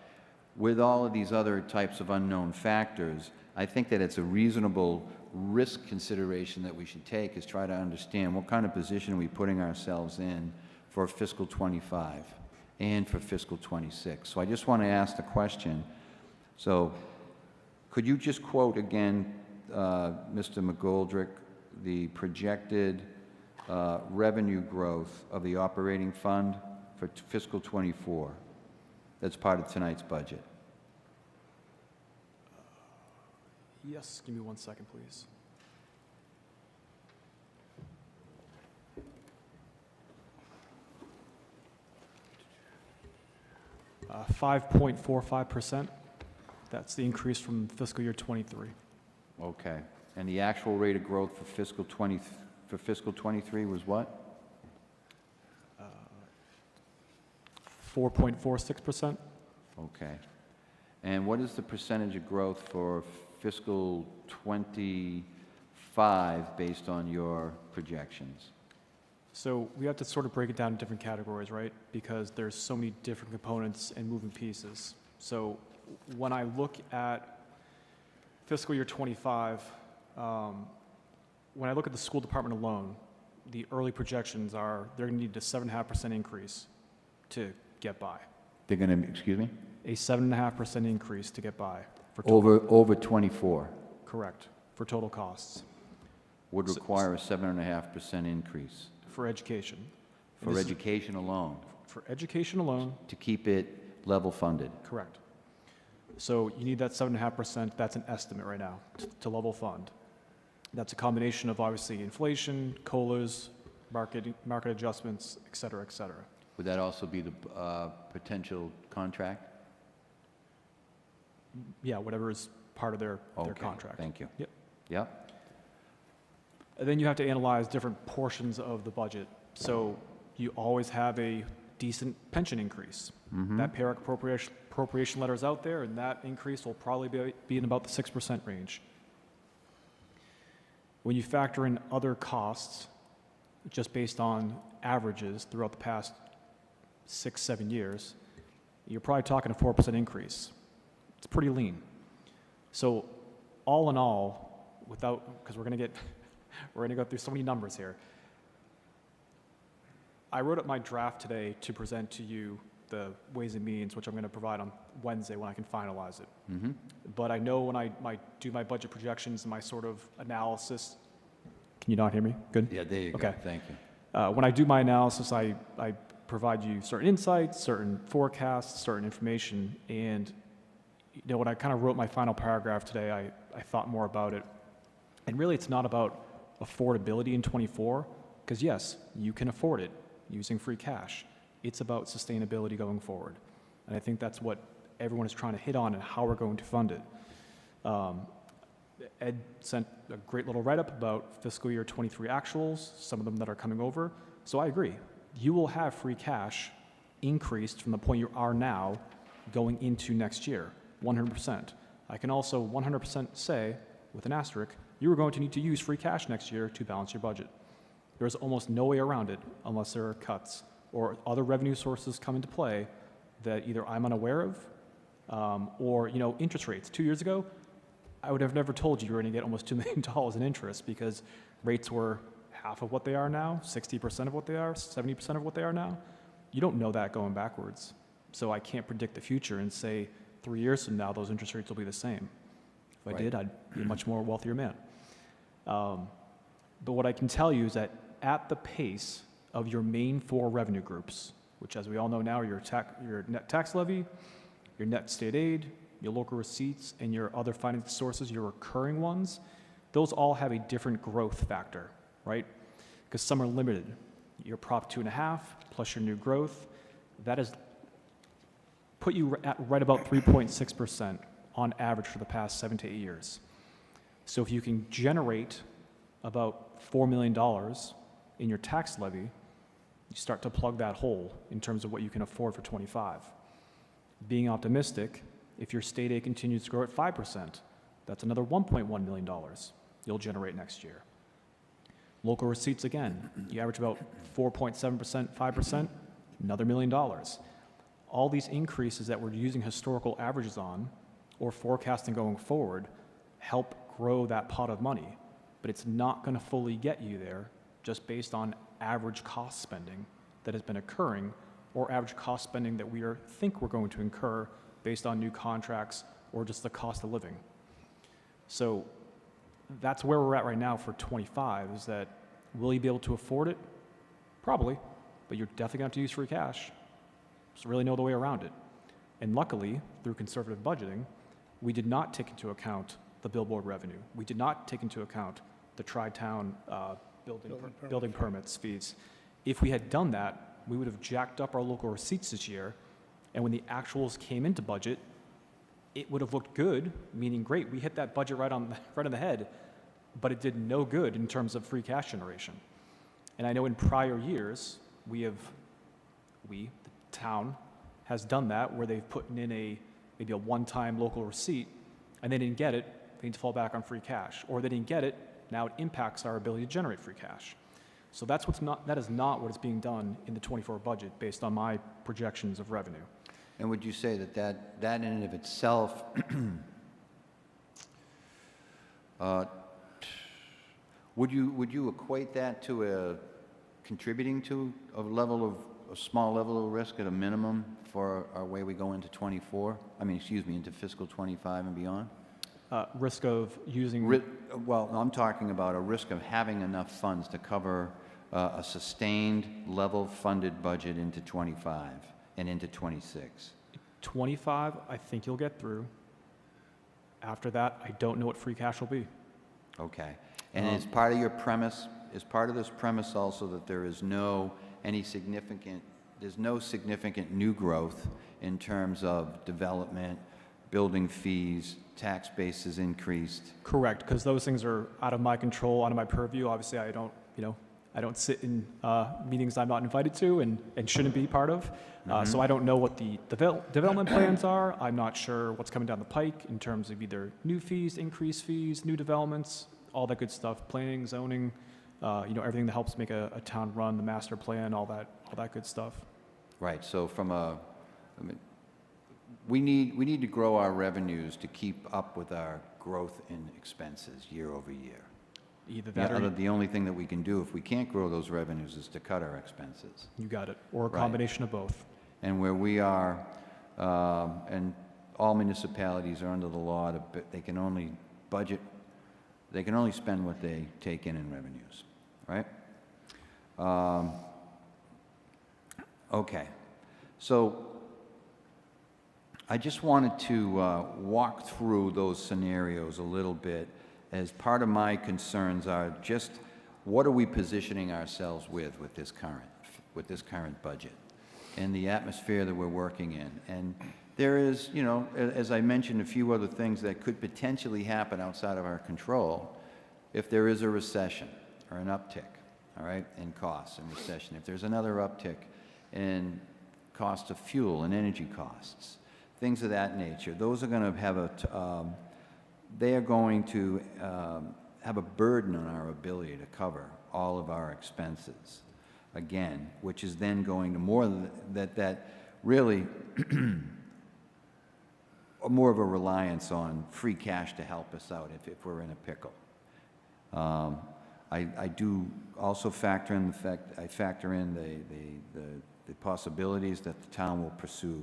with all of these other types of unknown factors, I think that it's a reasonable risk consideration that we should take, is try to understand what kind of position are we putting ourselves in for fiscal 25 and for fiscal 26. So I just want to ask the question. So could you just quote again, Mr. McGoldrick, the projected revenue growth of the operating fund for fiscal 24 that's part of tonight's budget? Yes, give me 1 second, please. Uh, 5.45%. That's the increase from fiscal year 23. Okay. And the actual rate of growth for fiscal 23 was what? 4.46%. Okay. And what is the percentage of growth for fiscal 25 based on your projections? So we have to sort of break it down in different categories, right? Because there's so many different components and moving pieces. So when I look at fiscal year 25, when I look at the school department alone, the early projections are they're going to need a 7.5% increase to get by. They're going to, excuse me? A 7.5% increase to get by. For total, Over 24? Correct, for total costs. Would require a 7.5% increase? For education. For education alone? For education alone. To keep it level funded? Correct. So you need that 7.5%, that's an estimate right now, to level fund. That's a combination of obviously inflation, COLAs, market adjustments, et cetera, et cetera. Would that also be the potential contract? Yeah, whatever is part of their Okay, contract. thank you. Yep. Yep. And then you have to analyze different portions of the budget. So you always have a decent pension increase. That PARIC appropriation letter is out there, and that increase will probably be in about the 6% range. When you factor in other costs, just based on averages throughout the past 6-7 years, you're probably talking a 4% increase. It's pretty lean. So all in all, because we're going to go through so many numbers here. I wrote up my draft today to present to you the Ways and Means, which I'm going to provide on Wednesday when I can finalize it. But I know when I do my budget projections and my sort of analysis, can you not hear me? Good? Yeah, there you go. Okay. Thank you. When I do my analysis, I provide you certain insights, certain forecasts, certain information, and when I kind of wrote my final paragraph today, I thought more about it. And really, it's not about affordability in '24, because yes, you can afford it using free cash. It's about sustainability going forward. And I think that's what everyone is trying to hit on and how we're going to fund it. Ed sent a great little write-up about fiscal year '23 actuals, some of them that are coming over. So I agree. You will have free cash increased from the point you are now going into next year, 100%. I can also 100% say, with an asterisk, you are going to need to use free cash next year to balance your budget. There's almost no way around it unless there are cuts or other revenue sources come into play that either I'm unaware of or, interest rates. 2 years ago, I would have never told you were going to get almost $2 million in interest because rates were half of what they are now, 60% of what they are, 70% of what they are now. You don't know that going backwards. So I can't predict the future and say 3 years from now those interest rates will be the same. If I did, I'd be a much more wealthier man. But what I can tell you is that at the pace of your main 4 revenue groups, which as we all know now are your net tax levy, your net state aid, your local receipts, and your other financing sources, your recurring ones, those all have a different growth factor, right? Because some are limited. Your Prop 2.5 plus your new growth, that has put you at right about 3.6% on average for the past 7 to 8 years. So if you can generate about $4 million in your tax levy, you start to plug that hole in terms of what you can afford for '25. Being optimistic, if your state aid continues to grow at 5%, that's another $1.1 million you'll generate next year. Local receipts, again, you average about 4.7%, 5%, another $1 million. All these increases that we're using historical averages on or forecasting going forward help grow that pot of money, but it's not going to fully get you there just based on average cost spending that has been occurring or average cost spending that we think we're going to incur based on new contracts or just the cost of living. So that's where we're at right now for '25, is that will you be able to afford it? Probably, but you're definitely going to have to use free cash. There's really no other way around it. And luckily, through conservative budgeting, we did not take into account the billboard revenue. We did not take into account the Tri-Town building permits fees. If we had done that, we would have jacked up our local receipts this year, and when the actuals came into budget, it would have looked good, meaning great, we hit that budget right on the head, but it did no good in terms of free cash generation. And I know in prior years, the town, has done that where they've put in maybe a one-time local receipt, and they didn't get it, they need to fall back on free cash. Or they didn't get it, now it impacts our ability to generate free cash. So that is not what is being done in the '24 budget based on my projections of revenue. And would you say that in and of itself would you equate that to contributing to a small level of risk at a minimum for our way we go into into fiscal '25 and beyond? Risk of using... Well, I'm talking about a risk of having enough funds to cover a sustained level funded budget into '25 and into '26. '25, I think you'll get through. After that, I don't know what free cash will be. Okay. And is part of your premise, is part of this premise also that there is no significant new growth in terms of development, building fees, tax base is increased? Correct, because those things are out of my control, out of my purview. Obviously, I don't sit in meetings I'm not invited to and shouldn't be part of. So I don't know what the development plans are. I'm not sure what's coming down the pike in terms of either new fees, increased fees, new developments, all that good stuff, planning, zoning, everything that helps make a town run, the master plan, all that good stuff. Right. So we need to grow our revenues to keep up with our growth in expenses year over year. Either that or... The only thing that we can do if we can't grow those revenues is to cut our expenses. You got it. Or a combination of both. And where we are, and all municipalities are under the law, they can only budget, they can only spend what they take in revenues, right? Okay, so I just wanted to walk through those scenarios a little bit, as part of my concerns are just what are we positioning ourselves with this current budget and the atmosphere that we're working in. And there is, you know, as I mentioned, a few other things that could potentially happen outside of our control if there is a recession or an uptick, all right, in costs and recession. If there's another uptick in cost of fuel and energy costs, things of that nature, those are going to have they are going to have a burden on our ability to cover all of our expenses, again, which is then going to more that really more of a reliance on free cash to help us out if we're in a pickle. I do also factor in the fact, the possibilities that the town will pursue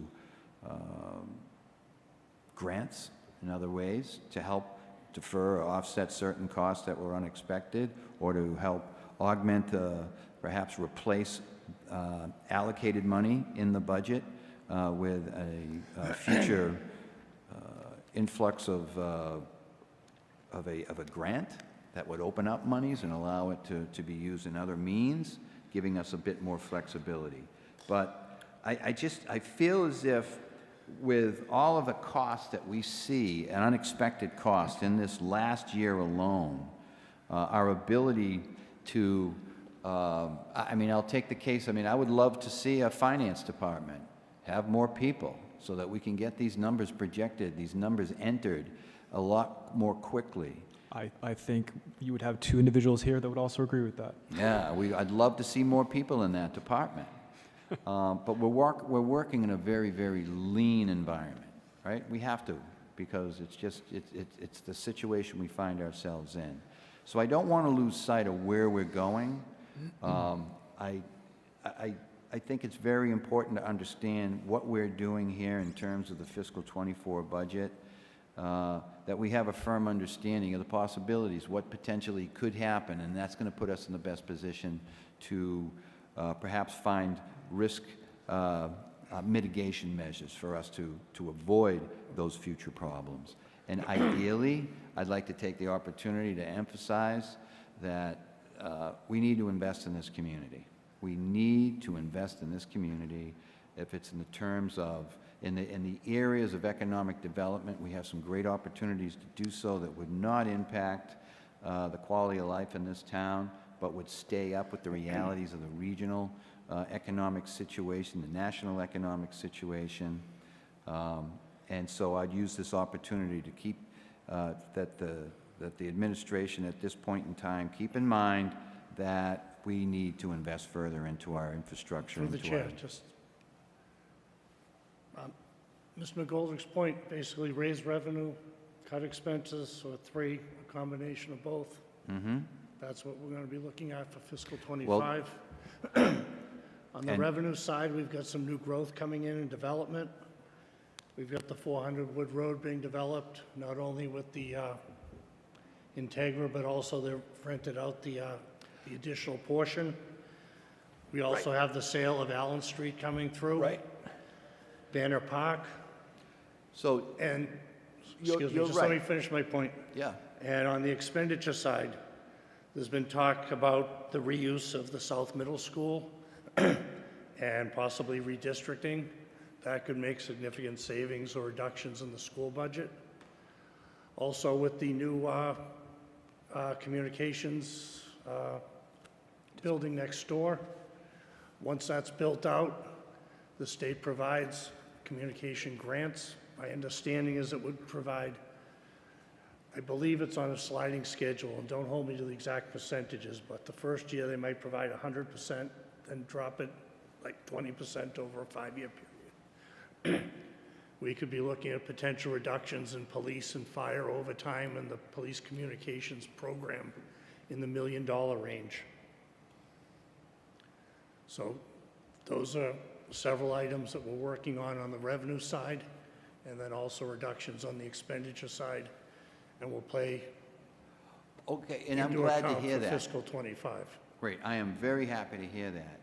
grants in other ways to help defer or offset certain costs that were unexpected, or to help augment, perhaps replace allocated money in the budget with a future influx of a grant that would open up monies and allow it to be used in other means, giving us a bit more flexibility. But I feel as if with all of the costs that we see, and unexpected costs in this last year alone, our ability to, I mean, I'll take the case, I mean, I would love to see a finance department have more people so that we can get these numbers projected, these numbers entered a lot more quickly. I think you would have two individuals here that would also agree with that. Yeah, I'd love to see more people in that department. But we're working in a very, very lean environment, right? We have to, because it's the situation we find ourselves in. So I don't want to lose sight of where we're going. I think it's very important to understand what we're doing here in terms of the fiscal '24 budget, that we have a firm understanding of the possibilities, what potentially could happen, and that's going to put us in the best position to perhaps find risk mitigation measures for us to avoid those future problems. And ideally, I'd like to take the opportunity to emphasize that we need to invest in this community. We need to invest in this community. If it's in the terms of, in the areas of economic development, we have some great opportunities to do so that would not impact the quality of life in this town, but would stay up with the realities of the regional economic situation, the national economic situation. And so I'd use this opportunity to keep that the administration at this point in time keep in mind that we need to invest further into our infrastructure. Through the chair, just Mr. McGoldrick's point, basically raise revenue, cut expenses, or three, a combination of both. Mm-hmm. That's what we're going to be looking at for fiscal '25. On the revenue side, we've got some new growth coming in development. We've got the 400 Wood Road being developed, not only with the Integra, but also they've rented out the additional portion. We also have the sale of Allen Street coming through. Right. Banner Park. So, And, you're excuse me, just right. let me finish my point. Yeah. And on the expenditure side, there's been talk about the reuse of the South Middle School and possibly redistricting. That could make significant savings or reductions in the school budget. Also, with the new communications building next door, once that's built out, the state provides communication grants. My understanding is it would provide, I believe it's on a sliding schedule, and don't hold me to the exact percentages, but the first year they might provide 100%, then drop it like 20% over a 5-year period. We could be looking at potential reductions in police and fire overtime and the police communications program in the $1 million range. So those are several items that we're working on the revenue side, and then also reductions on the expenditure side, and we'll play Okay, and I'm into glad to account hear for that. fiscal '25. Great, I am very happy to hear that.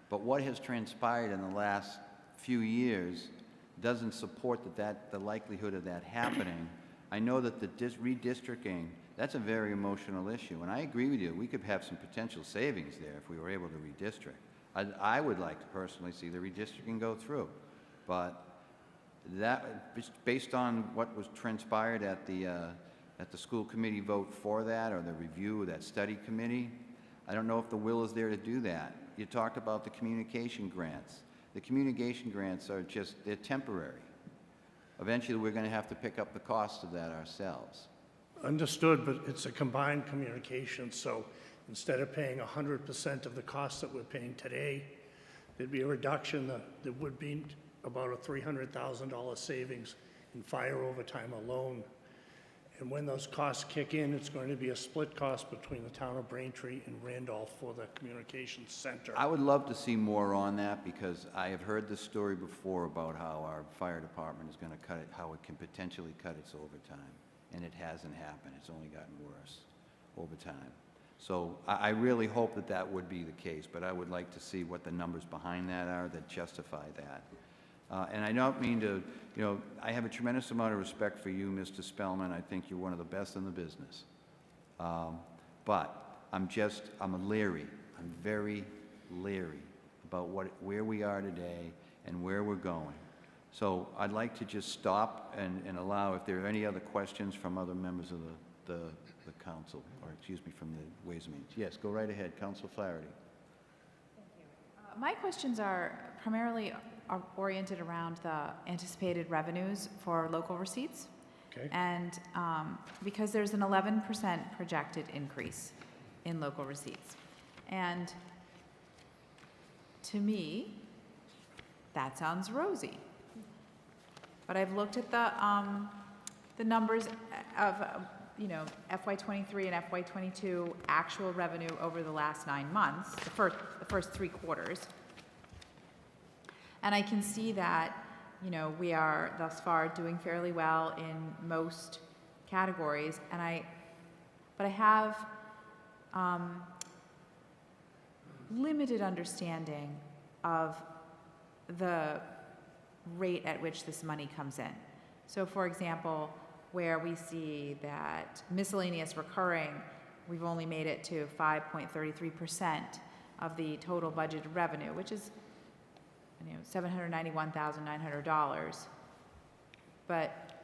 But what has transpired in the last few years doesn't support the likelihood of that happening. I know that the redistricting, that's a very emotional issue, and I agree with you. We could have some potential savings there if we were able to redistrict. I would like to personally see the redistricting go through, but that, based on what was transpired at the school committee vote for that, or the review of that study committee, I don't know if the will is there to do that. You talked about the communication grants. The communication grants are just, they're temporary. Eventually, we're going to have to pick up the cost of that ourselves. Understood, but it's a combined communication, so instead of paying 100% of the cost that we're paying today, there'd be a reduction. There would be about a $300,000 savings in fire overtime alone. And when those costs kick in, it's going to be a split cost between the town of Braintree and Randolph for the communications center. I would love to see more on that, because I have heard this story before about how our fire department is going to cut it, how it can potentially cut its overtime, and it hasn't happened. It's only gotten worse over time. So I really hope that that would be the case, but I would like to see what the numbers behind that are that justify that. And I don't mean to, I have a tremendous amount of respect for you, Mr. Spellman. I think you're one of the best in the business. But I'm leery. I'm very leery about where we are today and where we're going. So I'd like to just stop and allow, if there are any other questions from other members of the council, or excuse me, from the Ways and Means. Yes, go right ahead, Councilor Flaherty. My questions are primarily oriented around the anticipated revenues for local receipts. Okay. And because there's an 11% projected increase in local receipts. And to me, that sounds rosy. But I've looked at the numbers of, FY23 and FY22 actual revenue over the last 9 months, the first 3 quarters. And I can see that, we are thus far doing fairly well in most categories. But I have limited understanding of the rate at which this money comes in. So for example, where we see that miscellaneous recurring, we've only made it to 5.33% of the total budgeted revenue, which is $791,900. But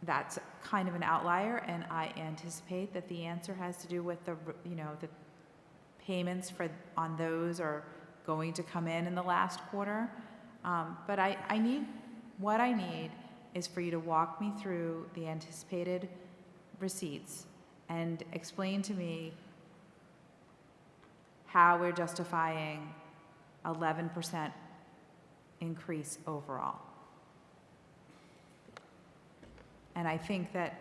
that's kind of an outlier, and I anticipate that the answer has to do with the payments on those are going to come in the last quarter. But what I need is for you to walk me through the anticipated receipts and explain to me how we're justifying 11% increase overall. And I think that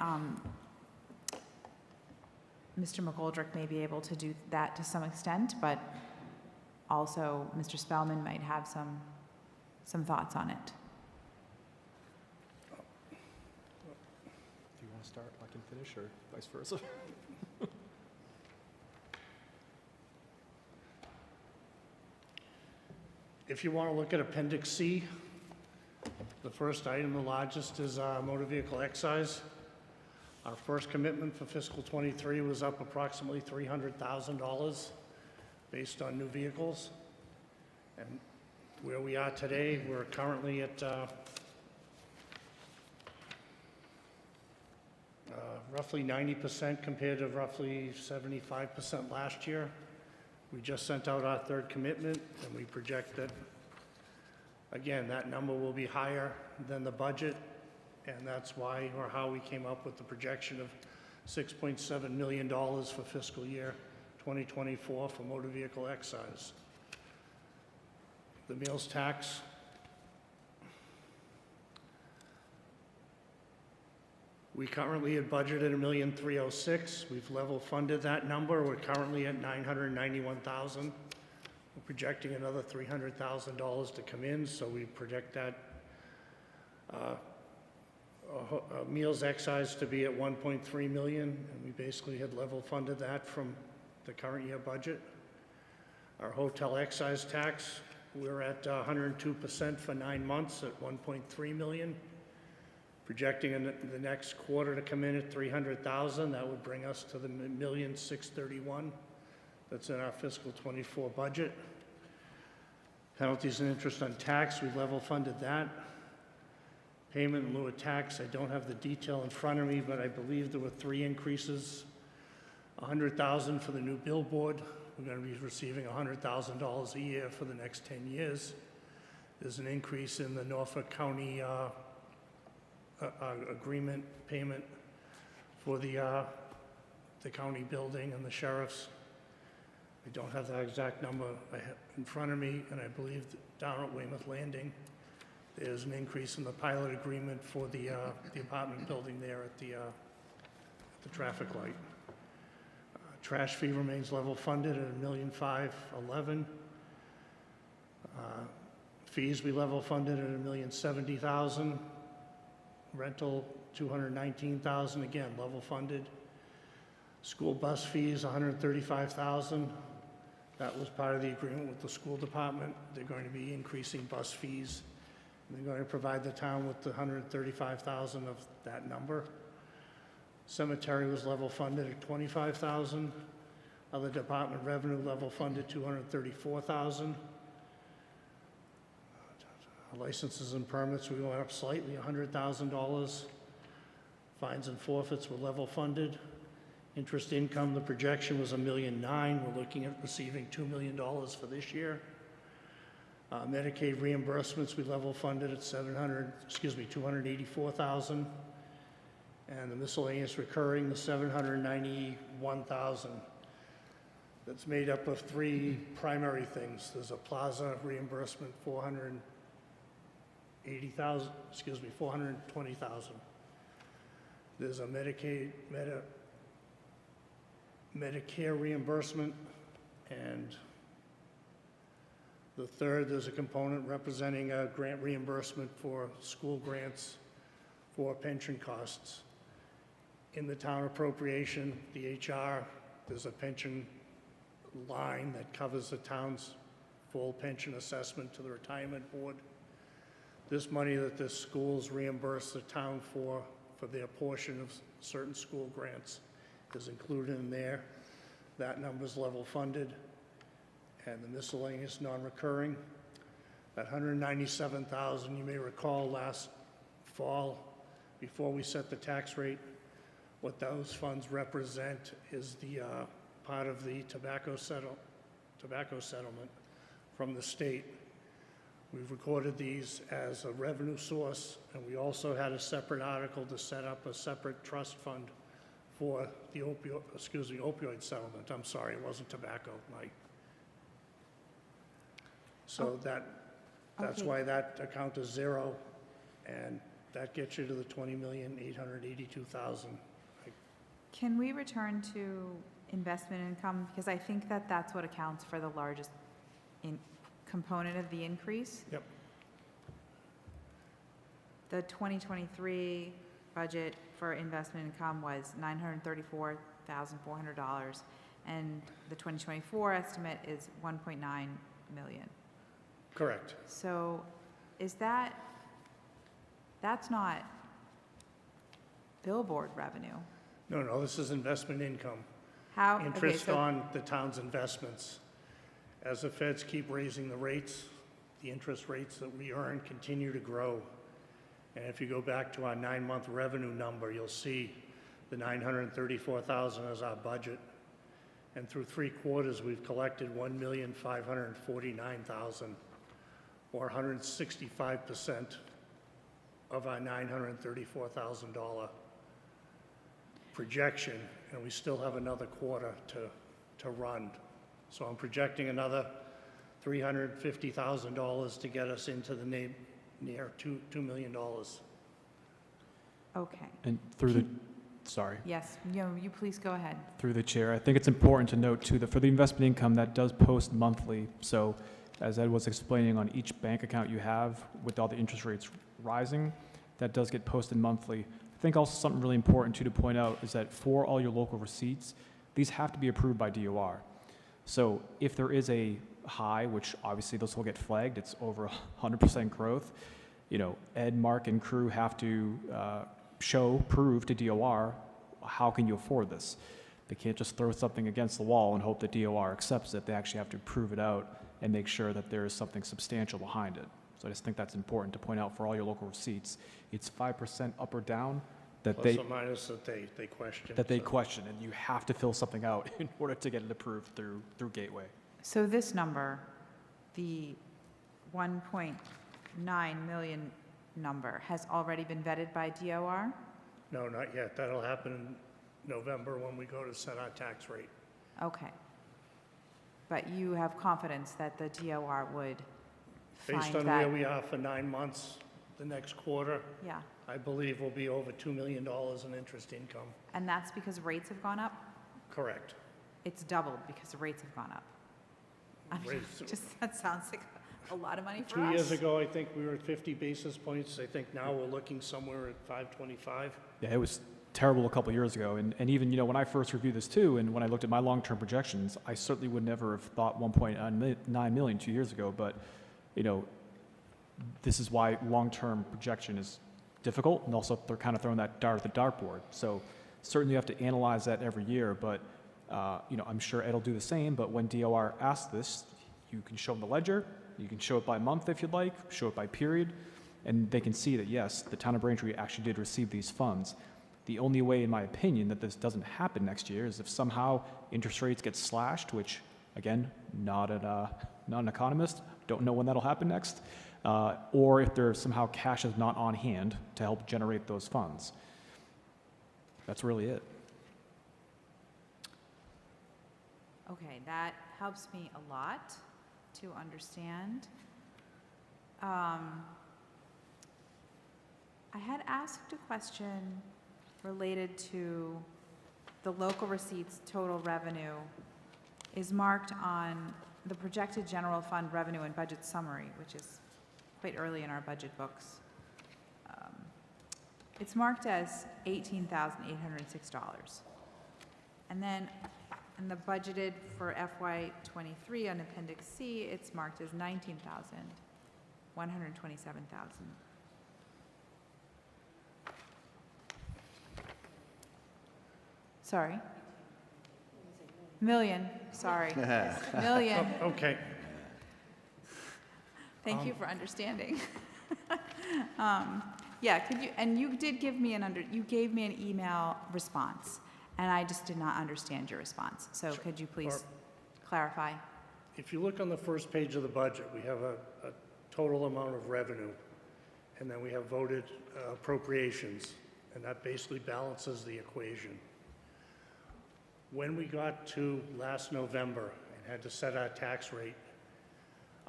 Mr. McGoldrick may be able to do that to some extent, but also Mr. Spellman might have some thoughts on it. If you want to start, I can finish, or vice versa. If you want to look at Appendix C, the first item, the largest, is motor vehicle excise. Our first commitment for fiscal '23 was up approximately $300,000 based on new vehicles. And where we are today, we're currently at roughly 90% compared to roughly 75% last year. We just sent out our third commitment, and we project that, again, that number will be higher than the budget, and that's why, or how we came up with the projection of $6.7 million for fiscal year 2024 for motor vehicle excise. The meals tax, we currently had budgeted $1,306,000. We've level funded that number. We're currently at $991,000 We're projecting another $300,000 to come in, so we project that meals excise to be at 1.3 million, and we basically had level funded that from the current year budget. Our hotel excise tax, we're at 102% for 9 months at 1.3 million. Projecting in the next quarter to come in at 300,000, that would bring us to the $1,631,000 that's in our fiscal '24 budget. Penalties and interest on tax, we level funded that. Payment in lieu of tax, I don't have the detail in front of me, but I believe there were 3 increases. $100,000 for the new billboard. We're going to be receiving $100,000 a year for the next 10 years. There's an increase in the Norfolk County agreement payment for the county building and the sheriff's. I don't have that exact number in front of me, and I believe that down at Weymouth Landing, there's an increase in the pilot agreement for the apartment building there at the traffic light. Trash fee remains level funded at $1,511,000. Fees we level funded at $1,070,000. Rental $219,000, again level funded. School bus fees $135,000. That was part of the agreement with the school department. They're going to be increasing bus fees. And they're going to provide the town with the $135,000 of that number. Cemetery was level funded at $25,000. Other department revenue level funded $234,000. Licenses and permits, we went up slightly, $100,000. Fines and forfeits were level funded. Interest income, the projection was $1.9 million. We're looking at receiving $2 million for this year. Medicaid reimbursements, we level funded at $284,000. And the miscellaneous recurring, the $791,000. That's made up of 3 primary things. There's a plaza reimbursement, $420,000. There's a Medicare reimbursement, and the third, there's a component representing a grant reimbursement for school grants for pension costs. In the town appropriation, the HR, there's a pension line that covers the town's full pension assessment to the retirement board. This money that the schools reimburse the town for their portion of certain school grants is included in there. That number's level funded. And the miscellaneous non-recurring, that $197,000, you may recall last fall, before we set the tax rate, what those funds represent is the part of the tobacco settlement from the state. We've recorded these as a revenue source, and we also had a separate article to set up a separate trust fund for the opioid settlement. I'm sorry, it wasn't tobacco, Mike. So that's why that account is 0, and that gets you to the $20,882,000. Can we return to investment income? Because I think that that's what accounts for the largest component of the increase. Yep. The 2023 budget for investment income was $934,400, and the 2024 estimate is $1.9 million. Correct. So that's not billboard revenue? No, this is investment income. How? Interest on the town's investments. As the feds keep raising the rates, the interest rates that we earn continue to grow. And if you go back to our 9-month revenue number, you'll see the $934,000 as our budget. And through 3 quarters, we've collected $1,549,000, or 165% of our $934,000 projection, and we still have another quarter to run. So I'm projecting another $350,000 to get us into the near $2 million. Okay. And through Sorry. Yes, you please go ahead. Through the chair, I think it's important to note too that for the investment income, that does post monthly. So as Ed was explaining, on each bank account you have, with all the interest rates rising, that does get posted monthly. I think also something really important too to point out is that for all your local receipts, these have to be approved by DOR. So if there is a high, which obviously those will get flagged, it's over 100% growth, Ed, Mark, and crew have to prove to DOR, how can you afford this? They can't just throw something against the wall and hope that DOR accepts it. They actually have to prove it out and make sure that there is something substantial behind it. So I just think that's important to point out for all your local receipts. It's 5% up or down that Plus or minus that they question. That they question, and you have to fill something out in order to get it approved through Gateway. So this number, the 1.9 million number, has already been vetted by DOR? No, not yet. That'll happen in November when we go to set our tax rate. Okay. But you have confidence that the DOR would find that? Based on where we are for 9 months, the next quarter, Yeah. I believe will be over $2 million in interest income. And that's because rates have gone up? Correct. It's doubled because the rates have gone up. I mean, that sounds like a lot of money for us. 2 years ago, I think we were at 50 basis points. I think now we're looking somewhere at 525. Yeah, it was terrible a couple years ago. And even, when I first reviewed this too, and when I looked at my long-term projections, I certainly would never have thought 1.9 million 2 years ago. But, this is why long-term projection is difficult. And also they're kind of throwing that dart at the dartboard. So certainly you have to analyze that every year. But, I'm sure Ed will do the same. But when DOR asks this, you can show them the ledger. You can show it by month if you'd like, show it by period, and they can see that, yes, the town of Braintree actually did receive these funds. The only way, in my opinion, that this doesn't happen next year is if somehow interest rates get slashed, which, again, not an economist, don't know when that'll happen next, or if there somehow cash is not on hand to help generate those funds. That's really it. Okay, that helps me a lot to understand. I had asked a question related to the local receipts total revenue is marked on the projected general fund revenue and budget summary, which is quite early in our budget books. It's marked as $18,806. And then in the budgeted for FY23 on Appendix C, it's marked as $19,127,000. Sorry. Million, sorry. Million. Okay. Thank you for understanding. Yeah, could you, and you did give me you gave me an email response, and I just did not understand your response. So could you please clarify? If you look on the first page of the budget, we have a total amount of revenue, and then we have voted appropriations, and that basically balances the equation. When we got to last November and had to set our tax rate,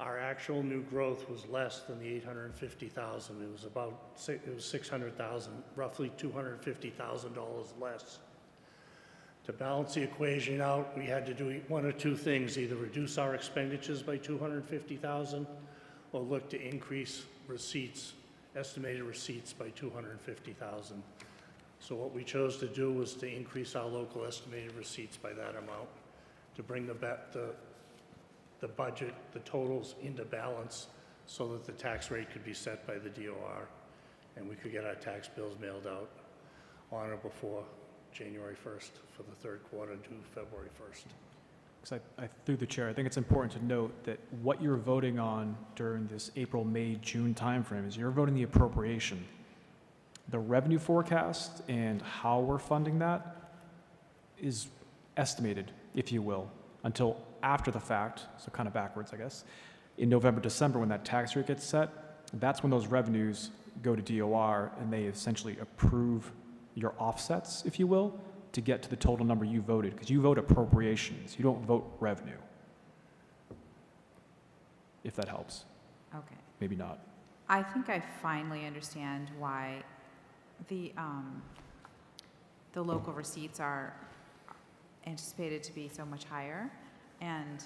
our actual new growth was less than the 850,000. It was about 600,000, roughly $250,000 less. To balance the equation out, we had to do one or two things: either reduce our expenditures by 250,000, or look to increase receipts, estimated receipts, by 250,000. So what we chose to do was to increase our local estimated receipts by that amount to bring the budget, the totals, into balance so that the tax rate could be set by the DOR and we could get our tax bills mailed out on or before January 1st for the third quarter due February 1st. Because through the chair, I think it's important to note that what you're voting on during this April, May, June timeframe is you're voting the appropriation. The revenue forecast and how we're funding that is estimated, if you will, until after the fact, so kind of backwards, I guess. In November, December, when that tax rate gets set, that's when those revenues go to DOR and they essentially approve your offsets, if you will, to get to the total number you voted, because you vote appropriations, you don't vote revenue. If that helps. Okay. Maybe not. I think I finally understand why the local receipts are anticipated to be so much higher. And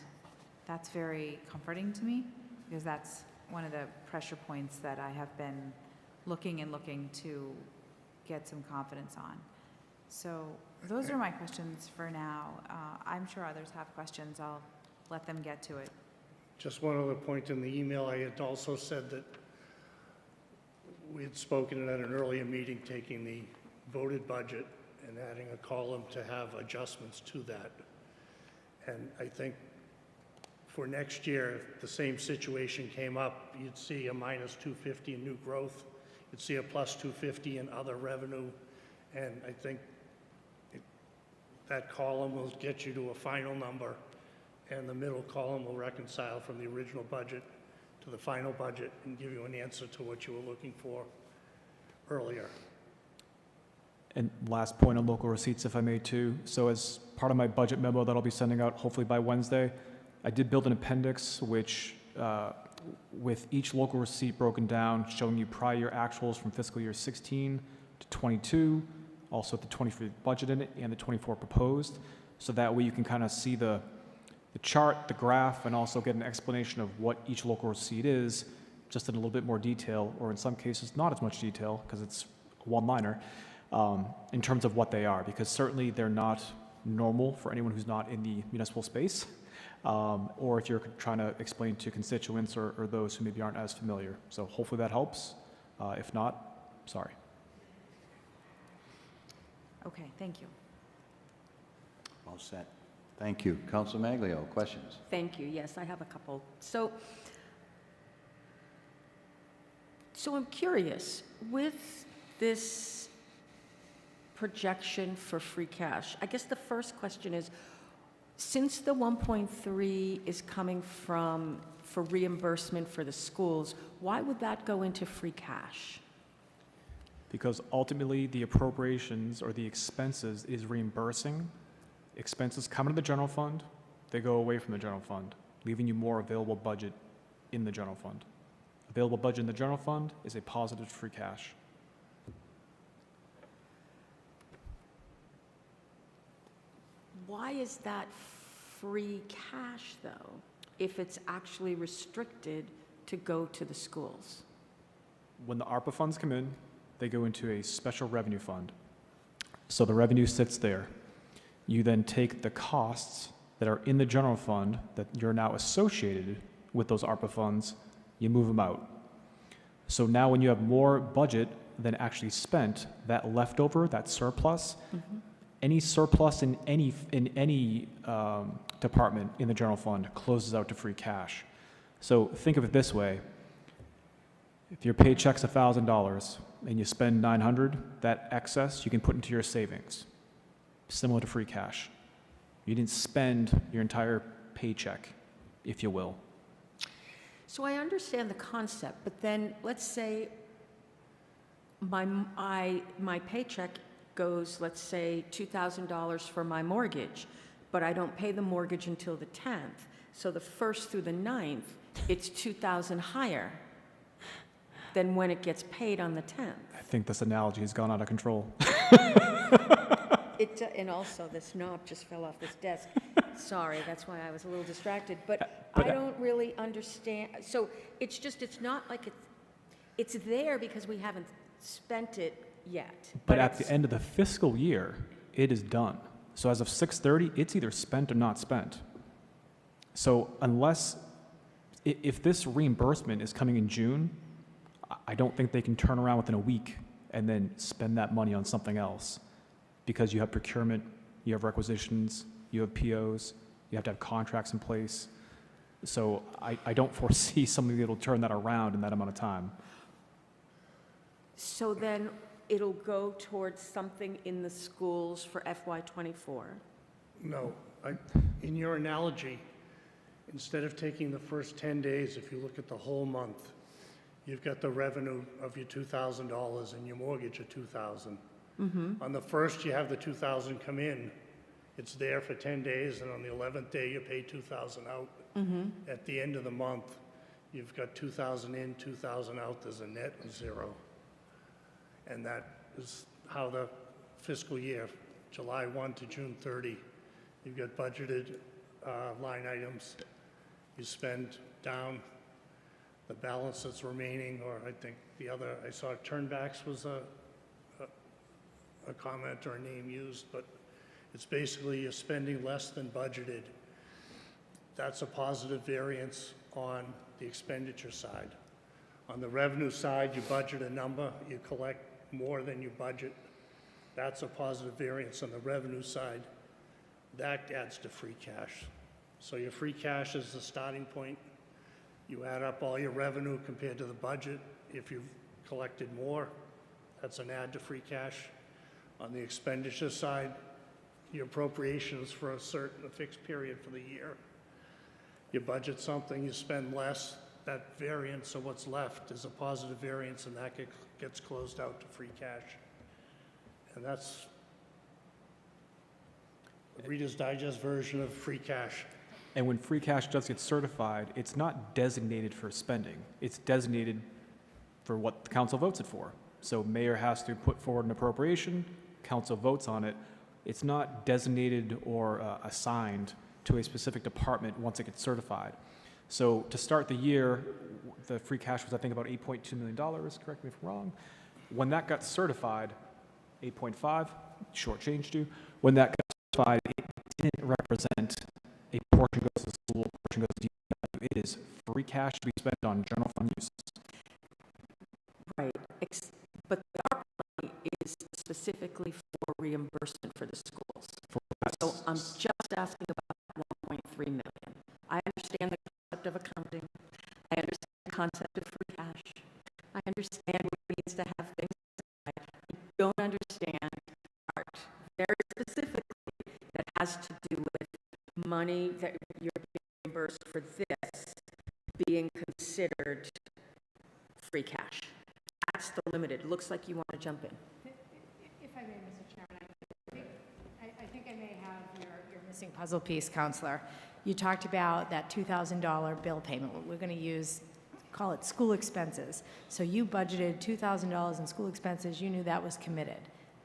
that's very comforting to me, because that's one of the pressure points that I have been looking to get some confidence on. So those are my questions for now. I'm sure others have questions. I'll let them get to it. Just one other point in the email, I had also said that we had spoken at an earlier meeting, taking the voted budget and adding a column to have adjustments to that. And I think for next year, if the same situation came up, you'd see a minus 250 in new growth, you'd see a plus 250 in other revenue, and I think that column will get you to a final number, and the middle column will reconcile from the original budget to the final budget and give you an answer to what you were looking for earlier. And last point on local receipts, if I may too. So as part of my budget memo that I'll be sending out hopefully by Wednesday, I did build an appendix which, with each local receipt broken down, showing you prior year actuals from fiscal year 16 to 22, also the 23 budget in it and the 24 proposed. So that way you can kind of see the chart, the graph, and also get an explanation of what each local receipt is, just in a little bit more detail, or in some cases not as much detail because it's a one-liner, in terms of what they are, because certainly they're not normal for anyone who's not in the municipal space, or if you're trying to explain to constituents or those who maybe aren't as familiar. So hopefully that helps. If not, sorry. Okay, thank you. All set. Thank you. Councilor Maglio, questions? Thank you. Yes, I have a couple. So I'm curious, with this projection for free cash, I guess the first question is, since the 1.3 is coming for reimbursement for the schools, why would that go into free cash? Because ultimately the appropriations or the expenses is reimbursing. Expenses come into the general fund, they go away from the general fund, leaving you more available budget in the general fund. Available budget in the general fund is a positive free cash. Why is that free cash, though, if it's actually restricted to go to the schools? When the ARPA funds come in, they go into a special revenue fund. So the revenue sits there. You then take the costs that are in the general fund that you're now associated with those ARPA funds, you move them out. So now when you have more budget than actually spent, that leftover, that surplus, any surplus in any department in the general fund closes out to free cash. So think of it this way. If your paycheck's $1,000 and you spend $900, that excess you can put into your savings, similar to free cash. You didn't spend your entire paycheck, if you will. So I understand the concept, but then let's say my paycheck goes, let's say, $2,000 for my mortgage, but I don't pay the mortgage until the 10th. So the 1st through the 9th, it's $2,000 higher than when it gets paid on the 10th. I think this analogy has gone out of control. And also, this knob just fell off this desk. Sorry, that's why I was a little distracted. But But I don't really understand. So it's not like it's there because we haven't spent it yet. But at the end of the fiscal year, it is done. So as of 6/30, it's either spent or not spent. So if this reimbursement is coming in June, I don't think they can turn around within a week and then spend that money on something else, because you have procurement, you have requisitions, you have POs, you have to have contracts in place. So I don't foresee something that'll turn that around in that amount of time. So then it'll go towards something in the schools for FY24? No. In your analogy, instead of taking the first 10 days, if you look at the whole month, you've got the revenue of your $2,000 and your mortgage of $2,000. On the first, you have the $2,000 come in. It's there for 10 days, and on the 11th day, you pay $2,000 out. At the end of the month, you've got $2,000 in, $2,000 out. There's a net of zero. And that is how the fiscal year, July 1 to June 30. You've got budgeted line items. You spend down the balance that's remaining, or I think the other, I saw turnbacks was a comment or a name used, but it's basically you're spending less than budgeted. That's a positive variance on the expenditure side. On the revenue side, you budget a number, you collect more than you budget. That's a positive variance on the revenue side. That adds to free cash. So your free cash is the starting point. You add up all your revenue compared to the budget. If you've collected more, that's an add to free cash. On the expenditure side, your appropriations for a fixed period for the year. You budget something, you spend less, that variance of what's left is a positive variance, and that gets closed out to free cash. And that's a Reader's Digest version of free cash. And when free cash does get certified, it's not designated for spending. It's designated for what the council votes it for. So mayor has to put forward an appropriation, council votes on it. It's not designated or assigned to a specific department once it gets certified. So to start the year, the free cash was, I think, about $8.2 million, correct me if I'm wrong. When that got certified, 8.5, shortchanged you. When that got certified, it didn't represent a portion goes to the school, a portion goes to DPW. It is free cash to be spent on general fund uses. Right, but the ARPA money is specifically for reimbursement for the schools. So I'm just asking about 1.3 million. I understand the concept of accounting. I understand the concept of free cash. I understand what it means to have things. I don't understand part very specifically that has to do with money that you're being reimbursed for this being considered free cash. That's the limited. It looks like you want to jump in. If I may, Mr. Chairman, I think I may have your missing puzzle piece, Counselor. You talked about that $2,000 bill payment. We're going to use, call it school expenses. So you budgeted $2,000 in school expenses. You knew that was committed.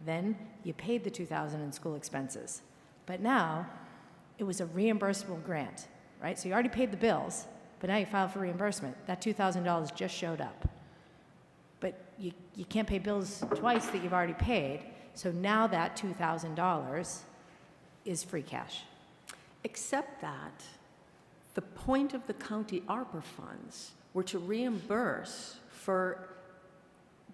Then you paid the $2,000 in school expenses. But now it was a reimbursable grant, right? So you already paid the bills, but now you filed for reimbursement. That $2,000 just showed up. But you can't pay bills twice that you've already paid. So now that $2,000 is free cash. Except that the point of the county ARPA funds were to reimburse for,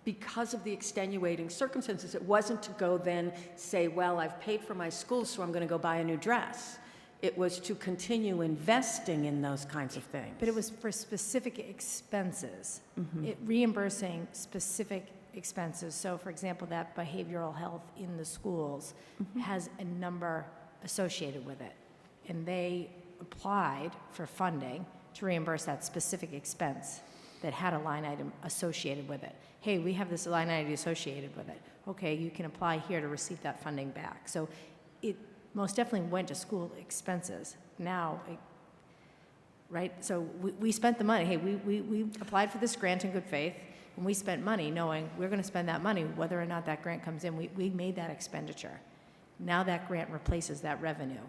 because of the extenuating circumstances. It wasn't to go then say, well, I've paid for my school, so I'm going to go buy a new dress. It was to continue investing in those kinds of things. But it was for specific expenses, reimbursing specific expenses. So, for example, that behavioral health in the schools has a number associated with it. And they applied for funding to reimburse that specific expense that had a line item associated with it. Hey, we have this line item associated with it. Okay, you can apply here to receive that funding back. So it most definitely went to school expenses. Now, right? So we spent the money. Hey, we applied for this grant in good faith, and we spent money knowing we're going to spend that money whether or not that grant comes in. We made that expenditure. Now that grant replaces that revenue.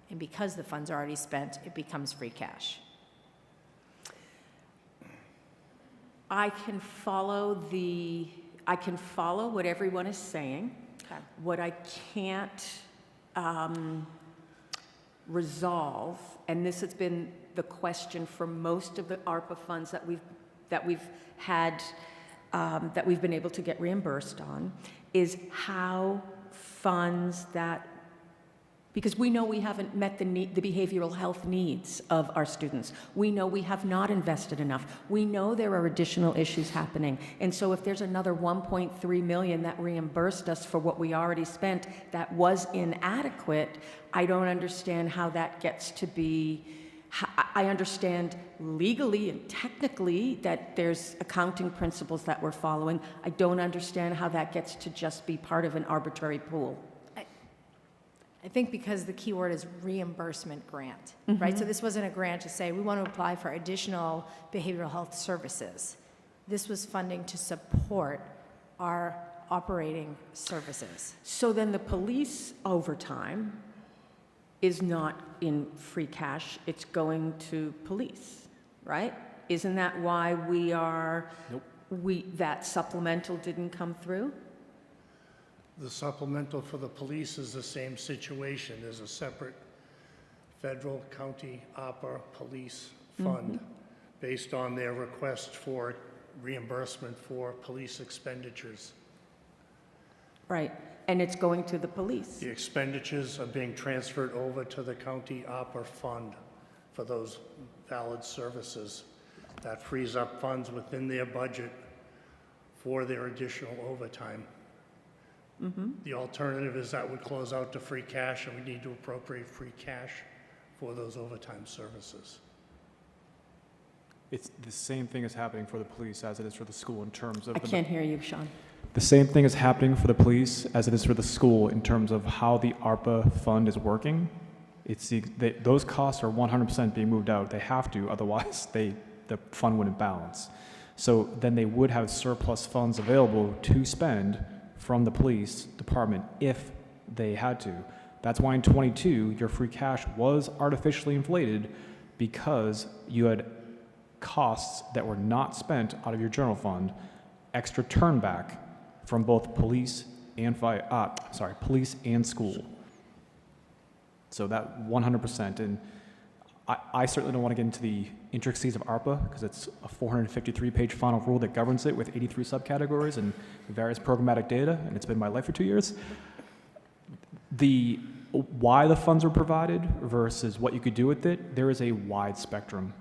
And because the funds are already spent, it becomes free cash. I can follow what everyone is saying. Okay. What I can't resolve, and this has been the question for most of the ARPA funds that we've had, that we've been able to get reimbursed on, is how funds that, because we know we haven't met the behavioral health needs of our students. We know we have not invested enough. We know there are additional issues happening. And so if there's another 1.3 million that reimbursed us for what we already spent that was inadequate, I don't understand how that gets to be. I understand legally and technically that there's accounting principles that we're following. I don't understand how that gets to just be part of an arbitrary pool. I think because the key word is reimbursement grant, right? So this wasn't a grant to say we want to apply for additional behavioral health services. This was funding to support our operating services. So then the police overtime is not in free cash, it's going to police, right? Isn't that why we are, that supplemental didn't come through? The supplemental for the police is the same situation. There's a separate federal, county, opera, police fund based on their request for reimbursement for police expenditures. Right, and it's going to the police. The expenditures are being transferred over to the county opera fund for those valid services. That frees up funds within their budget for their additional overtime. The alternative is that would close out to free cash, and we need to appropriate free cash for those overtime services. It's the same thing is happening for the police as it is for the school in terms of I can't hear you, Sean. the same thing is happening for the police as it is for the school in terms of how the ARPA fund is working. Those costs are 100% being moved out. They have to, otherwise the fund wouldn't balance. So then they would have surplus funds available to spend from the police department if they had to. That's why in 22, your free cash was artificially inflated because you had costs that were not spent out of your general fund, extra turnback from both police and police and school. So that 100%, and I certainly don't want to get into the intricacies of ARPA because it's a 453-page final rule that governs it with 83 subcategories and various programmatic data, and it's been my life for 2 years. Why the funds were provided versus what you could do with it, there is a wide spectrum.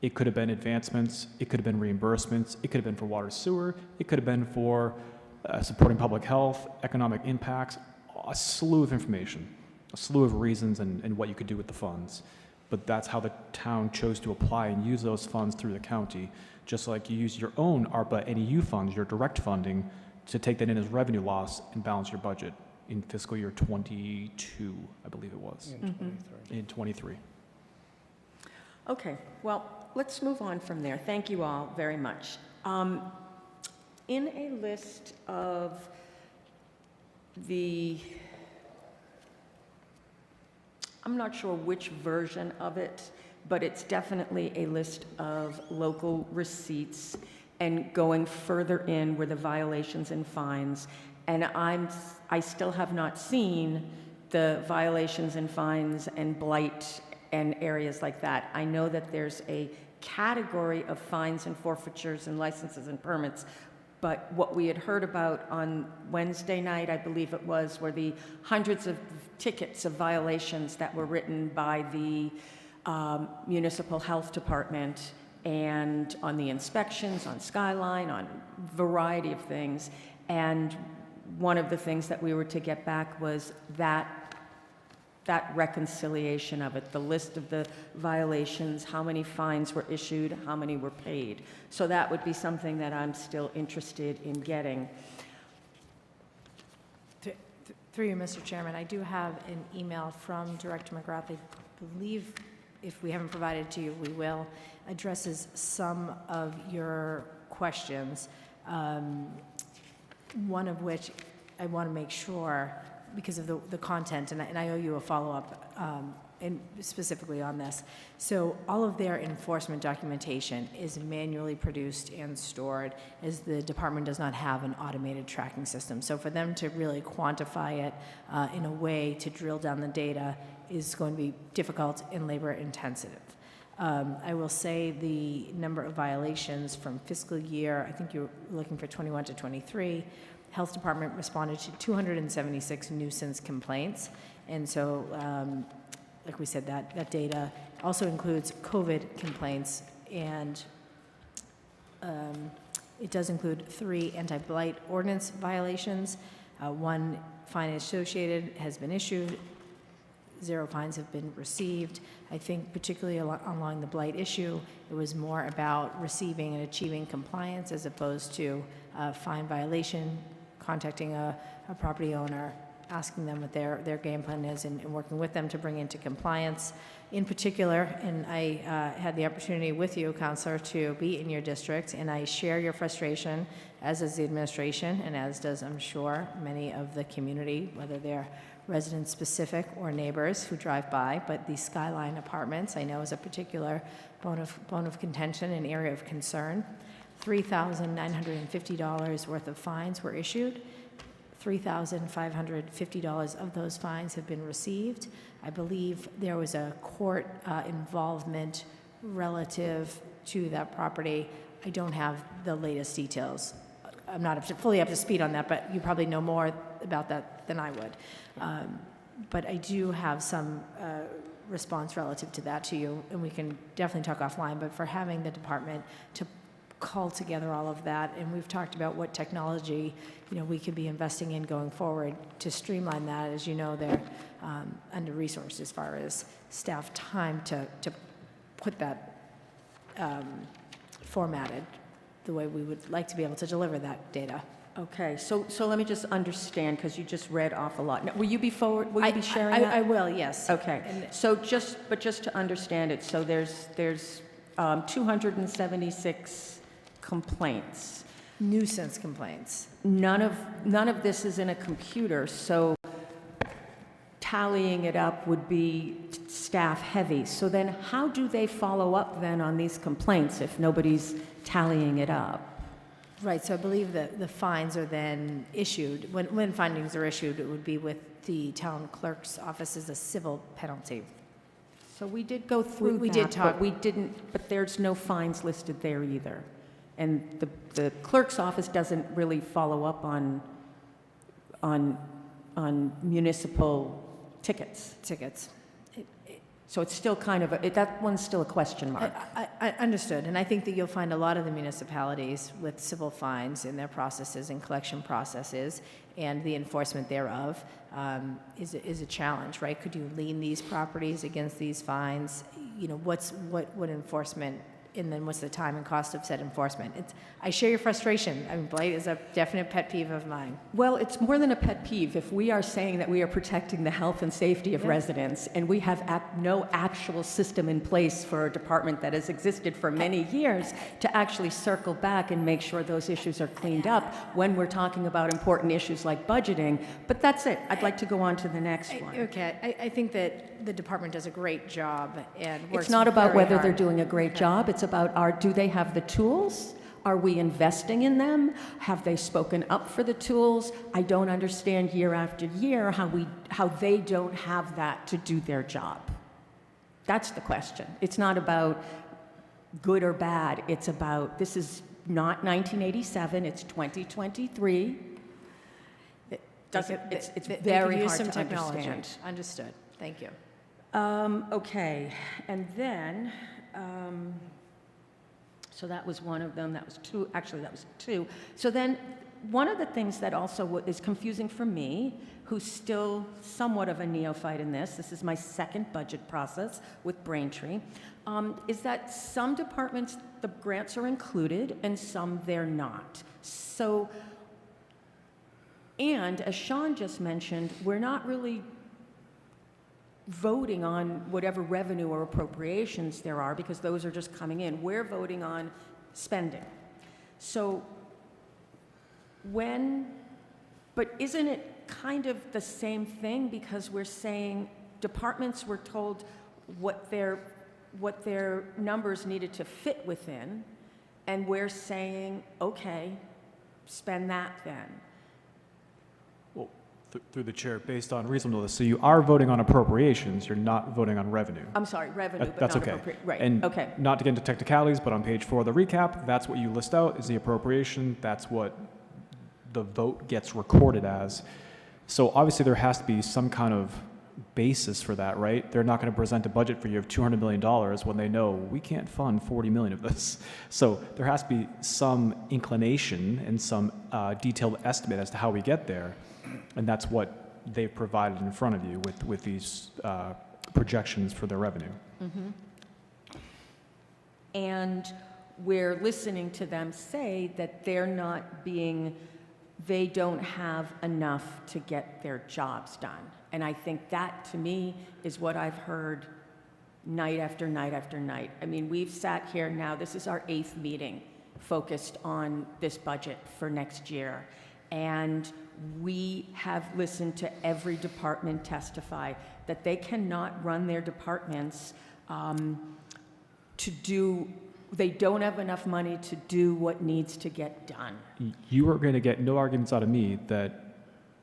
It could have been advancements, it could have been reimbursements, it could have been for water sewer, it could have been for supporting public health, economic impacts, a slew of information, a slew of reasons and what you could do with the funds. But that's how the town chose to apply and use those funds through the county, just like you use your own ARPA NEU funds, your direct funding, to take that in as revenue loss and balance your budget in fiscal year 22, I believe it was. In 23. Okay, well, let's move on from there. Thank you all very much. In a list of I'm not sure which version of it, but it's definitely a list of local receipts and going further in were the violations and fines. And I still have not seen the violations and fines and blight and areas like that. I know that there's a category of fines and forfeitures and licenses and permits, but what we had heard about on Wednesday night, I believe it was, were the hundreds of tickets of violations that were written by the municipal health department and on the inspections, on Skyline, on a variety of things. And one of the things that we were to get back was that reconciliation of it, the list of the violations, how many fines were issued, how many were paid. So that would be something that I'm still interested in getting. Through you, Mr. Chairman, I do have an email from Director McGrath. I believe if we haven't provided it to you, we will. Addresses some of your questions, one of which I want to make sure because of the content, and I owe you a follow-up and specifically on this. So all of their enforcement documentation is manually produced and stored, as the department does not have an automated tracking system. So for them to really quantify it in a way to drill down the data is going to be difficult and labor intensive. I will say the number of violations from fiscal year, I think you're looking for 21 to 23, Health Department responded to 276 nuisance complaints. And so, like we said, that data also includes COVID complaints, and it does include 3 anti-blight ordinance violations. 1 fine associated has been issued. 0 fines have been received. I think particularly along the blight issue, it was more about receiving and achieving compliance as opposed to fine violation, contacting a property owner, asking them what their game plan is and working with them to bring into compliance. In particular, and I had the opportunity with you, Counselor, to be in your district, and I share your frustration, as does the administration, and as does, I'm sure, many of the community, whether they're resident-specific or neighbors who drive by. But the Skyline Apartments, I know, is a particular bone of contention, an area of concern. $3,950 worth of fines were issued. $3,550 of those fines have been received. I believe there was a court involvement relative to that property. I don't have the latest details. I'm not fully up to speed on that, but you probably know more about that than I would. But I do have some response relative to that to you, and we can definitely talk offline. But for having the department to cull together all of that, and we've talked about what technology, we could be investing in going forward to streamline that. As you know, they're under-resourced as far as staff time to put that formatted the way we would like to be able to deliver that data. Okay, so let me just understand, because you just read off a lot. Now, will you be sharing that? I will, yes. Okay, so just to understand it, so there's 276 complaints. Nuisance complaints. None of this is in a computer, so tallying it up would be staff heavy. So then how do they follow up then on these complaints if nobody's tallying it up? Right, so I believe that the fines are then issued. When findings are issued, it would be with the town clerk's office as a civil penalty. So we did go through We that, did talk. but there's no fines listed there either. And the clerk's office doesn't really follow up on municipal tickets. So it's still kind of that one's still a question mark. I understood, and I think that you'll find a lot of the municipalities with civil fines in their processes and collection processes, and the enforcement thereof is a challenge, right? Could you lien these properties against these fines? What enforcement? And then what's the time and cost of said enforcement? I share your frustration. I mean, blight is a definite pet peeve of mine. Well, it's more than a pet peeve. If we are saying that we are protecting the health and safety of residents, and we have no actual system in place for a department that has existed for many years to actually circle back and make sure those issues are cleaned up when we're talking about important issues like budgeting. But that's it. I'd like to go on to the next one. Okay, I think that the department does a great job and works It's not about very whether hard. they're doing a great job. It's about do they have the tools? Are we investing in them? Have they spoken up for the tools? I don't understand year after year how they don't have that to do their job. That's the question. It's not about good or bad. It's about, this is not 1987, it's 2023. It's very hard to understand. Understood. Thank you. Okay, and then, so that was one of them, that was two, actually that was two. So then, one of the things that also is confusing for me, who's still somewhat of a neophyte in this is my second budget process with Braintree, is that some departments, the grants are included, and some they're not. So, and as Sean just mentioned, we're not really voting on whatever revenue or appropriations there are, because those are just coming in. We're voting on spending. So but isn't it kind of the same thing, because we're saying departments were told what their numbers needed to fit within, and we're saying, okay, spend that then. Well, through the chair, based on reasonableness, so you are voting on appropriations, you're not voting on revenue. I'm sorry, revenue, but That's not okay. appropriate. Right, And okay. not to get into technicalities, but on page 4 of the recap, that's what you list out is the appropriation. That's what the vote gets recorded as. So obviously there has to be some kind of basis for that, right? They're not going to present a budget for you of $200 million when they know we can't fund 40 million of this. So there has to be some inclination and some detailed estimate as to how we get there. And that's what they've provided in front of you with these projections for their revenue. Mm-hmm. And we're listening to them say that they're not being they don't have enough to get their jobs done. And I think that, to me, is what I've heard night after night after night. I mean, we've sat here now, this is our 8th meeting focused on this budget for next year. And we have listened to every department testify that they cannot run their departments they don't have enough money to do what needs to get done. You are going to get no arguments out of me that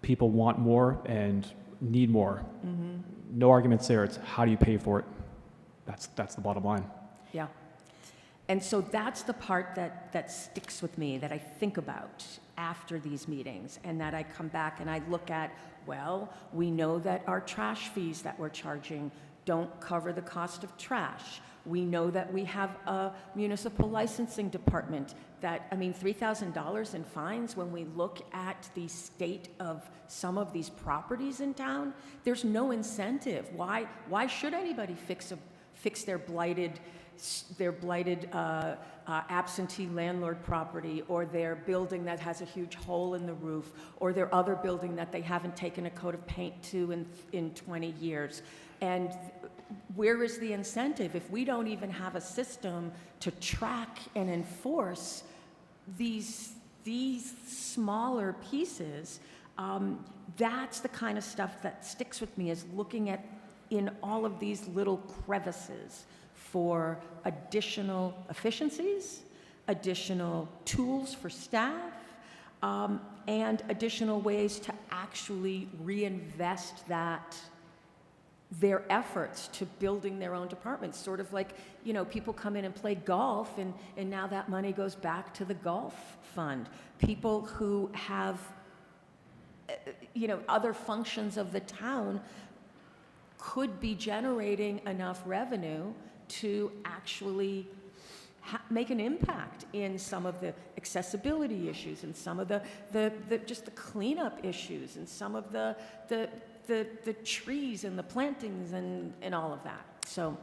people want more and need more. No arguments there. It's how do you pay for it? That's the bottom line. Yeah. And so that's the part that sticks with me, that I think about after these meetings, and that I come back and I look at, well, we know that our trash fees that we're charging don't cover the cost of trash. We know that we have a municipal licensing department that, I mean, $3,000 in fines, when we look at the state of some of these properties in town, there's no incentive. Why should anybody fix their blighted absentee landlord property, or their building that has a huge hole in the roof, or their other building that they haven't taken a coat of paint to in 20 years? And where is the incentive if we don't even have a system to track and enforce these smaller pieces? That's the kind of stuff that sticks with me, is looking at in all of these little crevices for additional efficiencies, additional tools for staff, and additional ways to actually reinvest their efforts to building their own departments. Sort of like, you know, people come in and play golf, and now that money goes back to the golf fund. People who have, you know, other functions of the town could be generating enough revenue to actually make an impact in some of the accessibility issues, and some of the just the cleanup issues, and some of the trees and the plantings and all of that. So,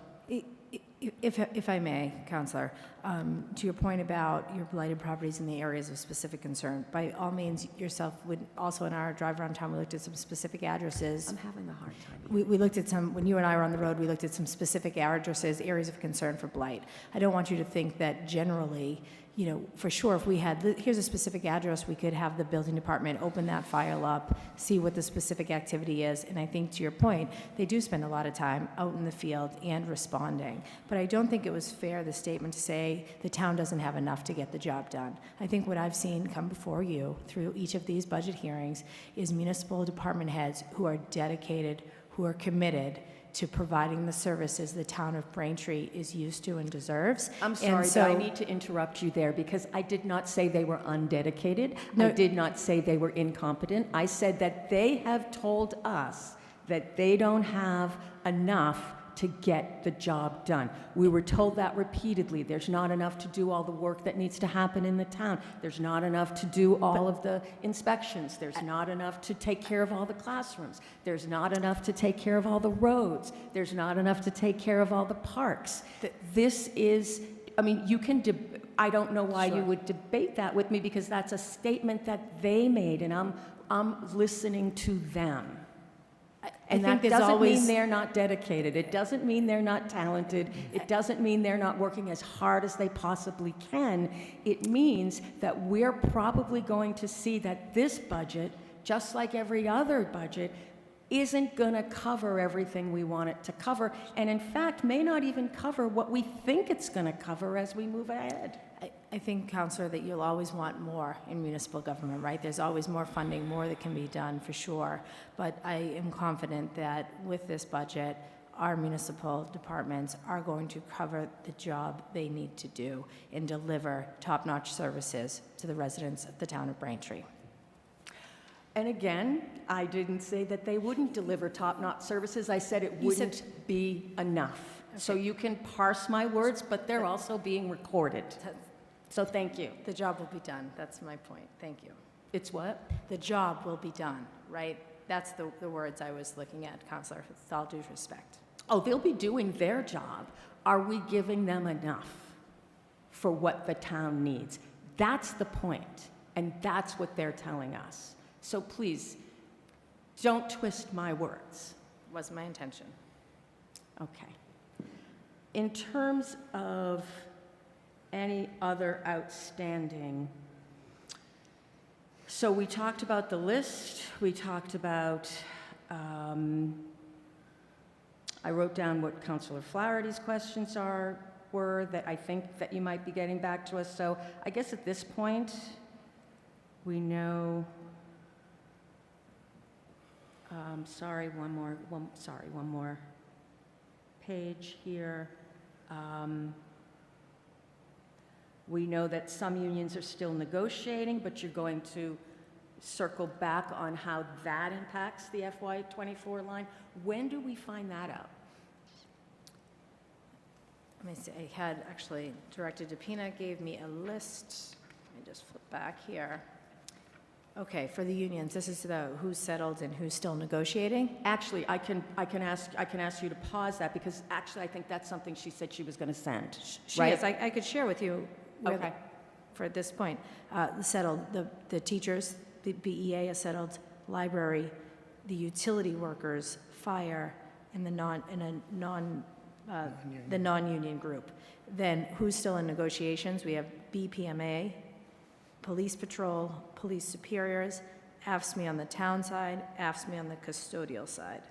if I may, Counselor, to your point about your blighted properties in the areas of specific concern, by all means, yourself would also, in our drive around town, we looked at some specific addresses. I'm having a hard time. We looked at some, when you and I were on the road, we looked at some specific addresses, areas of concern for blight. I don't want you to think that generally, you know, for sure, if we had, here's a specific address, we could have the building department open that file up, see what the specific activity is, and I think to your point, they do spend a lot of time out in the field and responding. But I don't think it was fair, the statement, to say the town doesn't have enough to get the job done. I think what I've seen come before you through each of these budget hearings is municipal department heads who are dedicated, who are committed to providing the services the town of Braintree is used to and deserves. I'm sorry, but I need to interrupt you there, because I did not say they were undedicated. No. I did not say they were incompetent. I said that they have told us that they don't have enough to get the job done. We were told that repeatedly. There's not enough to do all the work that needs to happen in the town. There's not enough to do all of the inspections. There's not enough to take care of all the classrooms. There's not enough to take care of all the roads. There's not enough to take care of all the parks. This is, I mean, you can, I don't know why you would debate that with me, because that's a statement that they made, and I'm listening to them. And that doesn't mean they're not dedicated. It doesn't mean they're not talented. It doesn't mean they're not working as hard as they possibly can. It means that we're probably going to see that this budget, just like every other budget, isn't going to cover everything we want it to cover, and in fact may not even cover what we think it's going to cover as we move ahead. I think, Counselor, that you'll always want more in municipal government, right? There's always more funding, more that can be done, for sure. But I am confident that with this budget, our municipal departments are going to cover the job they need to do and deliver top-notch services to the residents of the town of Braintree. And again, I didn't say that they wouldn't deliver top-notch services. I said it wouldn't be enough. Okay. So you can parse my words, but they're also being recorded. So thank you. The job will be done. That's my point. Thank you. It's what? The job will be done, right? That's the words I was looking at, Counselor, with all due respect. Oh, they'll be doing their job. Are we giving them enough for what the town needs? That's the point. And that's what they're telling us. So please, don't twist my words. Wasn't my intention. Okay. In terms of any other outstanding, so we talked about the list, we talked about, I wrote down what Councilor Flaherty's questions were that I think that you might be getting back to us. So I guess at this point, we know, one more page here. We know that some unions are still negotiating, but you're going to circle back on how that impacts the FY24 line. When do we find that out? Let me see, I had actually, Director DePina gave me a list. Let me just flip back here. Okay, for the unions, this is the who's settled and who's still negotiating. Actually, I can ask you to pause that, because actually I think that's something she said she was going to send. She right? is, I could share with you where Okay. for at this point, settled, the teachers, the BEA is settled, library, the utility workers, fire, and the non-union group. Then who's still in negotiations? We have BPMA, police patrol, police superiors, AFSCME on the town side, AFSCME on the custodial side.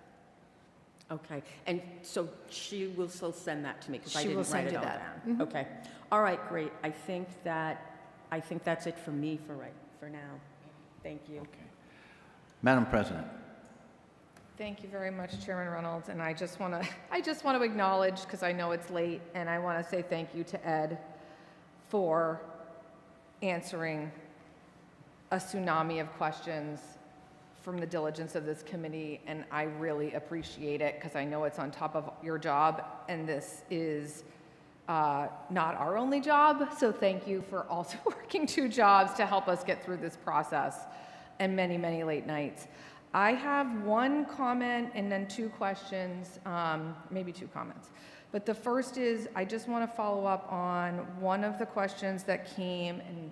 Okay, and so she will still send that to me, because I She will didn't write send it you all that. down. Okay, all right, great. I think that's it for me for now. Thank you. Okay. Madam President. Thank you very much, Chairman Reynolds, and I just want to acknowledge, because I know it's late, and I want to say thank you to Ed for answering a tsunami of questions from the diligence of this committee, and I really appreciate it, because I know it's on top of your job, and this is not our only job, so thank you for also working 2 jobs to help us get through this process and many, many late nights. I have 1 comment and then 2 questions, maybe 2 comments. But the first is, I just want to follow up on one of the questions that came in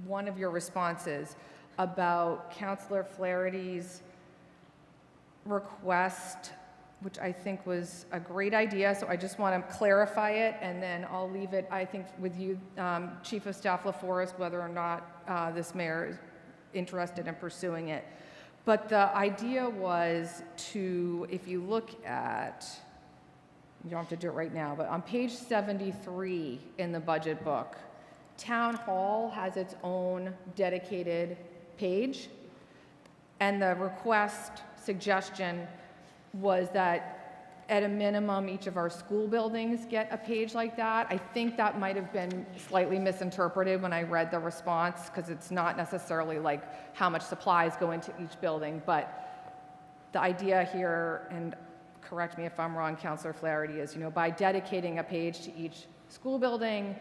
one of your responses about Councilor Flaherty's request, which I think was a great idea, so I just want to clarify it, and then I'll leave it, I think, with you, Chief of Staff LaForest, whether or not this mayor is interested in pursuing it. But the idea was to, if you look at, you don't have to do it right now, but on page 73 in the budget book, Town Hall has its own dedicated page, and the suggestion was that at a minimum, each of our school buildings get a page like that. I think that might have been slightly misinterpreted when I read the response, because it's not necessarily like how much supplies go into each building, but the idea here, and correct me if I'm wrong, Councilor Flaherty, is, by dedicating a page to each school building,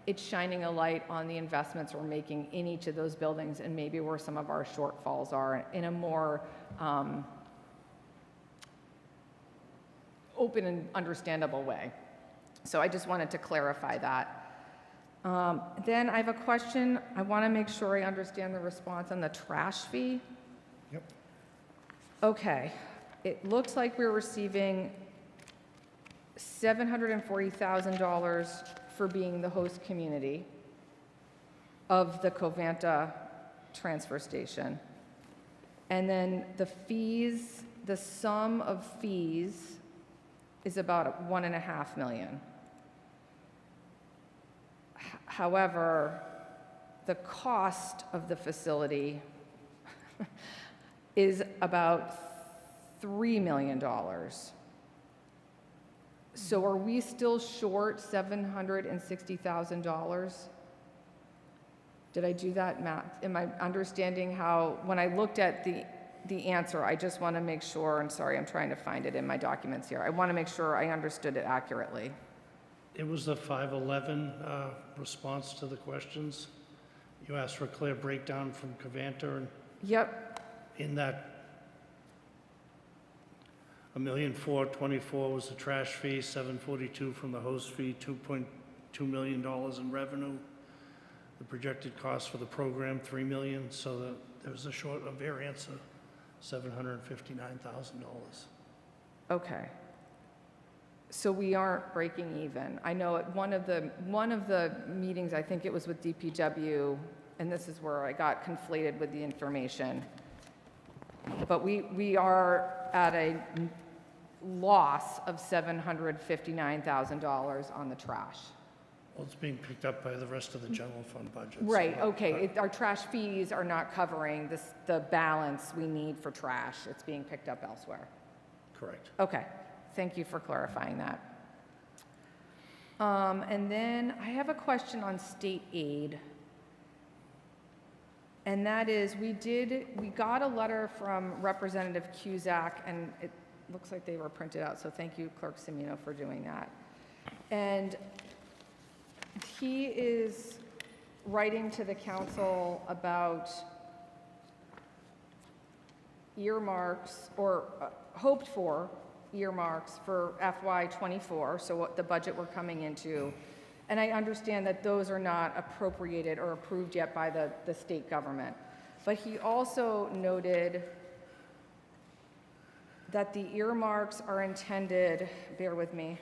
it's shining a light on the investments we're making in each of those buildings, and maybe where some of our shortfalls are, in a more open and understandable way. So I just wanted to clarify that. Then I have a question. I want to make sure I understand the response on the trash fee. Yep. Okay. It looks like we're receiving $740,000 for being the host community of the Covanta transfer station. And then the fees, the sum of fees is about $1.5 million. However, the cost of the facility is about $3 million. So are we still short $760,000? Did I do that math? Am I understanding how, when I looked at the answer, I just want to make sure, and sorry, I'm trying to find it in my documents here. I want to make sure I understood it accurately. It was the 511 response to the questions. You asked for a clear breakdown from Covanta, and Yep. in that $1,424,000 was the trash fee, $742,000 from the host fee, $2.2 million in revenue. The projected cost for the program, $3 million, so that there's a variance of $759,000. Okay. So we aren't breaking even. I know at one of the meetings, I think it was with DPW, and this is where I got conflated with the information. But we are at a loss of $759,000 on the trash. Well, it's being picked up by the rest of the general fund budget. Right, okay. Our trash fees are not covering the balance we need for trash. It's being picked up elsewhere. Correct. Okay, thank you for clarifying that. And then I have a question on state aid. And that is, we got a letter from Representative Cusack, and it looks like they were printed out, so thank you, Clerk Semino, for doing that. And he is writing to the council about earmarks, or hoped for earmarks for FY24, so what the budget we're coming into. And I understand that those are not appropriated or approved yet by the state government. But he also noted that the earmarks are intended, bear with me,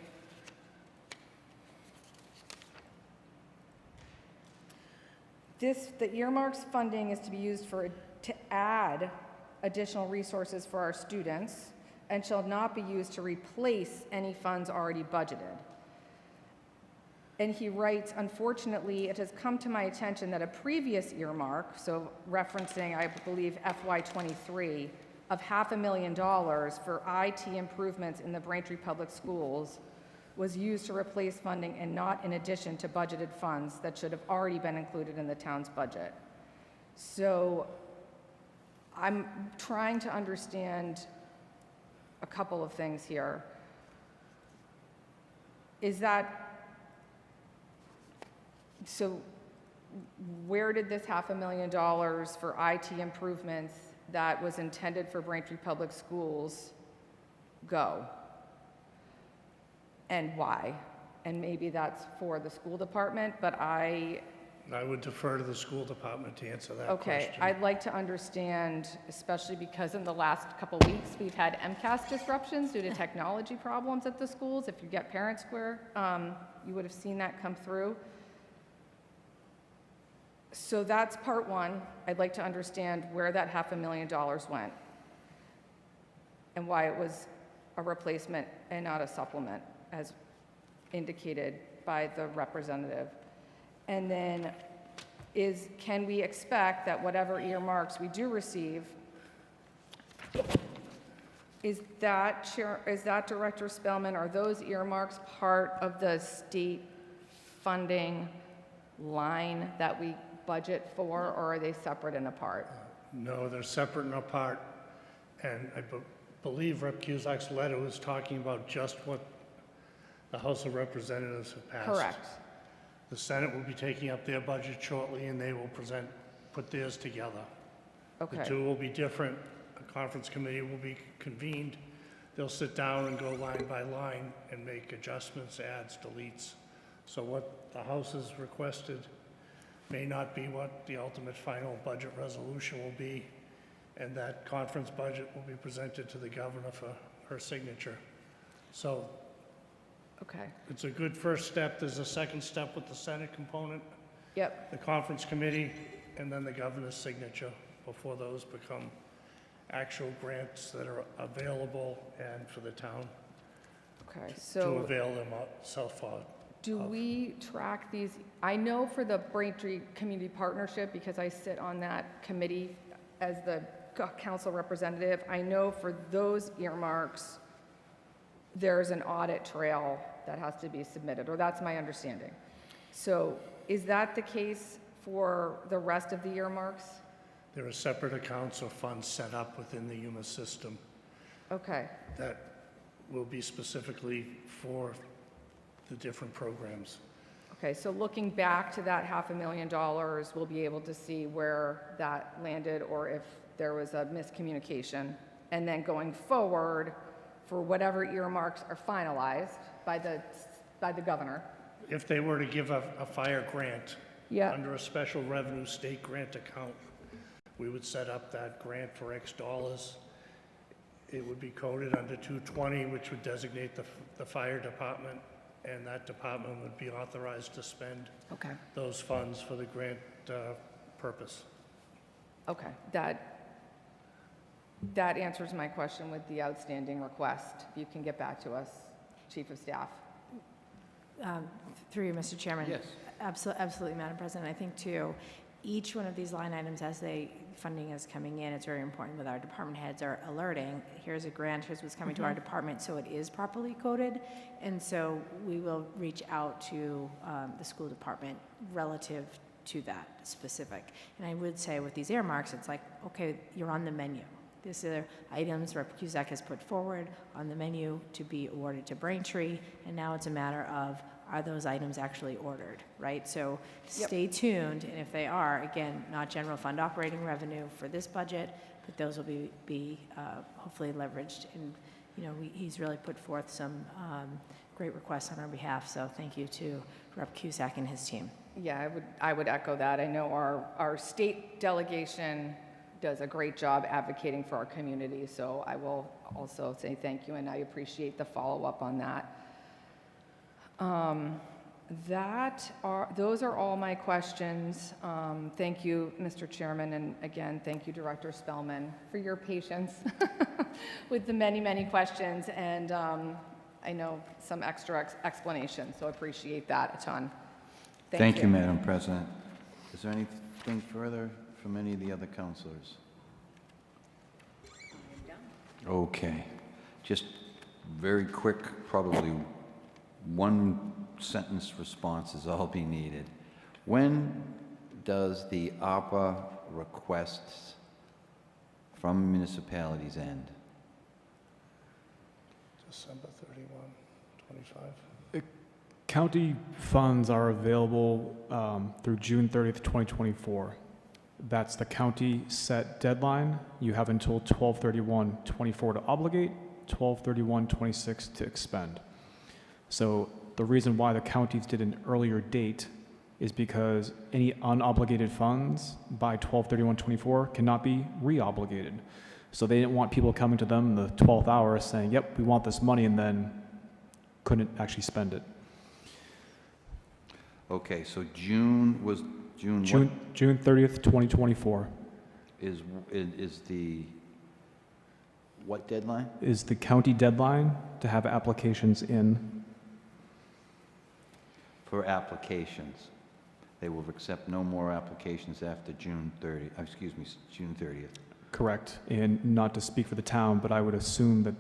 the earmarks funding is to be used to add additional resources for our students and shall not be used to replace any funds already budgeted. And he writes, unfortunately, it has come to my attention that a previous earmark, so referencing, I believe, FY23, of $500,000 for IT improvements in the Braintree Public Schools was used to replace funding and not in addition to budgeted funds that should have already been included in the town's budget. So I'm trying to understand a couple of things here. So where did this $500,000 for IT improvements that was intended for Braintree Public Schools go? And why? And maybe that's for the school department, but I would defer to the school department to answer that okay, question. I'd like to understand, especially because in the last couple weeks, we've had MCAS disruptions due to technology problems at the schools. If you get Parent Square, you would have seen that come through. So that's part one. I'd like to understand where that $500,000 went and why it was a replacement and not a supplement, as indicated by the representative. And then can we expect that whatever earmarks we do receive, is that Director Spellman, are those earmarks part of the state funding line that we budget for, or are they separate and apart? No, they're separate and apart. And I believe Rep. Cusack's letter was talking about just what the House of Representatives have passed. Correct. The Senate will be taking up their budget shortly, and they will put theirs together. Okay. The two will be different. A conference committee will be convened. They'll sit down and go line by line and make adjustments, adds, deletes. So what the House has requested may not be what the ultimate final budget resolution will be, and that conference budget will be presented to the governor for her signature. So okay. it's a good first step. There's a second step with the Senate component, Yep. the conference committee, and then the governor's signature before those become actual grants that are available and for the town Okay. to So avail themselves of. do we track these? I know for the Braintree Community Partnership, because I sit on that committee as the council representative, I know for those earmarks, there's an audit trail that has to be submitted, or that's my understanding. So is that the case for the rest of the earmarks? There are separate accounts or funds set up within the UMA system Okay. that will be specifically for the different programs. Okay, so looking back to that $500,000, we'll be able to see where that landed or if there was a miscommunication. And then going forward, for whatever earmarks are finalized by the governor. If they were to give a fire grant Yeah. Under a special revenue state grant account, we would set up that grant for X dollars. It would be coded under 220, which would designate the fire department, and that department would be authorized to spend Okay. those funds for the grant purpose. Okay, that answers my question with the outstanding request. If you can get back to us, Chief of Staff. Through you, Mr. Chairman. Yes. Absolutely, Madam President. I think too, each one of these line items, as funding is coming in, it's very important with our department heads are alerting, here's a grant, here's what's coming to our department, so it is properly coded. And so we will reach out to the school department relative to that specific. And I would say with these earmarks, it's like, okay, you're on the menu. These are items Rep. Cusack has put forward on the menu to be awarded to Braintree, and now it's a matter of, are those items actually ordered, right? So stay tuned, and if they are, again, not general fund operating revenue for this budget, but those will be hopefully leveraged. And, you know, he's really put forth some great requests on our behalf, so thank you to Rep. Cusack and his team. Yeah, I would echo that. I know our state delegation does a great job advocating for our community, so I will also say thank you, and I appreciate the follow-up on that. Those are all my questions. Thank you, Mr. Chairman, and again, thank you, Director Spellman, for your patience with the many, many questions, and I know some extra explanation, so I appreciate that a ton. Thank you, Madam President. Is there anything further from any of the other counselors? Okay. Just very quick, probably one sentence response is all be needed. When does the ARPA requests from municipalities end? December 31, 25. County funds are available through June 30th, 2024. That's the county set deadline. You have until 12/31/24 to obligate, 12/31/26 to expend. So the reason why the counties did an earlier date is because any unobligated funds by 12/31/24 cannot be re-obligated. So they didn't want people coming to them in the 12th hour saying, yep, we want this money, and then couldn't actually spend it. Okay, so June what? June 30th, 2024. Is the what deadline? Is the county deadline to have applications in. For applications. They will accept no more applications after June 30th. Correct. And not to speak for the town, but I would assume that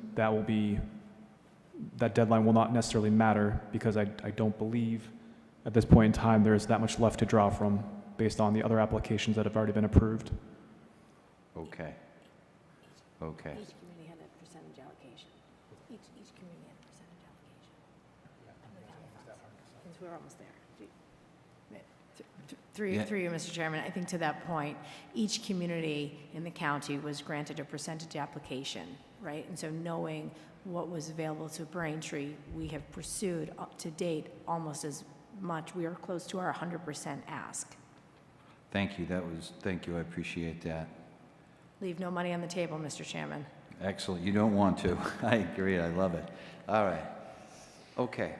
deadline will not necessarily matter, because I don't believe at this point in time there's that much left to draw from based on the other applications that have already been approved. Okay. Okay. Each community had a percentage allocation. Each community had a percentage allocation. Since we're almost there. Through you, Mr. Chairman, I think to that point, each community in the county was granted a percentage application, right? And so knowing what was available to Braintree, we have pursued up to date almost as much. We are close to our 100% ask. Thank you. Thank you. I appreciate that. Leave no money on the table, Mr. Chairman. Excellent. You don't want to. I agree. I love it. All right. Okay.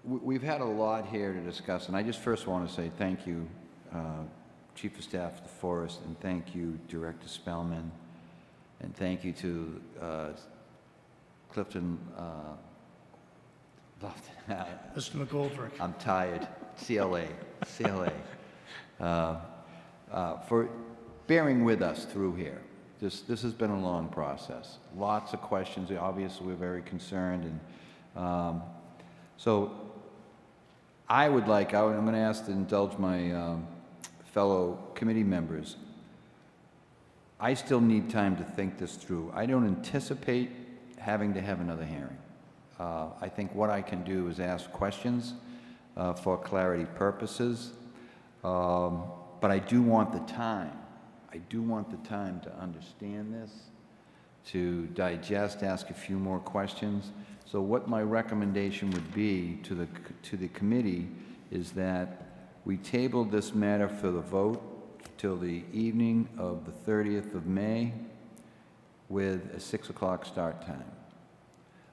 We've had a lot here to discuss, and I just first want to say thank you, Chief of Staff DeForest, and thank you, Director Spellman, and thank you to Clifton Lofton. Mr. McGoldrick. I'm tired. CLA. For bearing with us through here. This has been a long process. Lots of questions. Obviously, we're very concerned, and so I'm going to ask to indulge my fellow committee members. I still need time to think this through. I don't anticipate having to have another hearing. I think what I can do is ask questions for clarity purposes, but I do want the time. I do want the time to understand this, to digest, ask a few more questions, So what my recommendation would be to the committee is that we table this matter for the vote till the evening of the 30th of May with a 6 o'clock start time.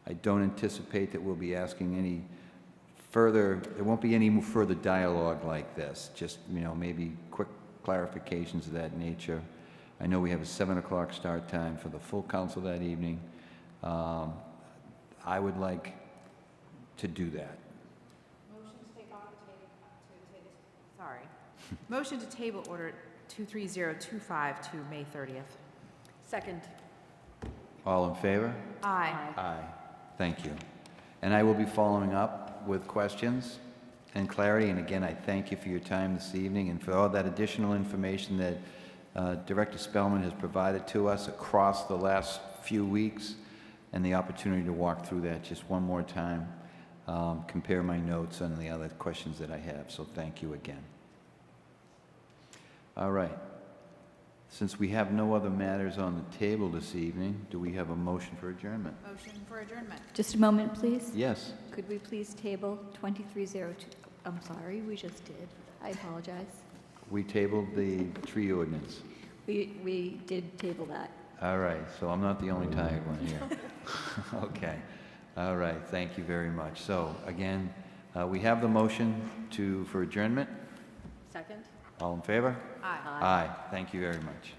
I don't anticipate that we'll be asking any further, there won't be any further dialogue like this, just, maybe quick clarifications of that nature. I know we have a 7 o'clock start time for the full council that evening. I would like to do that. Motion to take off the table, sorry. Motion to table order 23025 to May 30th. Second. All in favor? Aye. Aye. Thank you. And I will be following up with questions and clarity. And again, I thank you for your time this evening and for all that additional information that Director Spellman has provided to us across the last few weeks, and the opportunity to walk through that just one more time, compare my notes on the other questions that I have. So thank you again. All right. Since we have no other matters on the table this evening, do we have a motion for adjournment? Motion for adjournment. Just a moment, please. Yes. Could we please table 2302? I'm sorry, we just did. I apologize. We tabled the tree ordinance. We did table that. All right, so I'm not the only tired one here. Okay. All right, thank you very much. So again, we have the motion for adjournment. Second? All in favor? Aye. Aye. Thank you very much.